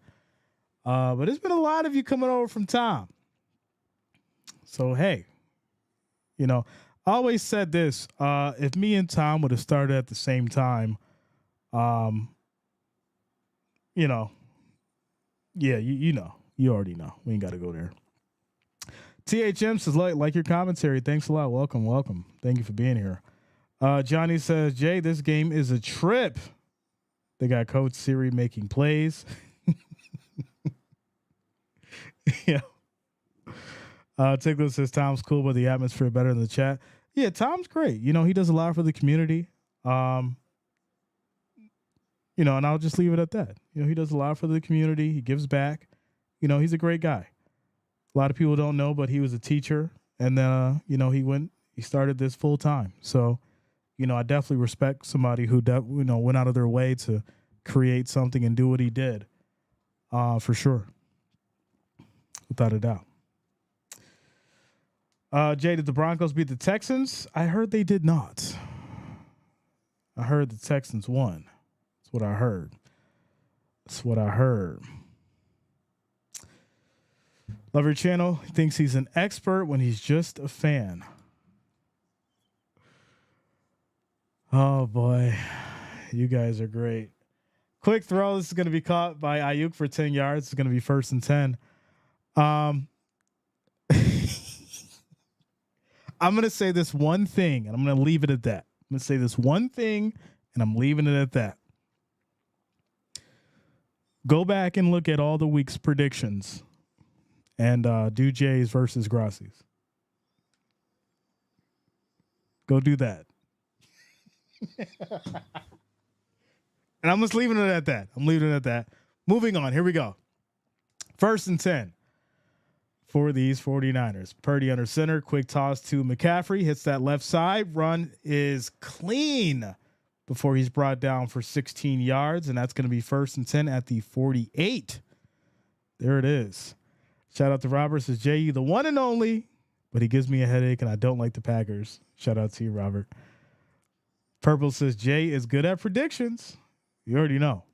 But there's been a lot of you coming over from Tom. So, hey, I always said this. If me and Tom would have started at the same time, yeah, you already know. We ain't got to go there. THM says, like your commentary. Thanks a lot. Welcome. Thank you for being here. Johnny says, Jay, this game is a trip. They got Coach Siri making plays. Yeah. Tickler says, Tom's cool, but the atmosphere better in the chat. Yeah, Tom's great. He does a lot for the community. And I'll just leave it at that. He does a lot for the community. He gives back. He's a great guy. A lot of people don't know, but he was a teacher, and then he started this full time. So, I definitely respect somebody who went out of their way to create something and do what he did. For sure, without a doubt. Jay, did the Broncos beat the Texans? I heard they did not. I heard the Texans won. That's what I heard. Love your channel. He thinks he's an expert when he's just a fan. Oh, boy. You guys are great. Quick throw. This is going to be caught by Ayuk for 10 yards. It's going to be 1st and 10. I'm going to say this one thing, and I'm going to leave it at that. I'm going to say this one thing, and I'm leaving it at that. Go back and look at all the week's predictions and do Jay's versus Grassi's. Go do that. And I'm just leaving it at that. Moving on. Here we go. 1st and 10 for these 49ers. Purdy under center. Quick toss to McCaffrey. Hits that left side. Run is clean before he's brought down for 16 yards. And that's going to be 1st and 10 at the 48. There it is. Shout out to Robert. Says, Jay, you the one and only, but he gives me a headache and I don't like the Packers. Shout out to you, Robert. Purple says, Jay is good at predictions. You already know.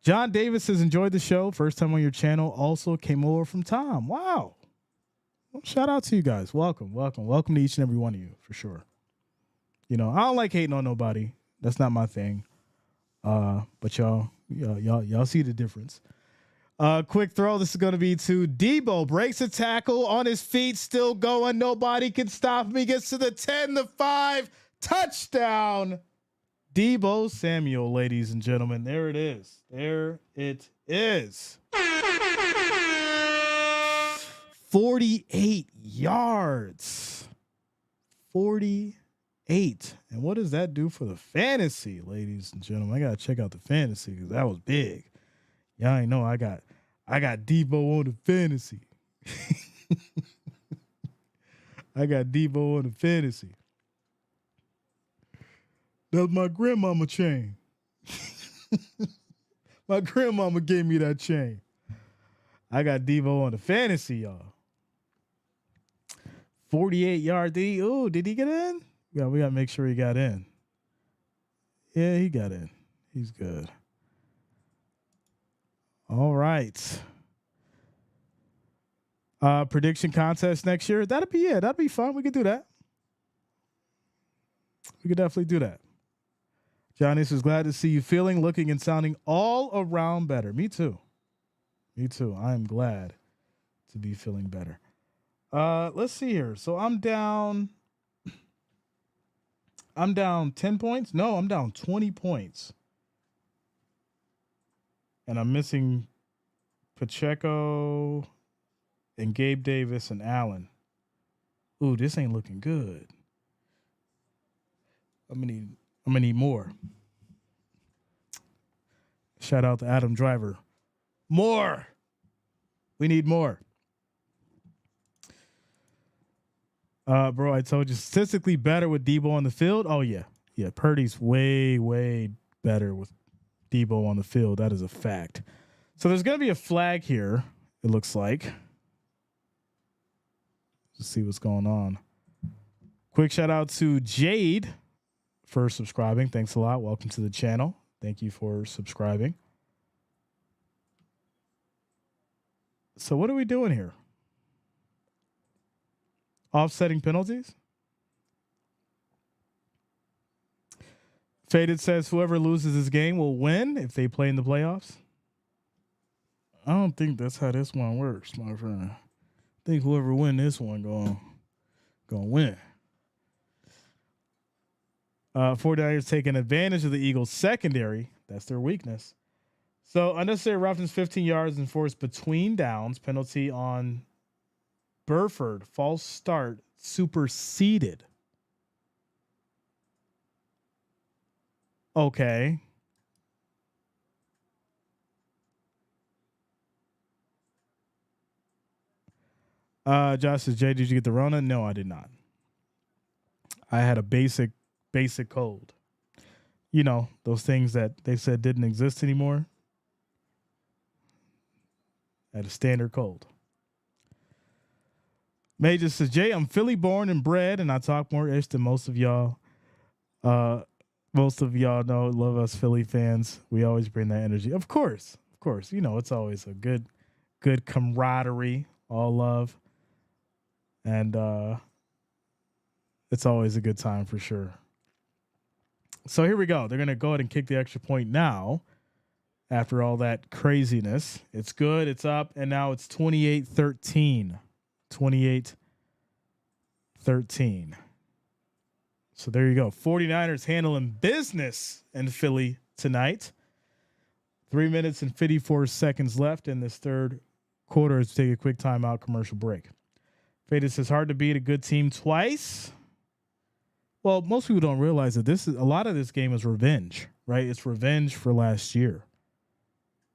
John Davis says, enjoyed the show. First time on your channel. Also came over from Tom. Wow. Well, shout out to you guys. Welcome to each and every one of you, for sure. I don't like hating on nobody. That's not my thing. But y'all see the difference. Quick throw. This is going to be to Debo. Breaks a tackle on his feet, still going. Nobody can stop me. Gets to the 10, the 5. Touchdown. Debo Samuel, ladies and gentlemen. There it is. There it is. 48 yards. 48. And what does that do for the fantasy, ladies and gentlemen? I got to check out the fantasy because that was big. Y'all ain't know I got Debo on the fantasy. I got Debo on the fantasy. That was my grandmama chain. My grandmama gave me that chain. I got Debo on the fantasy, y'all. 48 yards. Did he get in? Yeah, we got to make sure he got in. Yeah, he got in. He's good. All right. Prediction contest next year. That'd be fun. We could do that. We could definitely do that. Johnny is glad to see you feeling, looking, and sounding all around better. Me too. Me too. I am glad to be feeling better. Let's see here. So I'm down 10 points. No, I'm down 20 points. And I'm missing Pacheco and Gabe Davis and Allen. Ooh, this ain't looking good. I'm gonna need more. Shout out to Adam Driver. More. We need more. Bro, I told you statistically better with Debo on the field. Oh yeah. Yeah, Purdy's way, way better with Debo on the field. That is a fact. So there's going to be a flag here, it looks like. Let's see what's going on. Quick shout out to Jade for subscribing. Thanks a lot. Welcome to the channel. Thank you for subscribing. So what are we doing here? Offsetting penalties? Faded says whoever loses this game will win if they play in the playoffs. I don't think that's how this one works, my friend. I think whoever win this one gonna win. 49ers taking advantage of the Eagles secondary. That's their weakness. So unnecessary roughness, 15 yards enforced between downs. Penalty on Burford. False start superseded. Okay. Josh says, Jay, did you get the Rona? No, I did not. I had a basic cold. You know, those things that they said didn't exist anymore. I had a standard cold. Major says, Jay, I'm Philly born and bred, and I talk more ish than most of y'all. Most of y'all know, love us Philly fans. We always bring that energy. Of course. You know, it's always a good camaraderie, all love. And it's always a good time for sure. So here we go. They're going to go ahead and kick the extra point now after all that craziness. It's good. It's up. And now it's 28-13. 28-13. So there you go. 49ers handling business in Philly tonight. 3 minutes and 54 seconds left in this third quarter. Let's take a quick timeout commercial break. Faded says hard to beat a good team twice. Well, most people don't realize that a lot of this game is revenge, right? It's revenge for last year,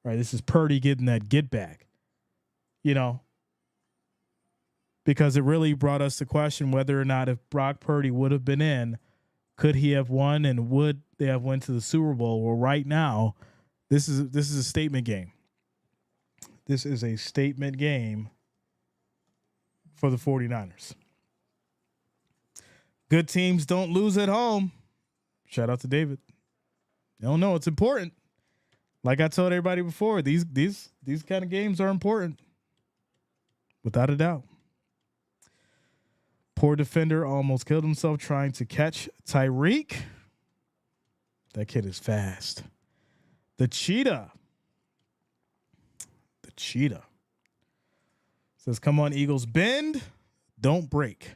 right? This is Purdy getting that get back, you know, because it really brought us to question whether or not if Brock Purdy would have been in, could he have won and would they have went to the Super Bowl? Well, right now, this is a statement game. This is a statement game for the 49ers. Good teams don't lose at home. Shout out to David. You don't know, it's important. Like I told everybody before, these kind of games are important. Without a doubt. Poor defender almost killed himself trying to catch Tyreek. That kid is fast. The cheetah Cheetah. Says, come on, Eagles, bend, don't break.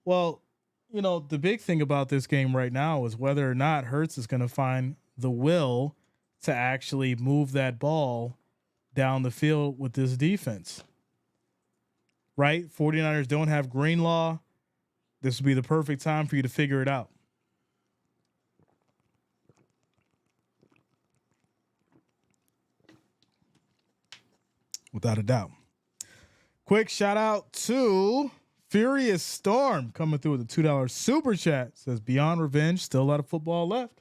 Well, you know, the big thing about this game right now is whether or not Hurts is going to find the will to actually move that ball down the field with this defense. Right? 49ers don't have Greenlaw. This would be the perfect time for you to figure it out. Without a doubt. Quick shout out to Furious Storm coming through with a $2 super chat. Says Beyond Revenge, still a lot of football left.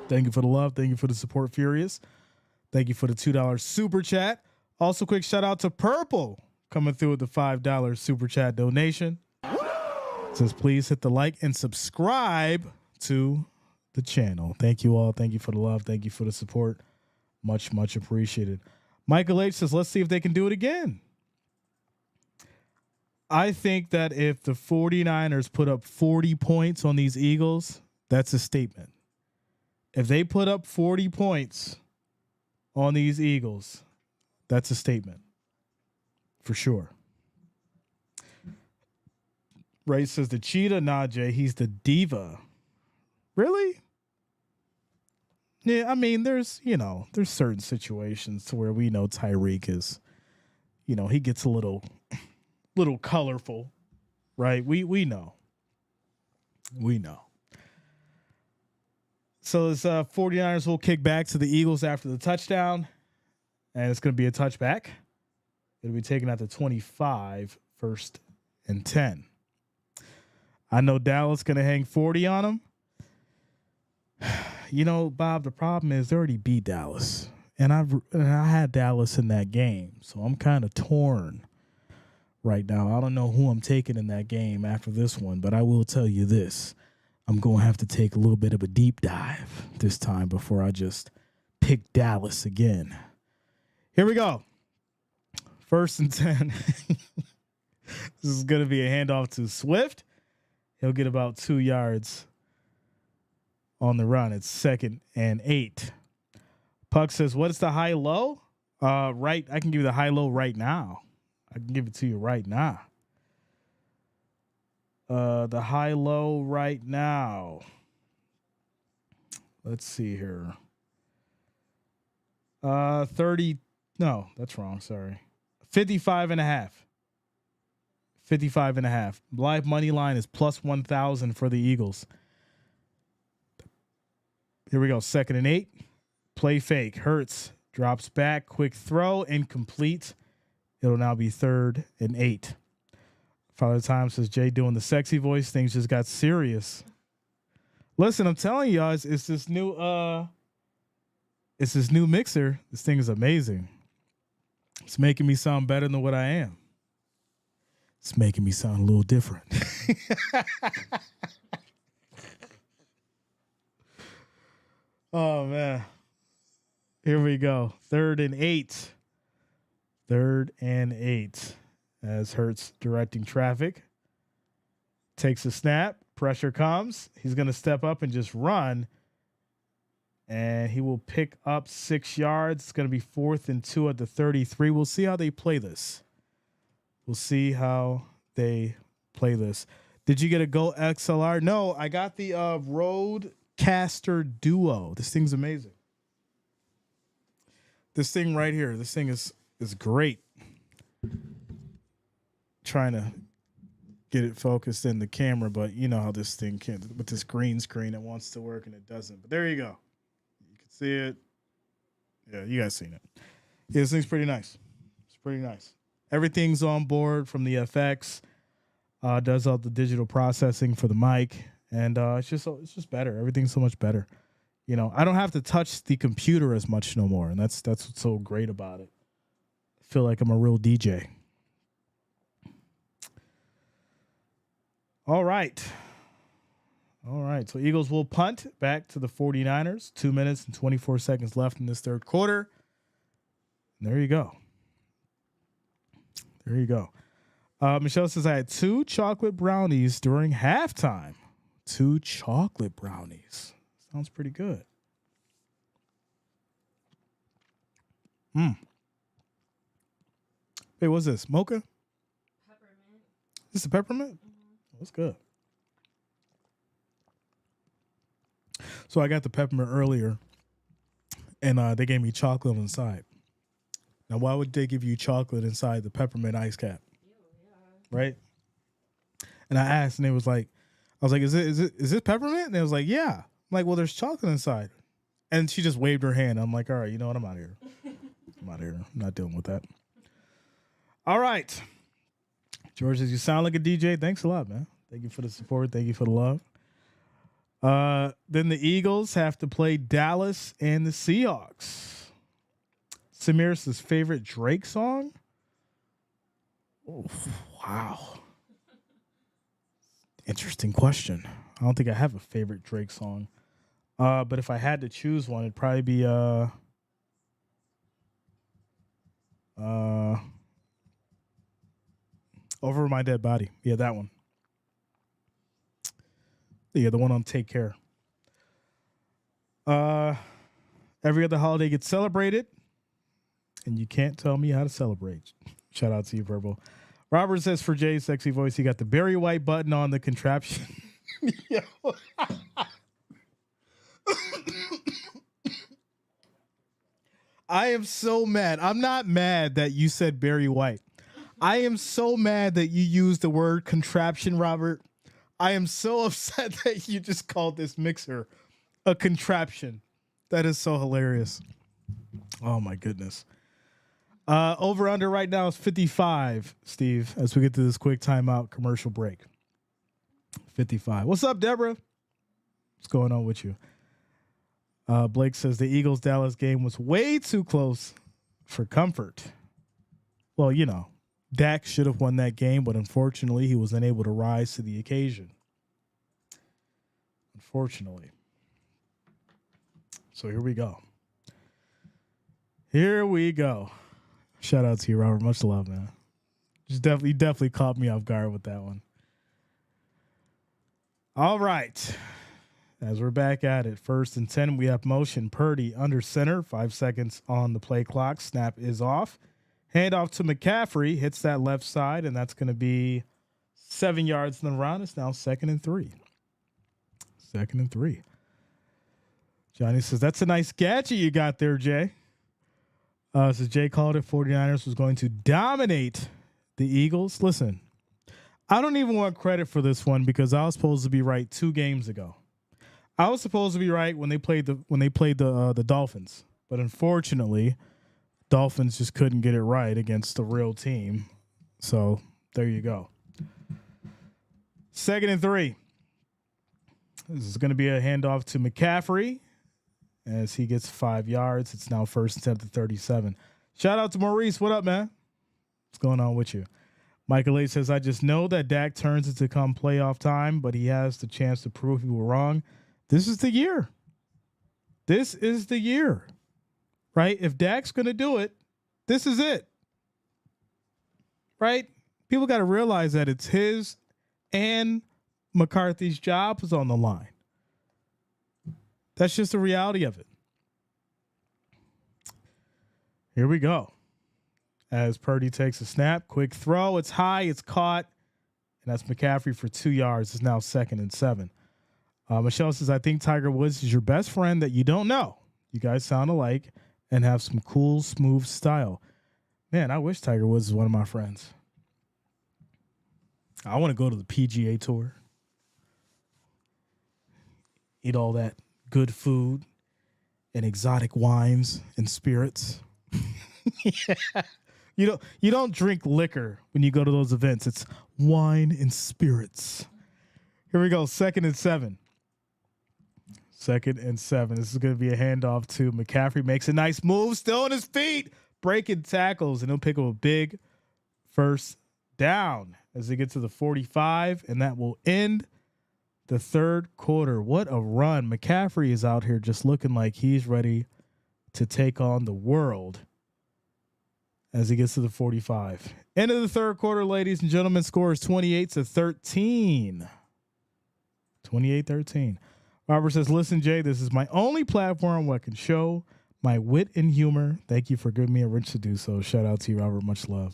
Thank you for the love. Thank you for the support, Furious. Thank you for the $2 super chat. Also, quick shout out to Purple coming through with the $5 super chat donation. Says please hit the like and subscribe to the channel. Thank you all. Thank you for the love. Thank you for the support. Much, much appreciated. Michael H says, let's see if they can do it again. I think that if the 49ers put up 40 points on these Eagles, that's a statement. If they put up 40 points on these Eagles, that's a statement. For sure. Ray says the cheetah. Nah, Jay, he's the diva. Really? Yeah, I mean, there's certain situations to where we know Tyreek is, he gets a little colorful, right? We know. So this 49ers will kick back to the Eagles after the touchdown, and it's going to be a touchback. It'll be taken at the 25, 1st and 10. I know Dallas going to hang 40 on them. Bob, the problem is they already beat Dallas, and I had Dallas in that game, so I'm kind of torn right now. I don't know who I'm taking in that game after this one, but I will tell you this. I'm going to have to take a little bit of a deep dive this time before I just pick Dallas again. Here we go. 1st and 10. This is going to be a handoff to Swift. He'll get about 2 yards on the run. It's 2nd and 8. Puck says, what is the high-low? Right. I can give you the high-low right now. I can give it to you right now. The high-low right now. Let's see here. 30. No, that's wrong. Sorry. 55.5. 55.5. Live money line is plus 1,000 for the Eagles. Here we go. 2nd and 8. Play fake. Hurts drops back. Quick throw. Incomplete. It'll now be 3rd and 8. Father Time says, Jay doing the sexy voice. Things just got serious. Listen, I'm telling you guys, it's this new mixer. This thing is amazing. It's making me sound better than what I am. It's making me sound a little different. Oh, man. Here we go. 3rd and 8. 3rd and 8. As Hurts directing traffic. Takes a snap. Pressure comes. He's going to step up and just run. And he will pick up 6 yards. It's going to be 4th and 2 at the 33. We'll see how they play this. Did you get a Go XLR? No, I got the Rodecaster Duo. This thing's amazing. This thing right here. This thing is great. Trying to get it focused in the camera, but you know how this thing can with this green screen. It wants to work and it doesn't. But there you go. You can see it. Yeah, you guys seen it. Yeah, this thing's pretty nice. It's pretty nice. Everything's on board from the FX. Does all the digital processing for the mic, and it's just better. Everything's so much better. I don't have to touch the computer as much no more, and that's what's so great about it. I feel like I'm a real DJ. All right. So Eagles will punt back to the 49ers. 2 minutes and 24 seconds left in this 3rd quarter. And there you go. Michelle says, I had 2 chocolate brownies during halftime. 2 chocolate brownies. Sounds pretty good. Hey, what's this? Mocha? Peppermint. This a peppermint? That's good. So I got the peppermint earlier, and they gave me chocolate inside. Now, why would they give you chocolate inside the peppermint ice cap? Right? And I asked, and they was like, I was like, is this peppermint? And they was like, yeah. I'm like, well, there's chocolate inside. And she just waved her hand. I'm like, all right, you know what? I'm out of here. I'm out of here. I'm not dealing with that. All right. George says, you sound like a DJ. Thanks a lot, man. Thank you for the support. Thank you for the love. Then the Eagles have to play Dallas and the Seahawks. Samir's favorite Drake song? Oh, wow. Interesting question. I don't think I have a favorite Drake song. But if I had to choose one, it'd probably be Over My Dead Body. Yeah, that one. Yeah, the one on Take Care. Every other holiday gets celebrated, and you can't tell me how to celebrate. Shout out to you, Verbal. Robert says for Jay's sexy voice, he got the Barry White button on the contraption. Yo. I am so mad. I'm not mad that you said Barry White. I am so mad that you used the word contraption, Robert. I am so upset that you just called this mixer a contraption. That is so hilarious. Oh, my goodness. Over under right now is 55, Steve, as we get to this quick timeout commercial break. 55. What's up, Deborah? What's going on with you? Blake says the Eagles-Dallas game was way too close for comfort. Well, you know, Dak should have won that game, but unfortunately he was unable to rise to the occasion. Unfortunately. So here we go. Here we go. Shout out to you, Robert. Much love, man. You definitely caught me off guard with that one. All right. As we're back at it, 1st and 10, we have motion. Purdy under center, 5 seconds on the play clock. Snap is off. Handoff to McCaffrey, hits that left side, and that's going to be 7 yards in the round. It's now 2nd and 3. 2nd and 3. Johnny says, that's a nice gadget you got there, Jay. So Jay called it 49ers was going to dominate the Eagles. Listen, I don't even want credit for this one because I was supposed to be right 2 games ago. I was supposed to be right when they played the Dolphins, but unfortunately, Dolphins just couldn't get it right against the real team. So there you go. 2nd and 3. This is going to be a handoff to McCaffrey as he gets 5 yards. It's now 1st and 10 to 37. Shout out to Maurice. What up, man? What's going on with you? Michael A says, I just know that Dak turns it to come playoff time, but he has the chance to prove people wrong. This is the year. This is the year, right? If Dak's going to do it, this is it, right? People got to realize that it's his and McCarthy's job is on the line. That's just the reality of it. Here we go. As Purdy takes a snap, quick throw. It's high, it's caught, and that's McCaffrey for 2 yards. It's now 2nd and 7. Michelle says, I think Tiger Woods is your best friend that you don't know. You guys sound alike and have some cool, smooth style. Man, I wish Tiger Woods was one of my friends. I want to go to the PGA Tour. Eat all that good food and exotic wines and spirits. Yeah. You don't drink liquor when you go to those events. It's wine and spirits. Here we go. 2nd and 7. 2nd and 7. This is going to be a handoff to McCaffrey. Makes a nice move. Still on his feet. Breaking tackles. And he'll pick up a big 1st down as he gets to the 45. And that will end the 3rd quarter. What a run. McCaffrey is out here just looking like he's ready to take on the world as he gets to the 45. End of the 3rd quarter, ladies and gentlemen. Score is 28-13. 28-13. Robert says, listen, Jay, this is my only platform where I can show my wit and humor. Thank you for giving me a wrench to do so. Shout out to you, Robert. Much love.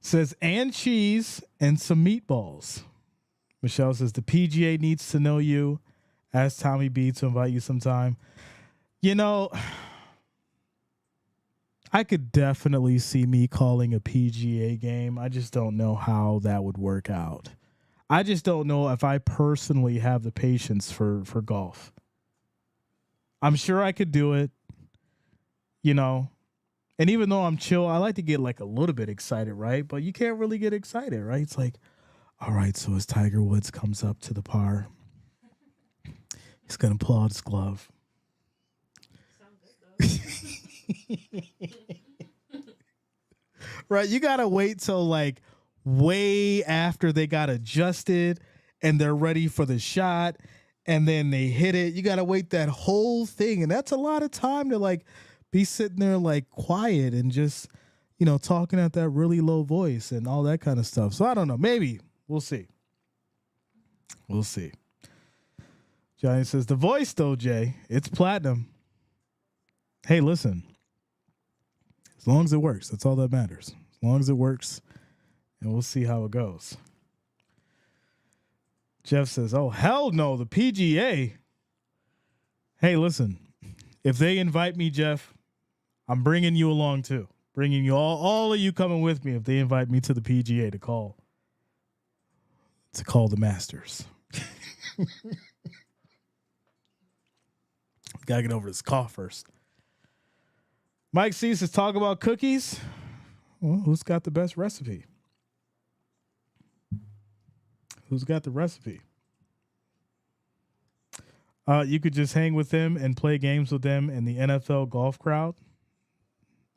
Says, and cheese and some meatballs. Michelle says, the PGA needs to know you. Ask Tommy B to invite you sometime. You know, I could definitely see me calling a PGA game. I just don't know how that would work out. I just don't know if I personally have the patience for golf. I'm sure I could do it, you know. And even though I'm chill, I like to get like a little bit excited, right? But you can't really get excited, right? It's like, all right, so as Tiger Woods comes up to the par, he's going to pull out his glove. Right, you gotta wait till like way after they got adjusted and they're ready for the shot, and then they hit it. You gotta wait that whole thing, and that's a lot of time to like be sitting there like quiet and just, you know, talking at that really low voice and all that kind of stuff. So I don't know, maybe we'll see. We'll see. Johnny says the voice though, Jay, it's platinum. Hey, listen. As long as it works, that's all that matters. As long as it works, and we'll see how it goes. Jeff says, oh, hell no, the PGA. Hey, listen, if they invite me, Jeff, I'm bringing you along too. Bringing you all of you coming with me if they invite me to the PGA to call the Masters. Gotta get over this cough first. Mike C says, talk about cookies. Well, who's got the best recipe? Who's got the recipe? You could just hang with them and play games with them in the NFL golf crowd.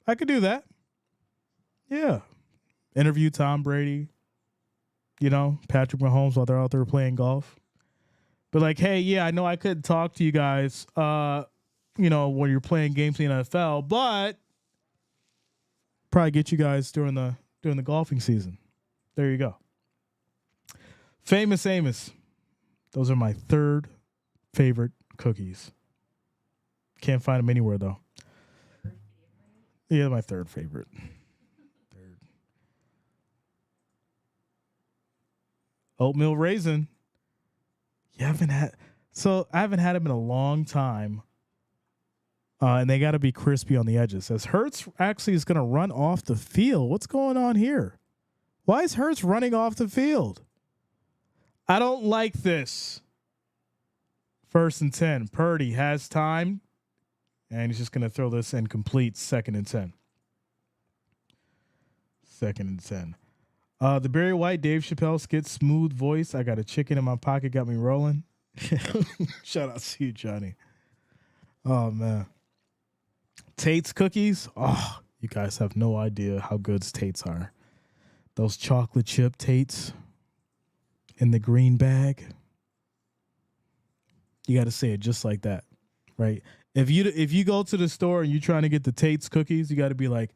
I could do that. Yeah. Interview Tom Brady, you know, Patrick Mahomes while they're out there playing golf. But like, hey, yeah, I know I couldn't talk to you guys, you know, when you're playing games in the NFL, but probably get you guys during the golfing season. There you go. Famous Amos. Those are my third favorite cookies. Can't find them anywhere though. Yeah, my third favorite. Oatmeal raisin. I haven't had them in a long time. And they got to be crispy on the edges. As Hurts actually is going to run off the field. What's going on here? Why is Hurts running off the field? I don't like this. 1st and 10. Purdy has time. And he's just going to throw this in complete 2nd and 10. 2nd and 10. The Barry White, Dave Chappelle skit, smooth voice. I got a chicken in my pocket, got me rolling. Shout out to you, Johnny. Oh, man. Tate's cookies. Oh, you guys have no idea how good Tate's are. Those chocolate chip Tate's in the green bag. You got to say it just like that, right? If you go to the store and you're trying to get the Tate's cookies, you got to be like,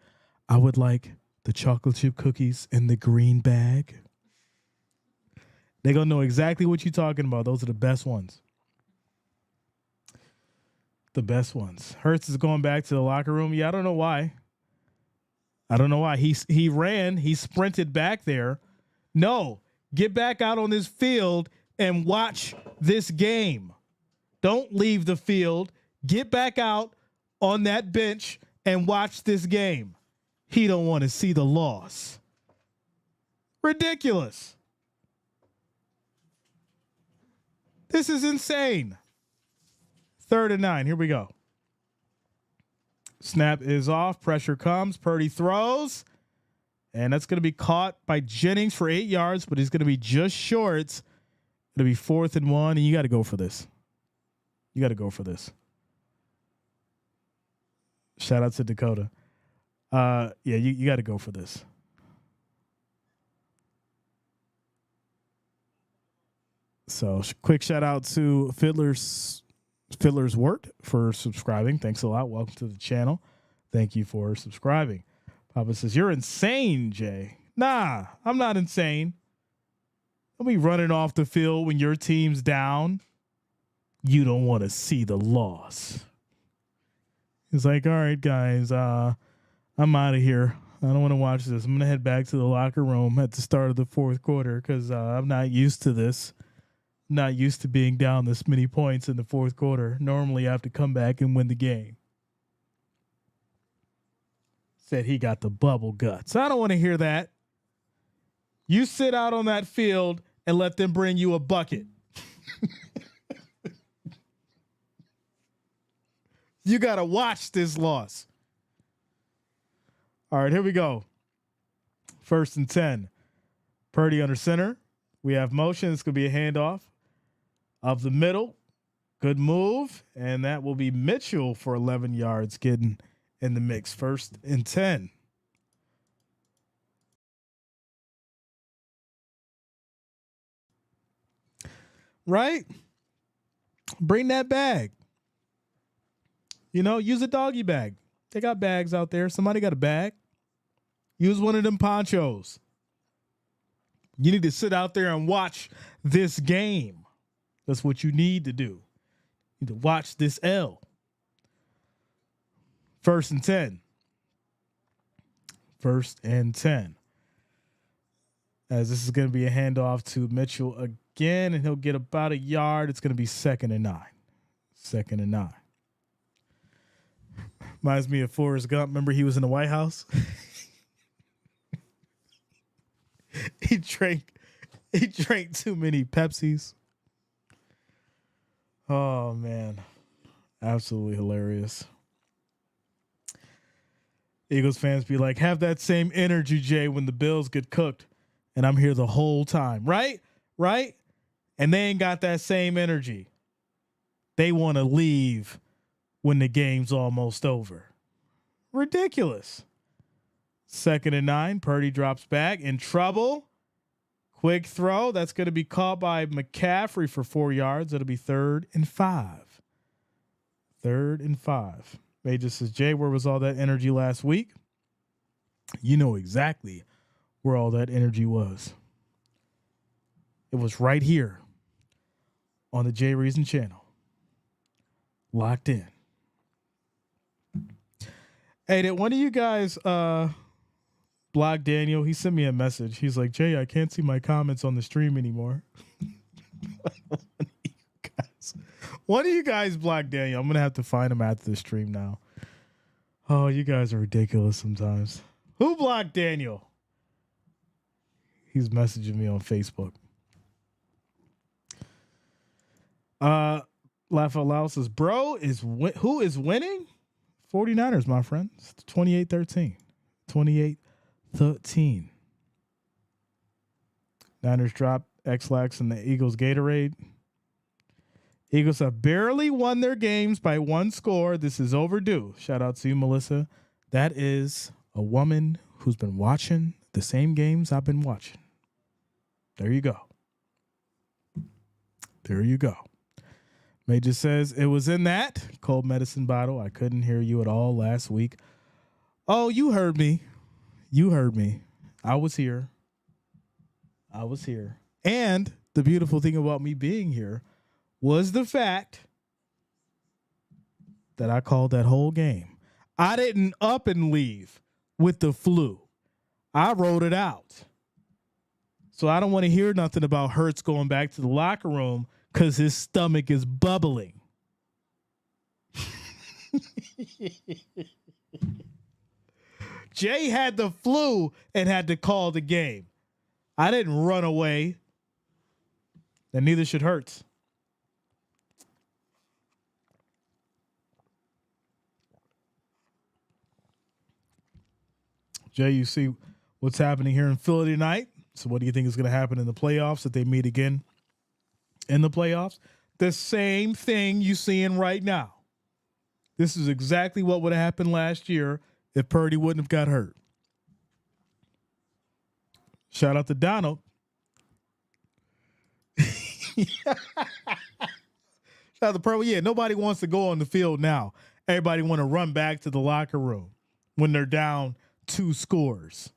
I would like the chocolate chip cookies in the green bag. They're going to know exactly what you're talking about. Those are the best ones. The best ones. Hurts is going back to the locker room. Yeah, I don't know why. He ran. He sprinted back there. No, get back out on this field and watch this game. Don't leave the field. Get back out on that bench and watch this game. He don't want to see the loss. Ridiculous. This is insane. 3rd and 9. Here we go. Snap is off. Pressure comes. Purdy throws. And that's going to be caught by Jennings for 8 yards, but he's going to be just short. It'll be 4th and 1, and you got to go for this. You got to go for this. Shout out to Dakota. Yeah, you got to go for this. So quick shout out to Fiddler's Wort for subscribing. Thanks a lot. Welcome to the channel. Thank you for subscribing. Papa says, you're insane, Jay. Nah, I'm not insane. Don't be running off the field when your team's down. You don't want to see the loss. He's like, all right, guys, I'm out of here. I don't want to watch this. I'm going to head back to the locker room at the start of the fourth quarter because I'm not used to this. Not used to being down this many points in the fourth quarter. Normally, I have to come back and win the game. Said he got the bubble guts. I don't want to hear that. You sit out on that field and let them bring you a bucket. You got to watch this loss. All right, here we go. 1st and 10. Purdy under center. We have motion. It's going to be a handoff of the middle. Good move. And that will be Mitchell for 11 yards getting in the mix. 1st and 10. Right? Bring that bag. You know, use a doggy bag. They got bags out there. Somebody got a bag. Use one of them ponchos. You need to sit out there and watch this game. That's what you need to do. You need to watch this L. 1st and 10. 1st and 10. As this is going to be a handoff to Mitchell again, and he'll get about a yard. It's going to be 2nd and 9. 2nd and 9. Reminds me of Forrest Gump. Remember he was in the White House? He drank too many Pepsis. Oh man. Absolutely hilarious. Eagles fans be like, have that same energy, Jay, when the Bills get cooked. And I'm here the whole time. Right? Right? And they ain't got that same energy. They want to leave when the game's almost over. Ridiculous. 2nd and 9. Purdy drops back in trouble. Quick throw. That's going to be caught by McCaffrey for 4 yards. It'll be 3rd and 5. 3rd and 5. Major says, Jay, where was all that energy last week? You know exactly where all that energy was. It was right here on the Jay Reason channel. Locked in. Hey, did one of you guys block Daniel? He sent me a message. He's like, Jay, I can't see my comments on the stream anymore. One of you guys blocked Daniel. I'm going to have to find him after the stream now. Oh, you guys are ridiculous sometimes. Who blocked Daniel? He's messaging me on Facebook. Laugh Out Loud says, bro, who is winning? 49ers, my friend. It's 28-13. 28-13. Niners drop X-Lax and the Eagles Gatorade. Eagles have barely won their games by 1 score. This is overdue. Shout out to you, Melissa. That is a woman who's been watching the same games I've been watching. There you go. There you go. Major says, it was in that cold medicine bottle. I couldn't hear you at all last week. Oh, you heard me. You heard me. I was here. I was here. And the beautiful thing about me being here was the fact that I called that whole game. I didn't up and leave with the flu. I wrote it out. So I don't want to hear nothing about Hurts going back to the locker room because his stomach is bubbling. Jay had the flu and had to call the game. I didn't run away. And neither should Hurts. Jay, you see what's happening here in Philly tonight. So what do you think is going to happen in the playoffs if they meet again in the playoffs? The same thing you're seeing right now. This is exactly what would have happened last year if Purdy wouldn't have got hurt. Shout out to Donald. Shout out to Purdy. Yeah, nobody wants to go on the field now. Everybody want to run back to the locker room when they're down 2 scores.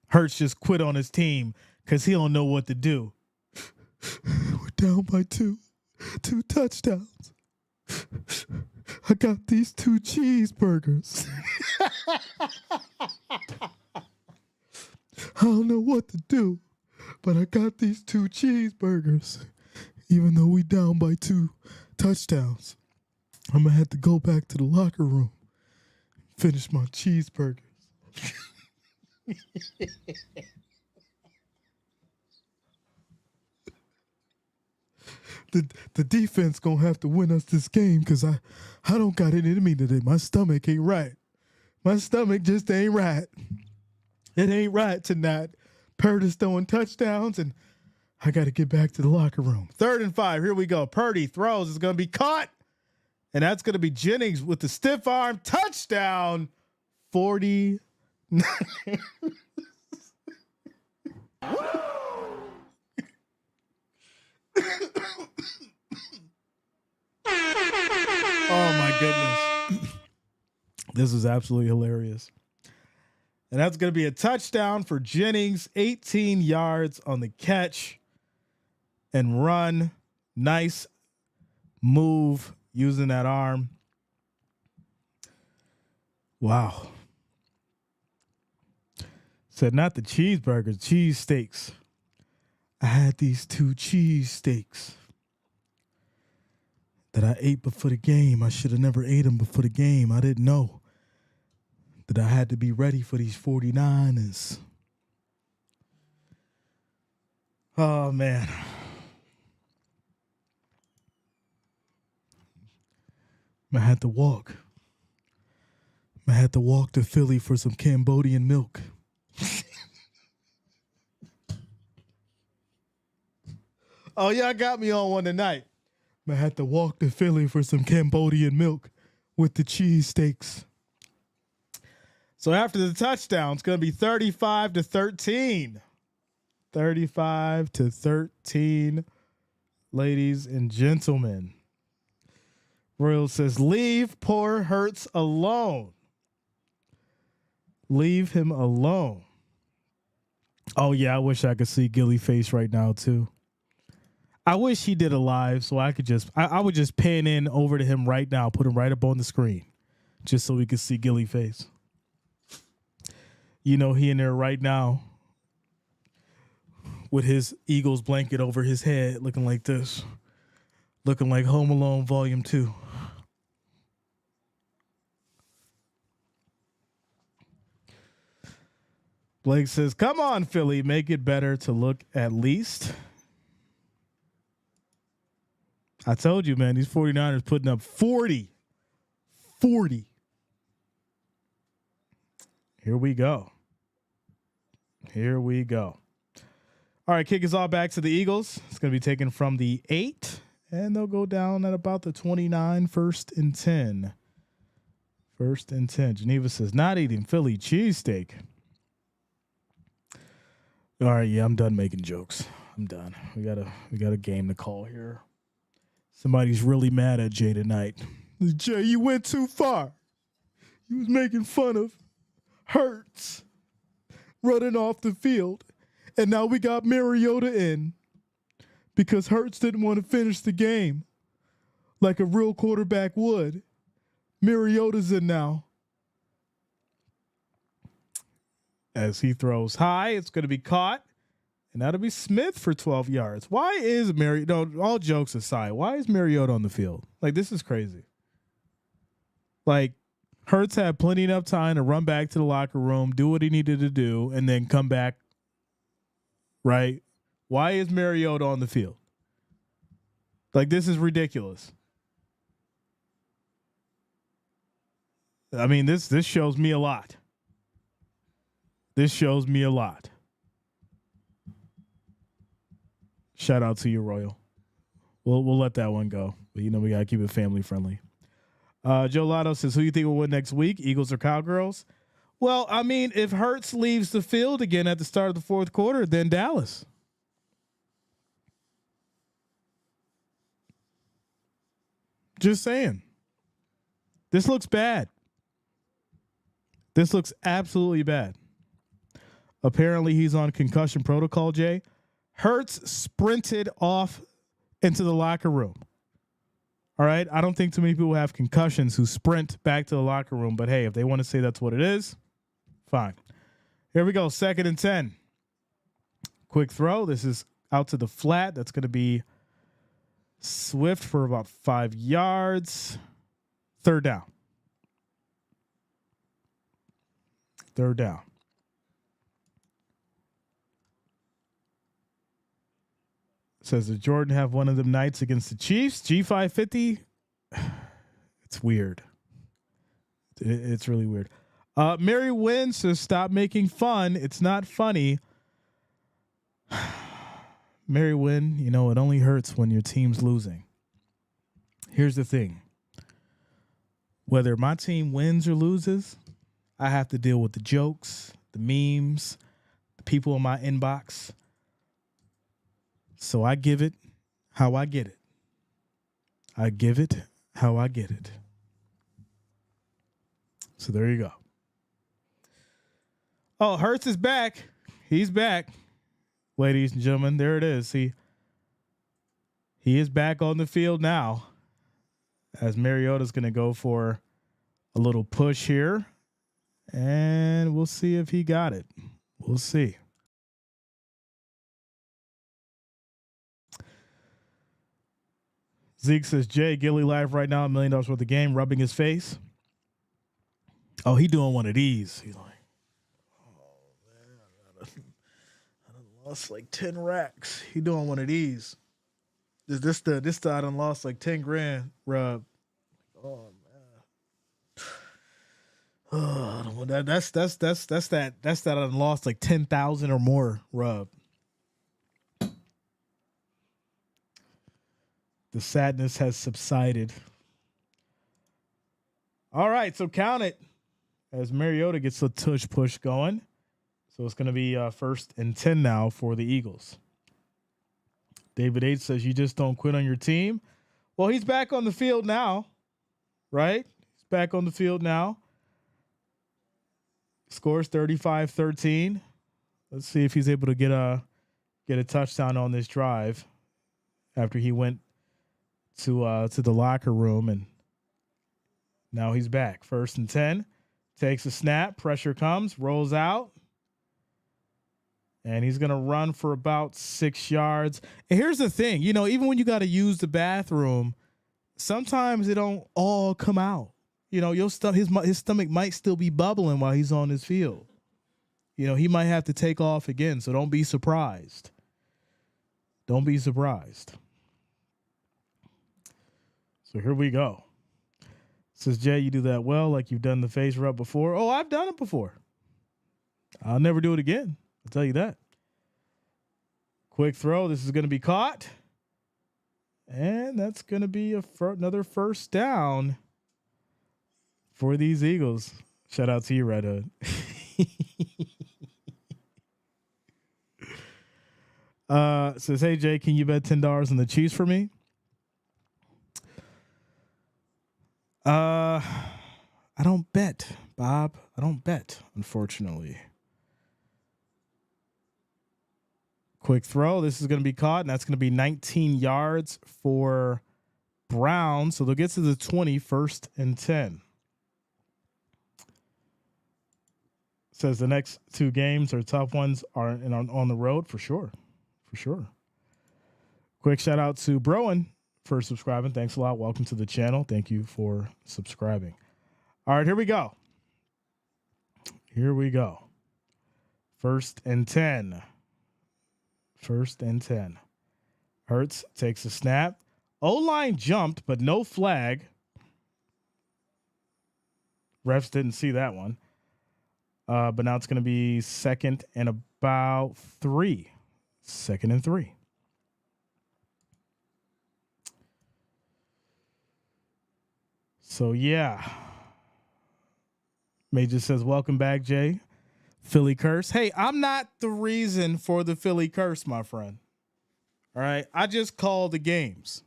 Hurts just quit on his team because he don't know what to do. We're down by 2 touchdowns. I got these 2 cheeseburgers. I don't know what to do, but I got these 2 cheeseburgers. Even though we down by 2 touchdowns, I'm going to have to go back to the locker room, finish my cheeseburgers. The defense going to have to win us this game because I don't got it in me today. My stomach ain't right. My stomach just ain't right. It ain't right tonight. Purdy's throwing touchdowns, and I got to get back to the locker room. 3rd and 5. Here we go. Purdy throws. It's going to be caught. And that's going to be Jennings with the stiff arm touchdown. 40. Oh my goodness. This is absolutely hilarious. And that's going to be a touchdown for Jennings. 18 yards on the catch and run. Nice move using that arm. Wow. Said not the cheeseburgers, cheese steaks. I had these 2 cheese steaks that I ate before the game. I should have never ate them before the game. I didn't know that I had to be ready for these 49ers. Oh, man. I had to walk. I had to walk to Philly for some Cambodian milk. Oh, y'all got me on one tonight. I had to walk to Philly for some Cambodian milk with the cheese steaks. So after the touchdown, it's going to be 35-13. 35-13, ladies and gentlemen. Royal says, leave poor Hurts alone. Leave him alone. Oh, yeah, I wish I could see Gilly face right now, too. I wish he did a live so I could I would just pan in over to him right now, put him right up on the screen, just so we could see Gilly face. You know, he in there right now with his Eagles blanket over his head, looking like this, looking like Home Alone Volume 2. Blake says, come on, Philly, make it better to look at least. I told you, man, these 49ers putting up 40. Here we go. All right, kick us all back to the Eagles. It's going to be taken from the 8, and they'll go down at about the 29, 1st and 10. 1st and 10. Geneva says, not eating Philly cheesesteak. All right, yeah, I'm done making jokes. I'm done. We got a game to call here. Somebody's really mad at Jay tonight. Jay, you went too far. You was making fun of Hurts running off the field. And now we got Mariota in because Hurts didn't want to finish the game like a real quarterback would. Mariota's in now. As he throws high, it's going to be caught. And that'll be Smith for 12 yards. Why is Mariota, no, all jokes aside, why is Mariota on the field? Like, this is crazy. Like, Hurts had plenty enough time to run back to the locker room, do what he needed to do, and then come back, right? Why is Mariota on the field? Like, this is ridiculous. I mean, this shows me a lot. This shows me a lot. Shout out to you, Royal. We'll let that one go. But, you know, we got to keep it family friendly. Joe Lotto says, who you think will win next week, Eagles or Cowgirls? Well, I mean, if Hurts leaves the field again at the start of the fourth quarter, then Dallas. Just saying. This looks bad. This looks absolutely bad. Apparently, he's on concussion protocol, Jay. Hurts sprinted off into the locker room. All right. I don't think too many people have concussions who sprint back to the locker room. But hey, if they want to say that's what it is, fine. Here we go. 2nd and 10. Quick throw. This is out to the flat. That's going to be Swift for about 5 yards. 3rd down. 3rd down. Says, did Jordan have one of them nights against the Chiefs? G550? It's weird. It's really weird. Mary Wynn says, stop making fun. It's not funny. Mary Wynn, you know, it only hurts when your team's losing. Here's the thing. Whether my team wins or loses, I have to deal with the jokes, the memes, the people in my inbox. So I give it how I get it. I give it how I get it. So there you go. Oh, Hurts is back. He's back. Ladies and gentlemen, there it is. He is back on the field now. As Mariota's going to go for a little push here. And we'll see if he got it. We'll see. Zeke says, Jay, Gilly live right now, $1 million worth of game, rubbing his face. Oh, he doing one of these. He's like, oh, man, I done lost like 10 racks. He doing one of these. This I done lost like 10 grand rub. Oh, man. Oh, that's that I done lost like 10,000 or more rub. The sadness has subsided. All right, so count it as Mariota gets a tush push going. So it's going to be 1st and 10 now for the Eagles. David H says, you just don't quit on your team. Well, he's back on the field now, right? He's back on the field now. Scores 35-13. Let's see if he's able to get a touchdown on this drive after he went to the locker room, and now he's back. 1st and 10, takes a snap, pressure comes, rolls out, and he's going to run for about 6 yards. And here's the thing, you know, even when you got to use the bathroom, sometimes it don't all come out. You know, his stomach might still be bubbling while he's on his field. You know, he might have to take off again, so don't be surprised. Don't be surprised. So here we go. Says, Jay, you do that well, like you've done the face rub before. Oh, I've done it before. I'll never do it again. I'll tell you that. Quick throw. This is going to be caught. And that's going to be another 1st down for these Eagles. Shout out to you, Red Hood. Says, hey, Jay, can you bet $10 on the Chiefs for me? I don't bet, Bob. I don't bet, unfortunately. Quick throw. This is going to be caught, and that's going to be 19 yards for Brown. So they'll get to the 20, 1st and 10. Says the next 2 games are tough ones are on the road for sure. For sure. Quick shout out to Broen for subscribing. Thanks a lot. Welcome to the channel. Thank you for subscribing. All right, here we go. Here we go. 1st and 10. 1st and 10. Hurts takes a snap. O-line jumped, but no flag. Refs didn't see that one. But now it's going to be 2nd and about 3. 2nd and 3. So, yeah. Major says, welcome back, Jay. Philly curse. Hey, I'm not the reason for the Philly curse, my friend. All right. I just call the games.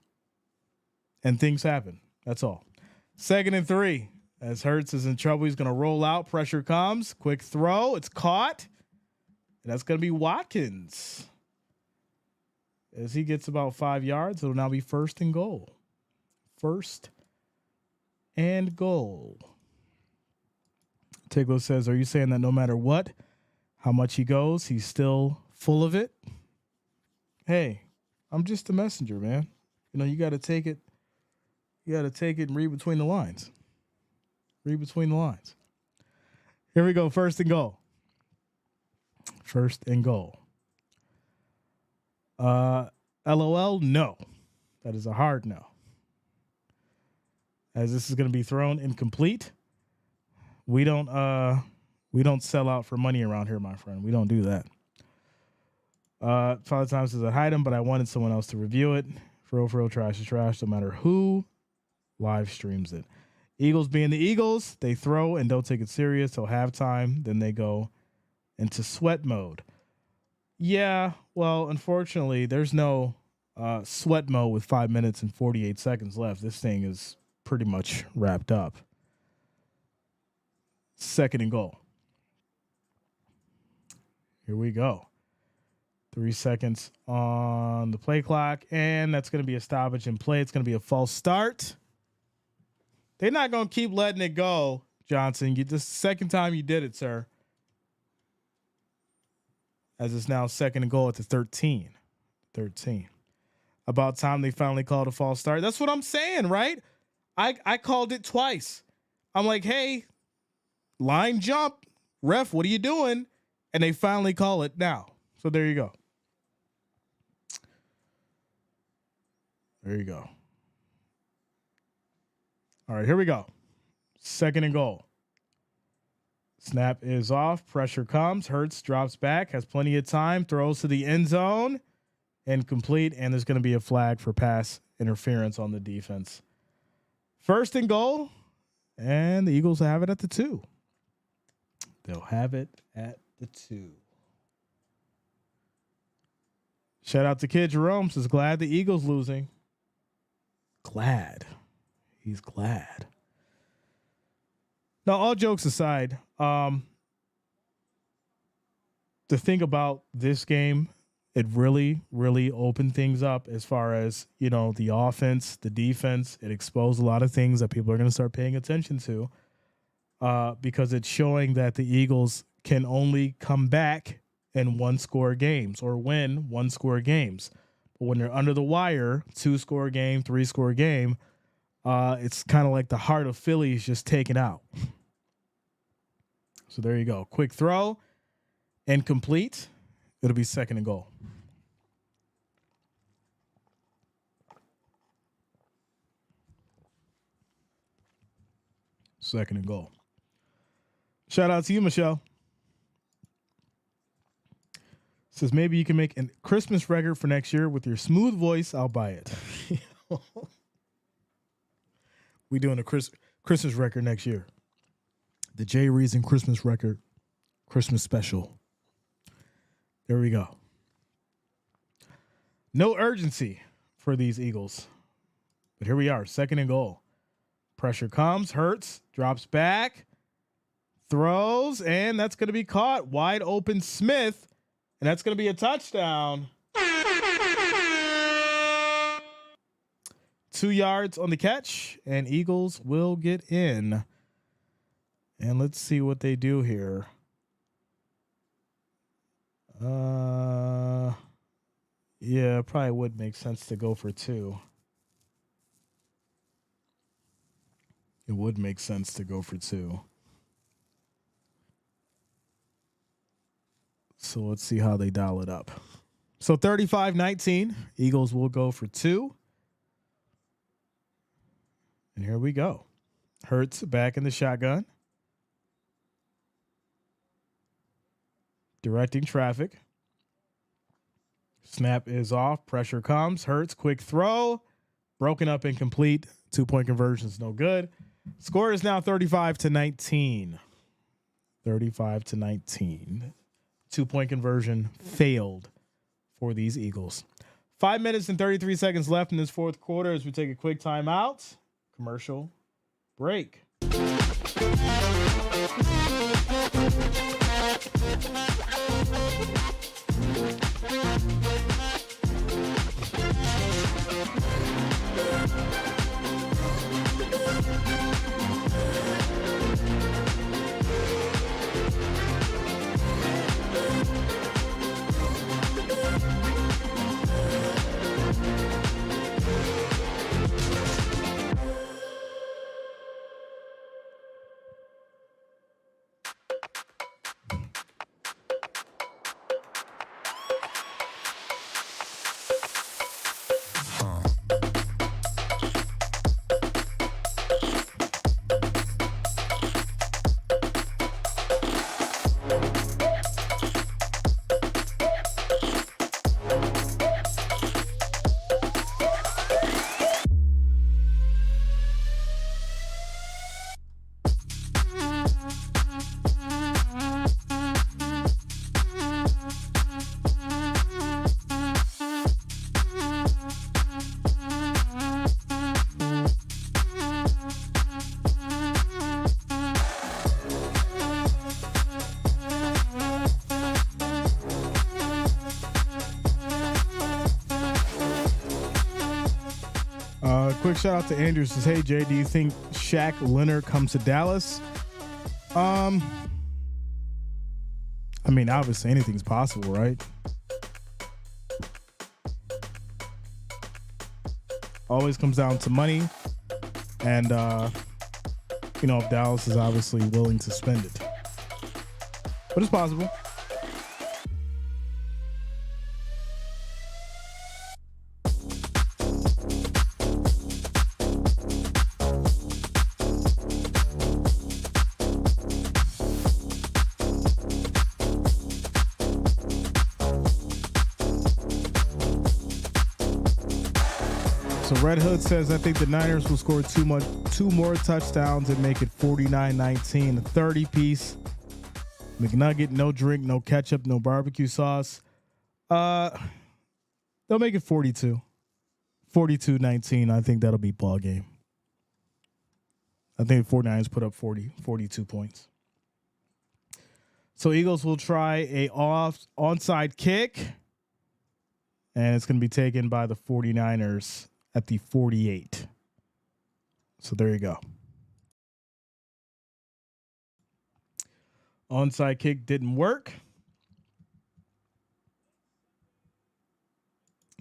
And things happen. That's all. 2nd and 3. As Hurts is in trouble, he's going to roll out. Pressure comes. Quick throw. It's caught. And that's going to be Watkins. As he gets about 5 yards, it'll now be 1st and goal. first and goal. Tiglo says, are you saying that no matter what, how much he goes, he's still full of it? Hey, I'm just a messenger, man. You know, you got to take it. You got to take it and read between the lines. Read between the lines. Here we go. First and goal. First and goal. LOL, no. That is a hard no. As this is going to be thrown incomplete. We don't sell out for money around here, my friend. We don't do that. Father Time says I hide them, but I wanted someone else to review it. For real, trash is trash, no matter who live streams it. Eagles being the Eagles, they throw and don't take it serious till halftime. Then they go into sweat mode. Yeah, well, unfortunately, there's no sweat mode with 5 minutes and 48 seconds left. This thing is pretty much wrapped up. Second and goal. Here we go. 3 seconds on the play clock, and that's going to be a stoppage in play. It's going to be a false start. They're not going to keep letting it go, Johnson. This is the second time you did it, sir. As it's now second and goal at the 13. 13. About time they finally called a false start. That's what I'm saying, right? I called it twice. I'm like, hey, line jump. Ref, what are you doing? And they finally call it now. So there you go. There you go. All right, here we go. Second and goal. Snap is off. Pressure comes. Hurts drops back. Has plenty of time. Throws to the end zone. Incomplete. And there's going to be a flag for pass interference on the defense. First and goal. And the Eagles have it at the 2. They'll have it at the 2. Shout out to Kid Jerome. Says glad the Eagles losing. Glad. He's glad. Now, all jokes aside, the thing about this game, it really, really opened things up as far as, you know, the offense, the defense. It exposed a lot of things that people are going to start paying attention to because it's showing that the Eagles can only come back in 1-score games or win 1-score games. But when they're under the wire, 2-score game, 3-score game, it's kind of like the heart of Philly is just taken out. So there you go. Quick throw, incomplete. It'll be second and goal. Second and goal. Shout out to you, Michelle. Says maybe you can make a Christmas record for next year with your smooth voice. I'll buy it. We doing a Christmas record next year. The Jay Reason Christmas record, Christmas special. There we go. No urgency for these Eagles. But here we are, second and goal. Pressure comes, Hurts, drops back, throws, and that's going to be caught. Wide open Smith, and that's going to be a touchdown. 2 yards on the catch, and Eagles will get in. And let's see what they do here. Yeah, probably would make sense to go for 2. It would make sense to go for 2. So let's see how they dial it up. So 35-19, Eagles will go for 2. And here we go. Hurts back in the shotgun. Directing traffic. Snap is off. Pressure comes. Hurts. Quick throw. Broken up incomplete. 2-point conversion is no good. Score is now 35-19. 35-19. 2-point conversion failed for these Eagles. 5 minutes and 33 seconds left in this fourth quarter as we take a quick timeout. Commercial break. quick shout out to Andrew. Says, hey, Jay, do you think Shaq Leonard comes to Dallas? I mean, obviously anything's possible, right? Always comes down to money. And, if Dallas is obviously willing to spend it. But it's possible. So Red Hood says, I think the Niners will score two more touchdowns and make it 49-19, a 30-piece. McNugget, no drink, no ketchup, no barbecue sauce. They'll make it 42. 42-19. I think that'll be ball game. I think the 49ers put up 42 points. So Eagles will try a onside kick. And it's going to be taken by the 49ers at the 48. So there you go. Onside kick didn't work.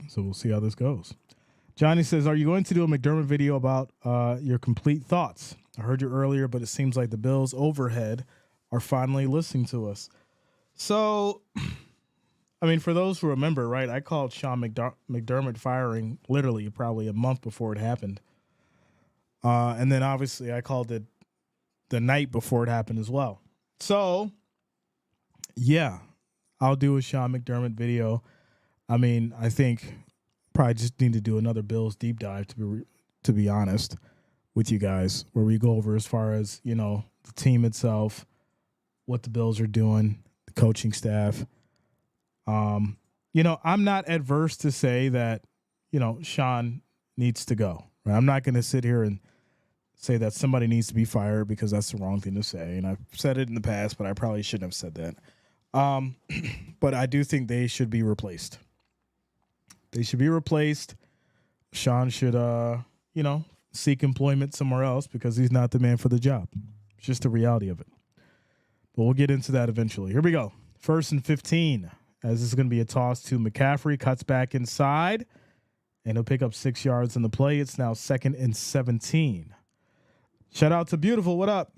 So we'll see how this goes. Johnny says, are you going to do a McDermott video about your complete thoughts? I heard you earlier, but it seems like the Bills overhead are finally listening to us. So, I mean, for those who remember, right, I called Sean McDermott firing literally probably a month before it happened. And then obviously I called it the night before it happened as well. So, yeah, I'll do a Sean McDermott video. I mean, I think probably just need to do another Bills deep dive to be honest with you guys, where we go over as far as, the team itself, what the Bills are doing, the coaching staff. I'm not adverse to say that, Sean needs to go. Right? I'm not going to sit here and say that somebody needs to be fired because that's the wrong thing to say. And I've said it in the past, but I probably shouldn't have said that. But I do think they should be replaced. They should be replaced. Sean should, seek employment somewhere else because he's not the man for the job. It's just the reality of it. But we'll get into that eventually. Here we go. 1st and 15. As this is going to be a toss to McCaffrey. Cuts back inside. And he'll pick up 6 yards in the play. It's now 2nd and 17. Shout out to Beautiful. What up?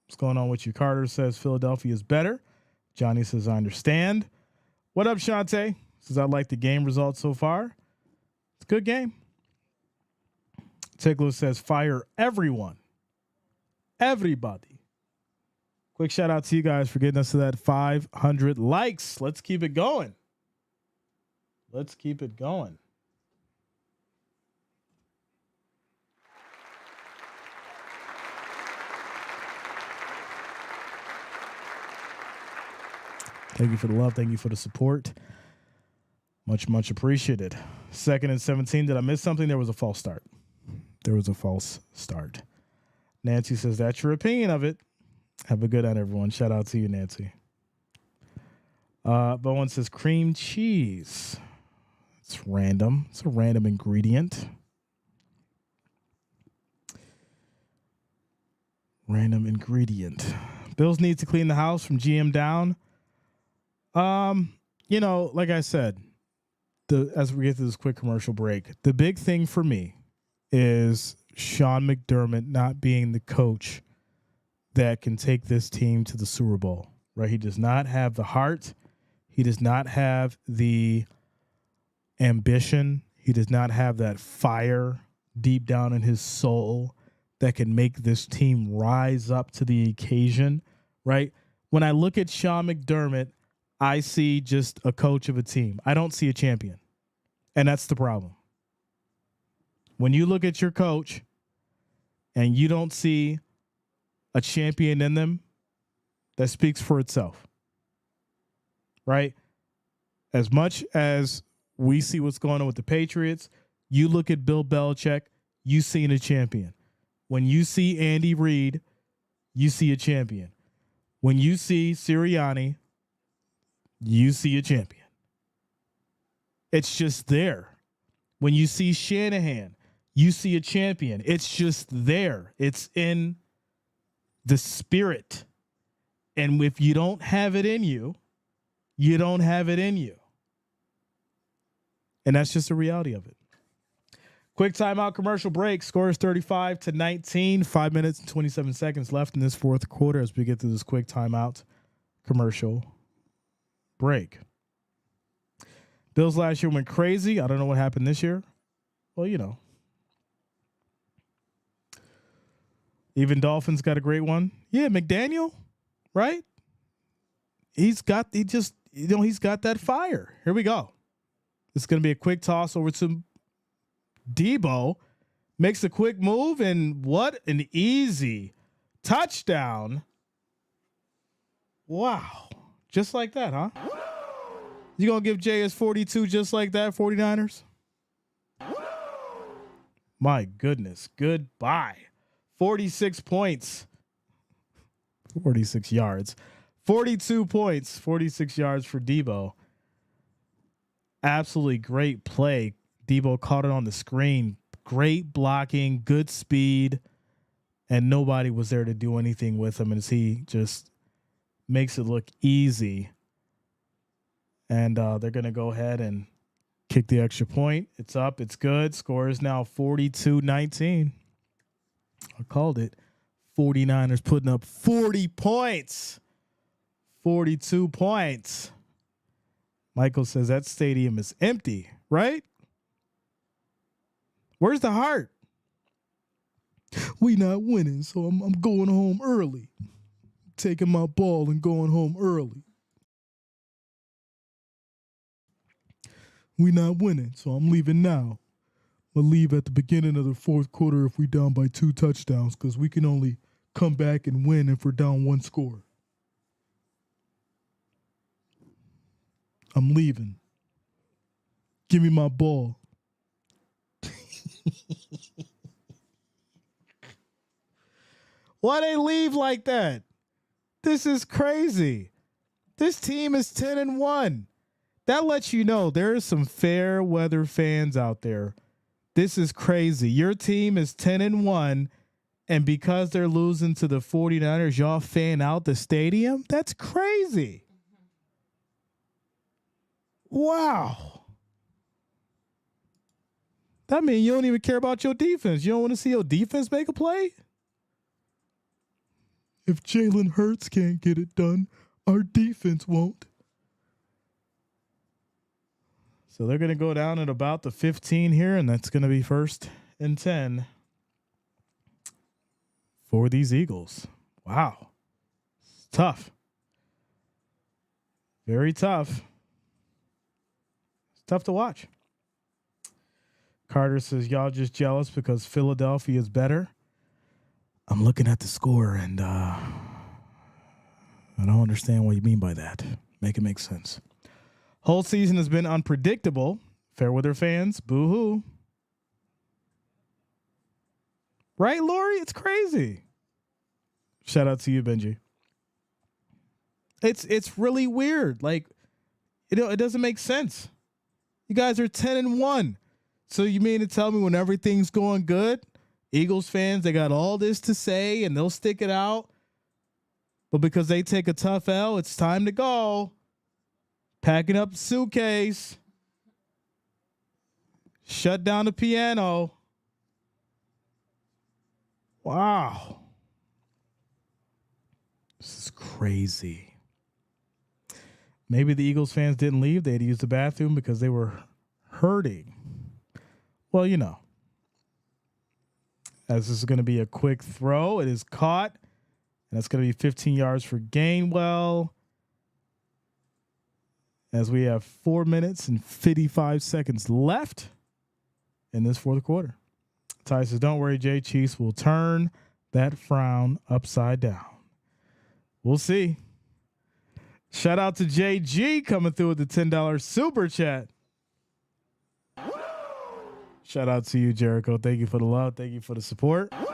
What's going on with you? Carter says Philadelphia is better. Johnny says, I understand. What up, Shante? Says, I like the game results so far. It's a good game. Tickler says, fire everyone. Everybody. Quick shout out to you guys for getting us to that 500 likes. Let's keep it going. Let's keep it going. Thank you for the love. Thank you for the support. Much, much appreciated. 2nd and 17. Did I miss something? There was a false start. Nancy says, that's your opinion of it. Have a good night, everyone. Shout out to you, Nancy. Bowen says cream cheese. It's random. It's a random ingredient. Bills need to clean the house from GM down. Like I said, as we get to this quick commercial break, the big thing for me is Sean McDermott not being the coach that can take this team to the Super Bowl, right? He does not have the heart. He does not have the ambition. He does not have that fire deep down in his soul that can make this team rise up to the occasion, right? When I look at Sean McDermott, I see just a coach of a team. I don't see a champion. And that's the problem. When you look at your coach and you don't see a champion in them, that speaks for itself. Right? As much as we see what's going on with the Patriots, you look at Bill Belichick, you see a champion. When you see Andy Reid, you see a champion. When you see Sirianni, you see a champion. It's just there. When you see Shanahan, you see a champion. It's just there. It's in the spirit. And if you don't have it in you, you don't have it in you. And that's just the reality of it. Quick timeout, commercial break. Score is 35-19. 5 minutes and 27 seconds left in this fourth quarter as we get through this quick timeout commercial break. Bills last year went crazy. I don't know what happened this year. Well, you know. Even Dolphins got a great one. Yeah, McDaniel, right? He's got that fire. Here we go. It's going to be a quick toss over to Debo. Makes a quick move, and what an easy touchdown. Wow. Just like that, huh? You going to give Jay his 42 just like that, 49ers? My goodness. Goodbye. 46 points. 46 yards. 42 points. 46 yards for Debo. Absolutely great play. Debo caught it on the screen. Great blocking, good speed, and nobody was there to do anything with him as he just makes it look easy. And they're going to go ahead and kick the extra point. It's up. It's good. Score is now 42-19. I called it. 49ers putting up 40 points. 42 points. Michael says that stadium is empty, right? Where's the heart? We not winning, so I'm going home early. Taking my ball and going home early. We not winning, so I'm leaving now. I'll leave at the beginning of the fourth quarter if we down by 2 touchdowns, because we can only come back and win if we're down 1 score. I'm leaving. Give me my ball. Why they leave like that? This is crazy. This team is 10-1. That lets you know there are some fair weather fans out there. This is crazy. Your team is 10-1, and because they're losing to the 49ers, y'all fan out the stadium? That's crazy. Wow. That means you don't even care about your defense. You don't want to see your defense make a play? If Jalen Hurts can't get it done, our defense won't. So they're going to go down at about the 15 here, and that's going to be 1st and 10 for these Eagles. Wow. It's tough. Very tough. It's tough to watch. Carter says, y'all just jealous because Philadelphia is better. I'm looking at the score, and I don't understand what you mean by that. Make it make sense. Whole season has been unpredictable. Fairweather fans, boo-hoo. Right, Lori? It's crazy. Shout out to you, Benji. It's really weird. Like, it doesn't make sense. You guys are 10-1. So you mean to tell me when everything's going good, Eagles fans, they got all this to say and they'll stick it out. But because they take a tough L, it's time to go. Packing up the suitcase. Shut down the piano. Wow. This is crazy. Maybe the Eagles fans didn't leave. They had to use the bathroom because they were hurting. Well, you know. As this is going to be a quick throw. It is caught. And it's going to be 15 yards for Gainwell. As we have 4 minutes and 55 seconds left in this fourth quarter. Ty says, don't worry, Jay. Chiefs will turn that frown upside down. We'll see. Shout out to JG coming through with the $10 super chat. Shout out to you, Jericho. Thank you for the love. Thank you for the support. It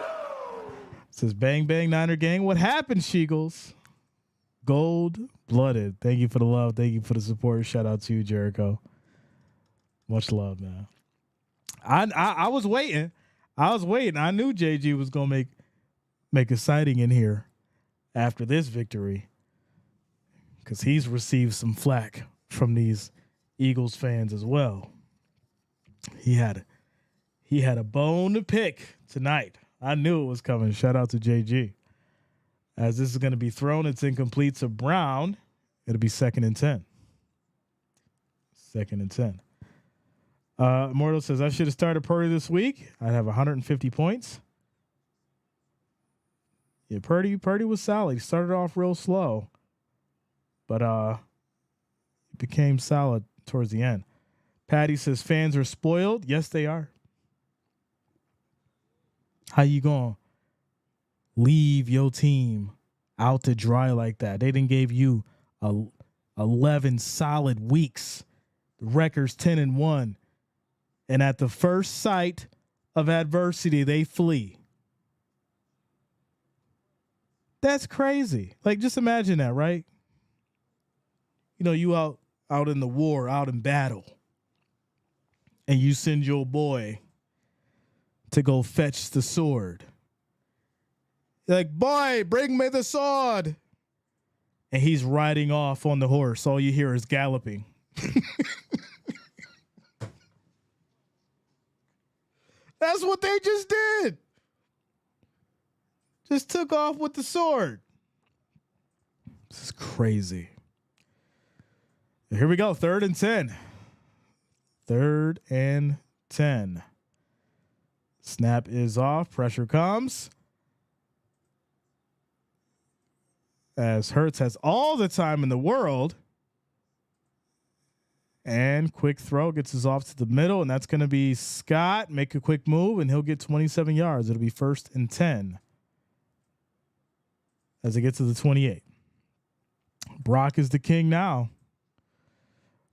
says, bang, bang, Niner gang. What happened, Sheagles? Gold-blooded. Thank you for the love. Thank you for the support. Shout out to you, Jericho. Much love, man. I was waiting. I was waiting. I knew JG was gonna make a sighting in here after this victory, because he's received some flack from these Eagles fans as well. He had a bone to pick tonight. I knew it was coming. Shout out to JG. As this is going to be thrown, it's incomplete to Brown. It'll be 2nd and 10. 2nd and 10. Immortal says, I should have started Purdy this week. I'd have 150 points. Yeah, Purdy was solid. He started off real slow, but became solid towards the end. Patty says, fans are spoiled. Yes, they are. How you going to leave your team out to dry like that? They didn't give you 11 solid weeks. The record's 10-1. And at the first sight of adversity, they flee. That's crazy. Like, just imagine that, right? You know, you out in the war, out in battle, and you send your boy to go fetch the sword. You're like, boy, bring me the sword. And he's riding off on the horse. All you hear is galloping. That's what they just did. Just took off with the sword. This is crazy. Here we go. 3rd and 10. 3rd and 10. Snap is off. Pressure comes. As Hurts has all the time in the world. And quick throw gets us off to the middle, and that's going to be Scott. Make a quick move, and he'll get 27 yards. It'll be 1st and 10 as it gets to the 28. Brock is the king now.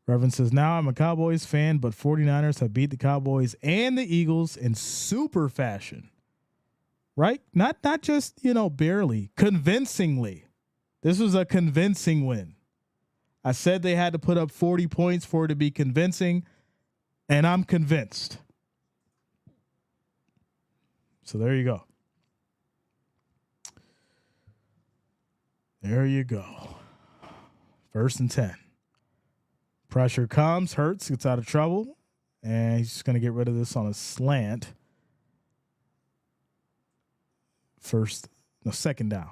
Reverend says, now I'm a Cowboys fan, but 49ers have beat the Cowboys and the Eagles in super fashion. Right? Not just, barely, convincingly. This was a convincing win. I said they had to put up 40 points for it to be convincing, and I'm convinced. So there you go. There you go. 1st and 10. Pressure comes. Hurts gets out of trouble, and he's just going to get rid of this on a slant. 2nd down.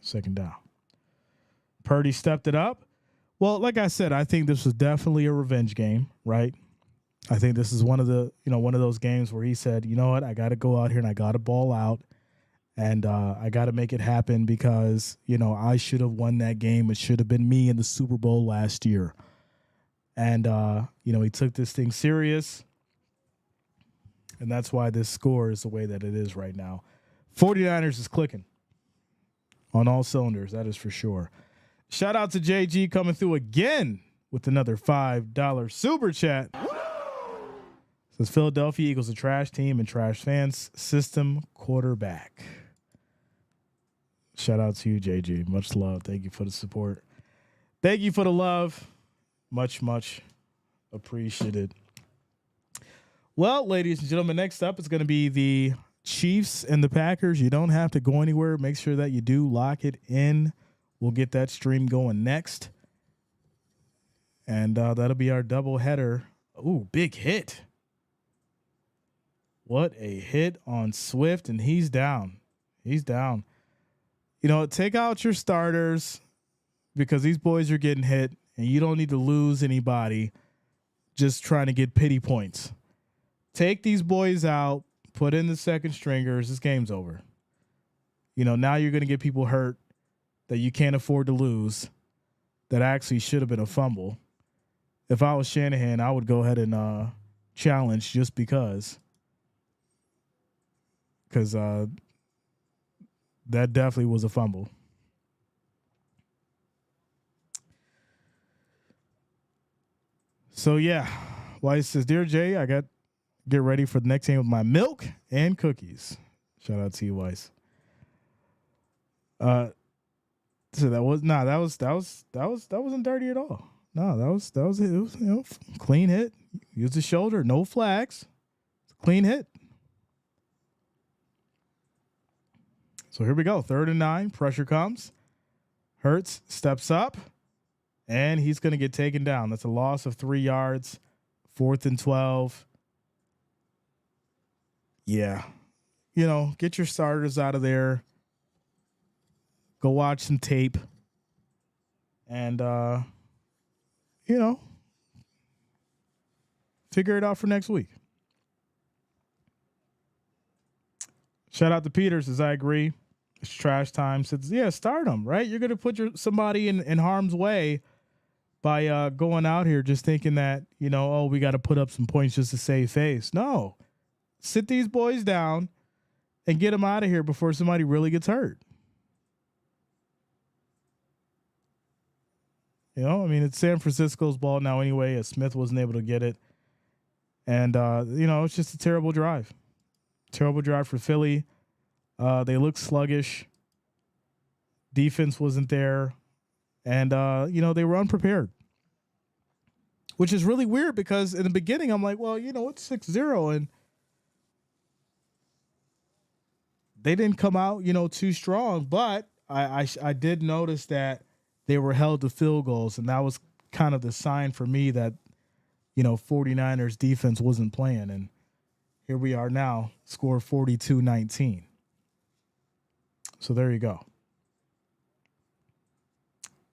2nd down. Purdy stepped it up. Well, like I said, I think this was definitely a revenge game, right? I think this is one of those games where he said, you know what, I got to go out here and I got to ball out, and I got to make it happen because, I should have won that game. It should have been me in the Super Bowl last year. And, he took this thing serious, and that's why this score is the way that it is right now. 49ers is clicking on all cylinders, that is for sure. Shout out to JG coming through again with another $5 super chat. Says Philadelphia Eagles a trash team and trash fans, system quarterback. Shout out to you, JG. Much love. Thank you for the support. Thank you for the love. Much, much appreciated. Well, ladies and gentlemen, next up is going to be the Chiefs and the Packers. You don't have to go anywhere. Make sure that you do lock it in. We'll get that stream going next. And that'll be our double header. Ooh, big hit. What a hit on Swift, and he's down. He's down. Take out your starters because these boys are getting hit, and you don't need to lose anybody just trying to get pity points. Take these boys out, put in the second stringers. This game's over. Now you're going to get people hurt that you can't afford to lose, that actually should have been a fumble. If I was Shanahan, I would go ahead and challenge just because that definitely was a fumble. So, yeah, Weiss says, Dear Jay, I get ready for the next game with my milk and cookies. Shout out to you, Weiss. So that wasn't dirty at all. No, that was it was clean hit. Use the shoulder, no flags. Clean hit. So here we go. 3rd and 9. Pressure comes. Hurts steps up, and he's going to get taken down. That's a loss of 3 yards. 4th and 12. Yeah. Get your starters out of there. Go watch some tape. And, figure it out for next week. Shout out to Peters, as I agree. It's trash time. Says, yeah, start him, right? You're going to put somebody in harm's way by going out here just thinking that, we got to put up some points just to save face. No. Sit these boys down and get them out of here before somebody really gets hurt. It's San Francisco's ball now anyway, as Smith wasn't able to get it. And, it's just a terrible drive. Terrible drive for Philly. They look sluggish. Defense wasn't there. And, they were unprepared. Which is really weird because in the beginning, I'm like, well, it's 6-0. And they didn't come out, too strong. But I did notice that they were held to field goals. And that was kind of the sign for me that, 49ers defense wasn't playing. And here we are now, score 42-19. So there you go.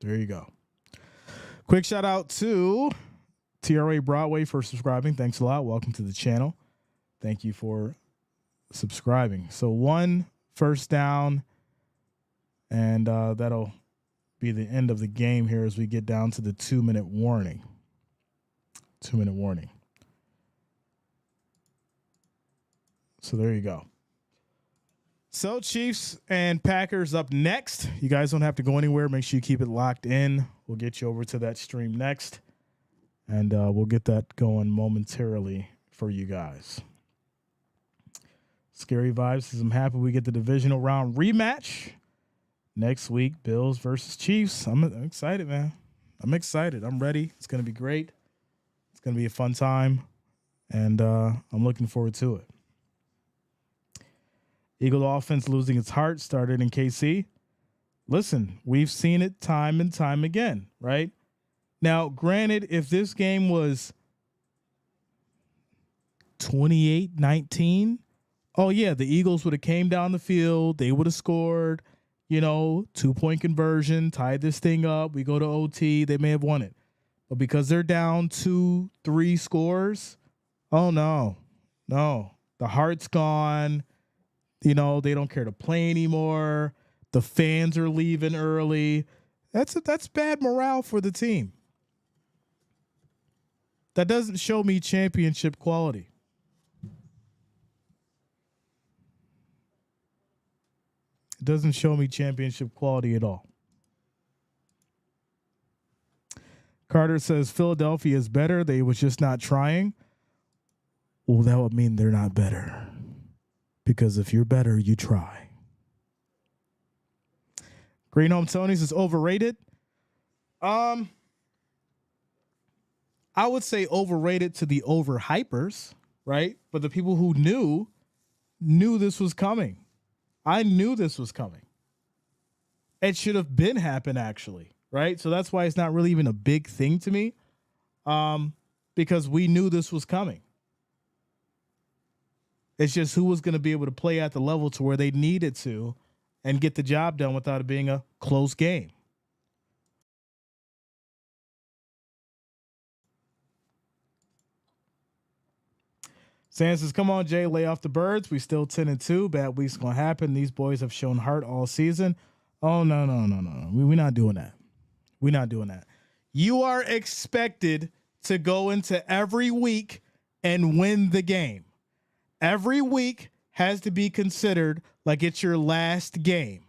There you go. Quick shout out to TRA Broadway for subscribing. Thanks a lot. Welcome to the channel. Thank you for subscribing. So 1 first down, and that'll be the end of the game here as we get down to the 2-minute warning. 2-minute warning. So there you go. So Chiefs and Packers up next. You guys don't have to go anywhere. Make sure you keep it locked in. We'll get you over to that stream next, and we'll get that going momentarily for you guys. Scary vibes says, I'm happy we get the divisional round rematch next week. Bills versus Chiefs. I'm excited, man. I'm excited. I'm ready. It's going to be great. It's going to be a fun time, and I'm looking forward to it. Eagle offense losing its heart started in KC. Listen, we've seen it time and time again, right? Now, granted, if this game was 28-19, oh yeah, the Eagles would have came down the field. They would have scored, 2-point conversion, tied this thing up. We go to OT. They may have won it. But because they're down 2-3 scores, oh no. The heart's gone. They don't care to play anymore. The fans are leaving early. That's bad morale for the team. That doesn't show me championship quality. It doesn't show me championship quality at all. Carter says Philadelphia is better. They was just not trying. Well, that would mean they're not better. Because if you're better, you try. Green Home Tony's is overrated. I would say overrated to the overhypers, right? But the people who knew this was coming. I knew this was coming. It should have been happened, actually, right? So that's why it's not really even a big thing to me, because we knew this was coming. It's just who was going to be able to play at the level to where they needed to and get the job done without it being a close game. Sam says, come on, Jay, lay off the birds. We still 10-2. Bad week's going to happen. These boys have shown heart all season. Oh, no. We're not doing that. We're not doing that. You are expected to go into every week and win the game. Every week has to be considered like it's your last game,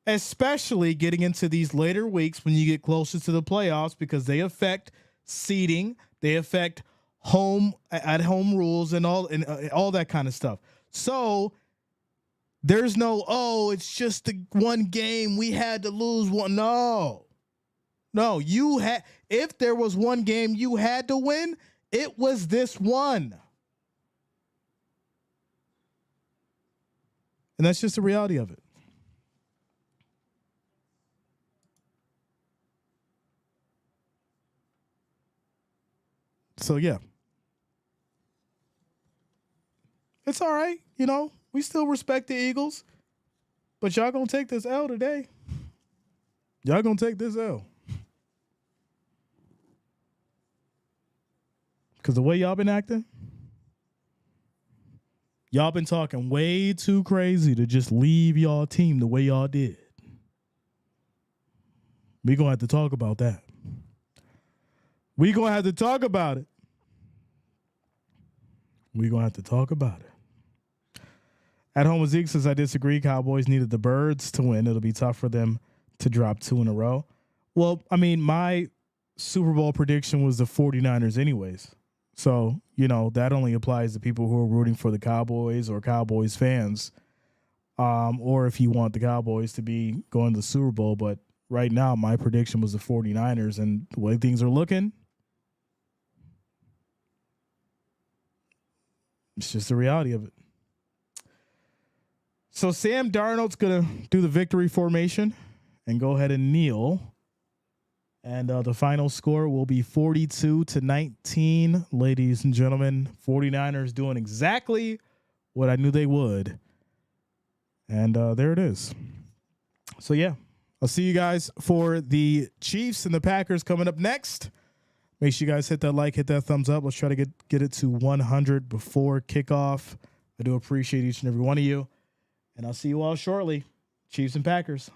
especially getting into these later weeks when you get closer to the playoffs, because they affect seeding, they affect at home rules and all that kind of stuff. So there's no, it's just the one game we had to lose one. No, if there was one game you had to win, it was this one. And that's just the reality of it. So, yeah. It's all right. You know, we still respect the Eagles. But y'all going to take this L today. Y'all going to take this L. Because the way y'all been acting, y'all been talking way too crazy to just leave y'all team the way y'all did. We going to have to talk about that. We going to have to talk about it. We going to have to talk about it. At home, Zeke says, I disagree. Cowboys needed the Birds to win. It'll be tough for them to drop 2 in a row. Well, I mean, my Super Bowl prediction was the 49ers anyways. So, you know, that only applies to people who are rooting for the Cowboys or Cowboys fans. Or if you want the Cowboys to be going to the Super Bowl. But right now, my prediction was the 49ers. And the way things are looking, it's just the reality of it. So Sam Darnold's going to do the victory formation and go ahead and kneel. And the final score will be 42-19, ladies and gentlemen. 49ers doing exactly what I knew they would. And there it is. So, yeah, I'll see you guys for the Chiefs and the Packers coming up next. Make sure you guys hit that like, hit that thumbs up. Let's try to get it to 100 before kickoff. I do appreciate each and every one of you. And I'll see you all shortly. Chiefs and Packers.